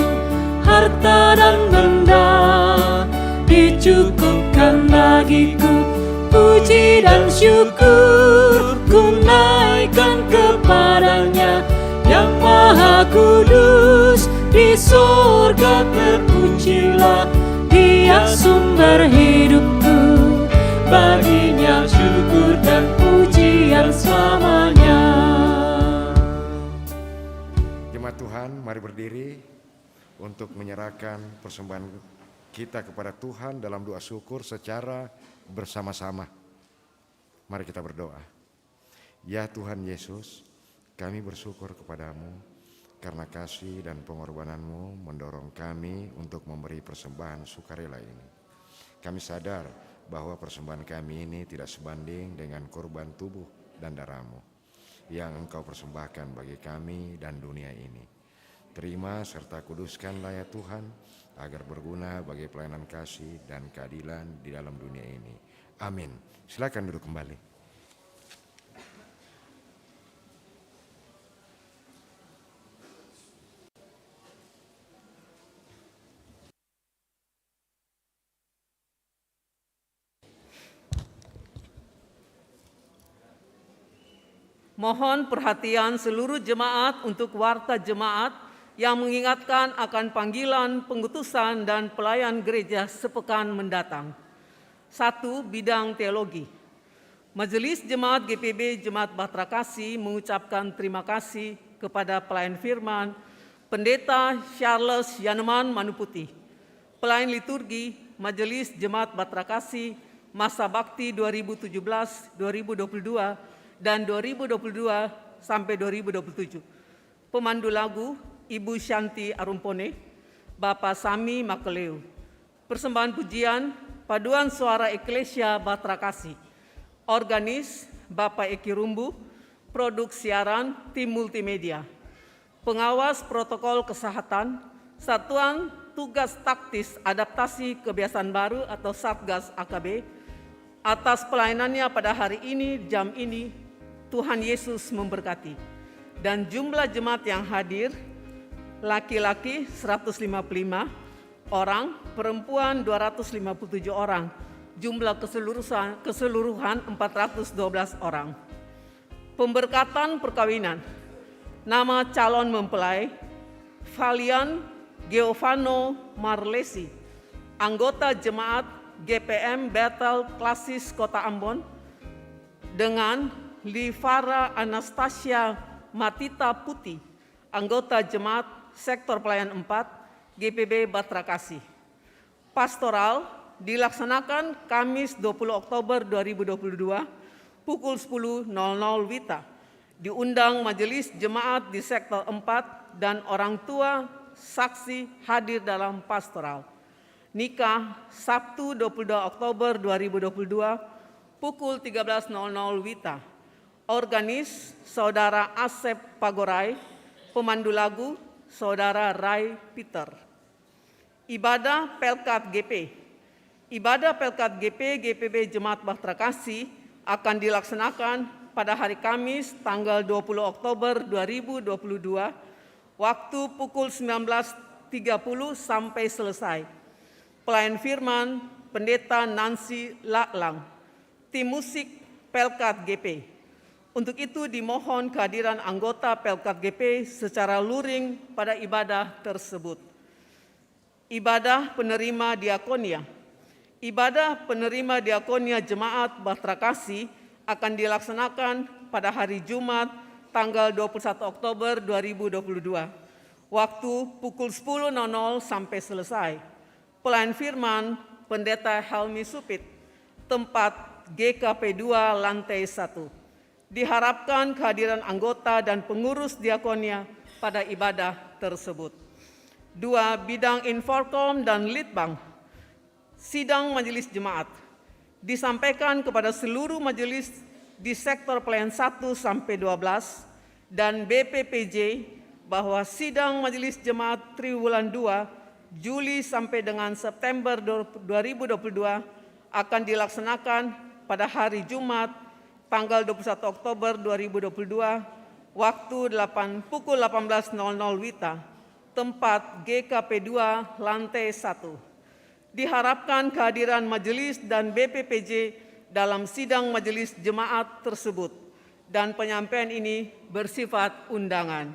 harta dan benda dicukupkan bagiku. Puji dan syukur ku naikkan kepadanya, yang maha kudus di surga terpujilah. Dia sumber hidupku, baginya syukur dan pujian selamanya. Jemaat Tuhan, mari berdiri untuk menyerahkan persembahan kita kepada Tuhan dalam doa syukur secara bersama-sama. Mari kita berdoa. Ya Tuhan Yesus, kami bersyukur kepadamu karena kasih dan pengorbananmu mendorong kami untuk memberi persembahan sukarela ini. Kami sadar bahwa persembahan kami ini tidak sebanding dengan korban tubuh dan darahmu yang Engkau persembahkan bagi kami dan dunia ini. Terima serta kuduskanlah ya Tuhan, agar berguna bagi pelayanan kasih dan keadilan di dalam dunia ini. Amin. Silakan duduk kembali. Mohon perhatian seluruh jemaat untuk warta jemaat yang mengingatkan akan panggilan, pengutusan, dan pelayan gereja sepekan mendatang. 1. Bidang teologi. Majelis Jemaat GPB Jemaat Bahtera Kasih mengucapkan terima kasih kepada pelayan firman, Pendeta Charles Yaneman Manuputi, pelayan liturgi Majelis Jemaat Bahtera Kasih masa bakti 2017-2022 dan 2022 sampai 2027. Pemandu lagu Ibu Shanti Arumpone, Bapak Sami Makeleu. Persembahan pujian Paduan Suara Eklesia Bahtera Kasih. Organis Bapak Eki Rumbu, produk siaran tim multimedia. Pengawas protokol kesehatan Satuan Tugas Taktis Adaptasi Kebiasaan Baru atau Satgas AKB. Atas pelayanannya pada hari ini, jam ini, Tuhan Yesus memberkati. Dan jumlah jemaat yang hadir, laki-laki 155 orang, perempuan 257 orang, jumlah keseluruhan 412 orang. Pemberkatan perkawinan, nama calon mempelai, Valian Giovanno Marlesi, anggota jemaat GPM Bethel Klasis Kota Ambon, dengan Livara Anastasia Matita Putih, anggota jemaat sektor pelayan 4 GPB Bahtera Kasih. Pastoral dilaksanakan Kamis 20 Oktober 2022 pukul 10.00 WITA. Diundang majelis jemaat di sektor 4 dan orang tua saksi hadir dalam pastoral. Nikah Sabtu 22 Oktober 2022 pukul 13.00 WITA. Organis Saudara Asep Pagorai, pemandu lagu Saudara Rai Peter. Ibadah Pelkat GP. Ibadah Pelkat GP GPB Jemaat Bahtera Kasih akan dilaksanakan pada hari Kamis tanggal 20 Oktober 2022 waktu pukul 19.30 sampai selesai. Pelayan firman Pendeta Nancy Laklang. Tim musik Pelkat GP. Untuk itu dimohon kehadiran anggota Pelkat GP secara luring pada ibadah tersebut. Ibadah penerima diakonia. Ibadah penerima diakonia Jemaat Bahtera Kasih akan dilaksanakan pada hari Jumat tanggal 21 Oktober 2022. Waktu pukul 10.00 sampai selesai. Pelayan firman Pendeta Helmi Supit, tempat GKP 2 lantai 1. Diharapkan kehadiran anggota dan pengurus diakonia pada ibadah tersebut. 2. Bidang Inforkom dan Litbang. Sidang Majelis Jemaat disampaikan kepada seluruh majelis di sektor pelayan 1 sampai 12 dan BPPJ bahwa sidang Majelis Jemaat Triwulan 2 Juli sampai dengan September 2022 akan dilaksanakan pada hari Jumat tanggal 21 Oktober 2022 Waktu pukul 18.00 WITA, tempat GKP 2 lantai 1. Diharapkan kehadiran majelis dan BPPJ dalam sidang majelis jemaat tersebut, dan penyampaian ini bersifat undangan.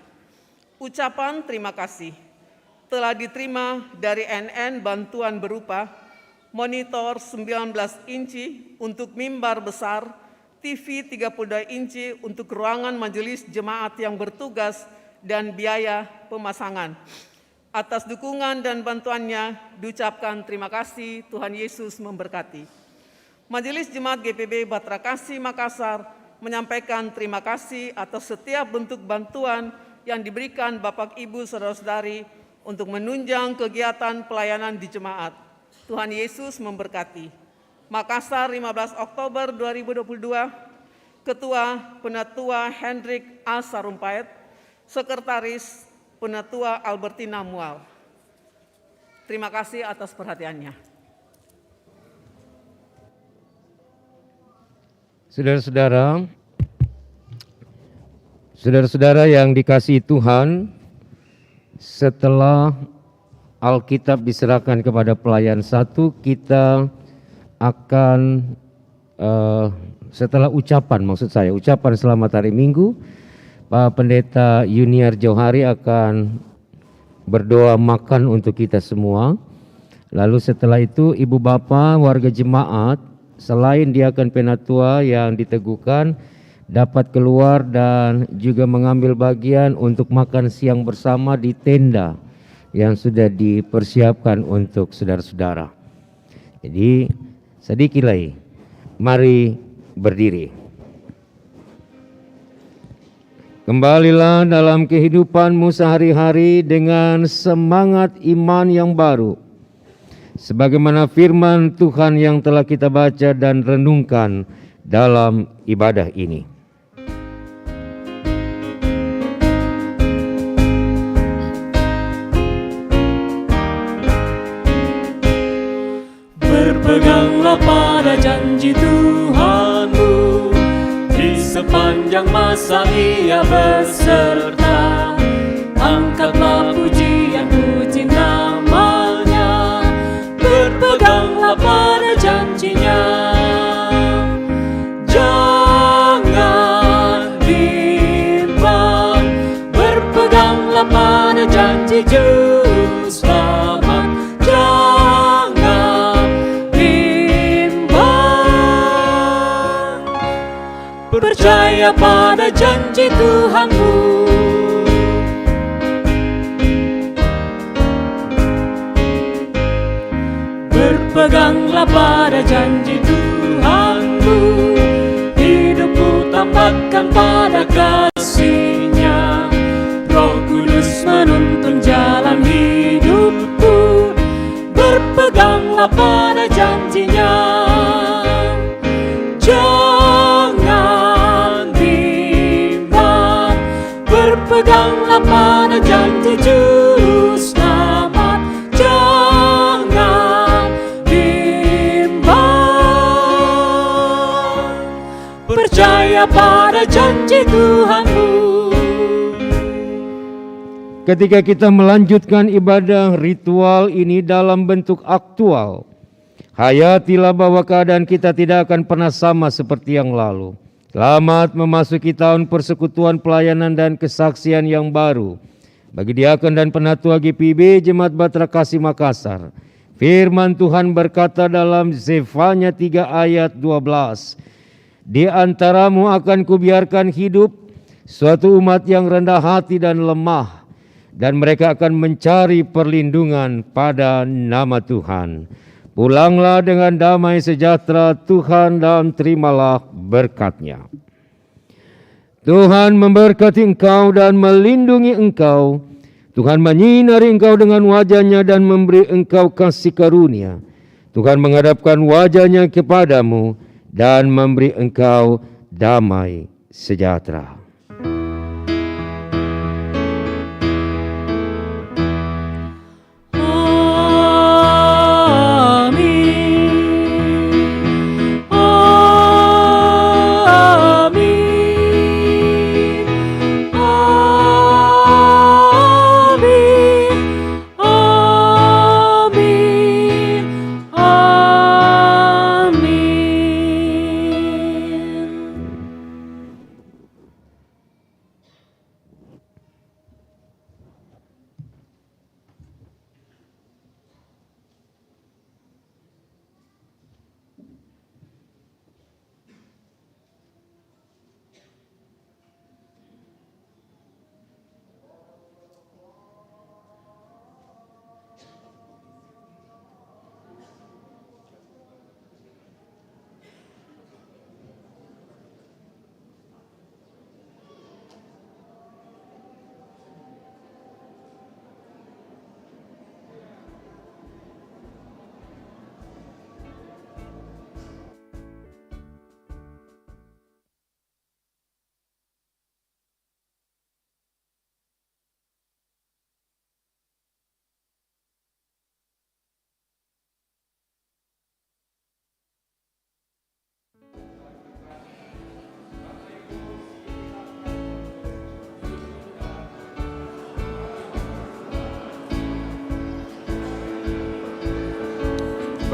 Ucapan terima kasih telah diterima dari NN bantuan berupa monitor 19 inci untuk mimbar besar, TV 32 inci untuk ruangan majelis jemaat yang bertugas, dan biaya pemasangan. Atas dukungan dan bantuannya diucapkan terima kasih. Tuhan Yesus memberkati. Majelis Jemaat GPB Batra Kasih Makassar menyampaikan terima kasih atas setiap bentuk bantuan yang diberikan Bapak Ibu Saudara-saudari untuk menunjang kegiatan pelayanan di jemaat. Tuhan Yesus memberkati. Makassar, 15 Oktober 2022, Ketua Penatua Hendrik A. Sarumpait, Sekretaris Penatua Albertina Mual. Terima kasih atas perhatiannya. Saudara-saudara yang dikasihi Tuhan, setelah Alkitab diserahkan kepada pelayan satu, kita akan setelah ucapan selamat hari Minggu, Pak Pendeta Yuniar Johari akan berdoa makan untuk kita semua. Lalu setelah itu Ibu Bapa warga jemaat, selain diakan penatua yang diteguhkan, dapat keluar dan juga mengambil bagian untuk makan siang bersama di tenda yang sudah dipersiapkan untuk saudara-saudara. Jadi sedikit lagi, mari berdiri. Kembalilah dalam kehidupanmu sehari-hari dengan semangat iman yang baru, sebagaimana firman Tuhan yang telah kita baca dan renungkan dalam ibadah ini. Berpeganglah pada janji Tuhanmu, di sepanjang masa Ia beserta. Angkatlah pujian-puji nama-Nya, berpeganglah pada janjinya. Jangan bimbang, berpeganglah pada janji Juru Selamat. Jangan bimbang, percaya pada janji Tuhanmu. Berpeganglah pada janji Tuhanmu, hidupku tambahkan pada kasih-Nya. Roh Kudus menuntun jalan hidupku, berpeganglah pada janji-Nya. Jangan bimbang, berpeganglah pada janji Juru Selamat. Jangan percaya pada janji Tuhanmu. Ketika kita melanjutkan ibadah ritual ini dalam bentuk aktual, hayatilah bahwa keadaan kita tidak akan pernah sama seperti yang lalu. Selamat memasuki tahun persekutuan pelayanan dan kesaksian yang baru. Bagi diakon dan penatua GPB Jemaat Batra Kasih Makassar, firman Tuhan berkata dalam Zefanya 3 ayat 12, di antaramu akan kubiarkan hidup suatu umat yang rendah hati dan lemah, dan mereka akan mencari perlindungan pada nama Tuhan. Pulanglah dengan damai sejahtera Tuhan dan terimalah berkat-Nya. Tuhan memberkati engkau dan melindungi engkau. Tuhan menyinari engkau dengan wajah-Nya dan memberi engkau kasih karunia. Tuhan menghadapkan wajah-Nya kepadamu dan memberi engkau damai sejahtera. Amin.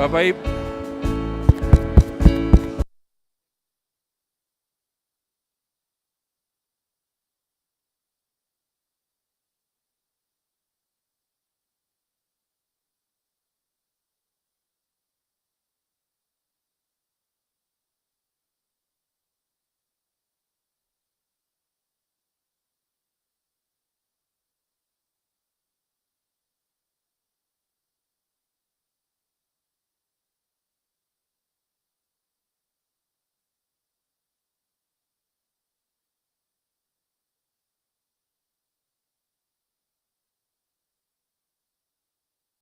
Bapak Ibu,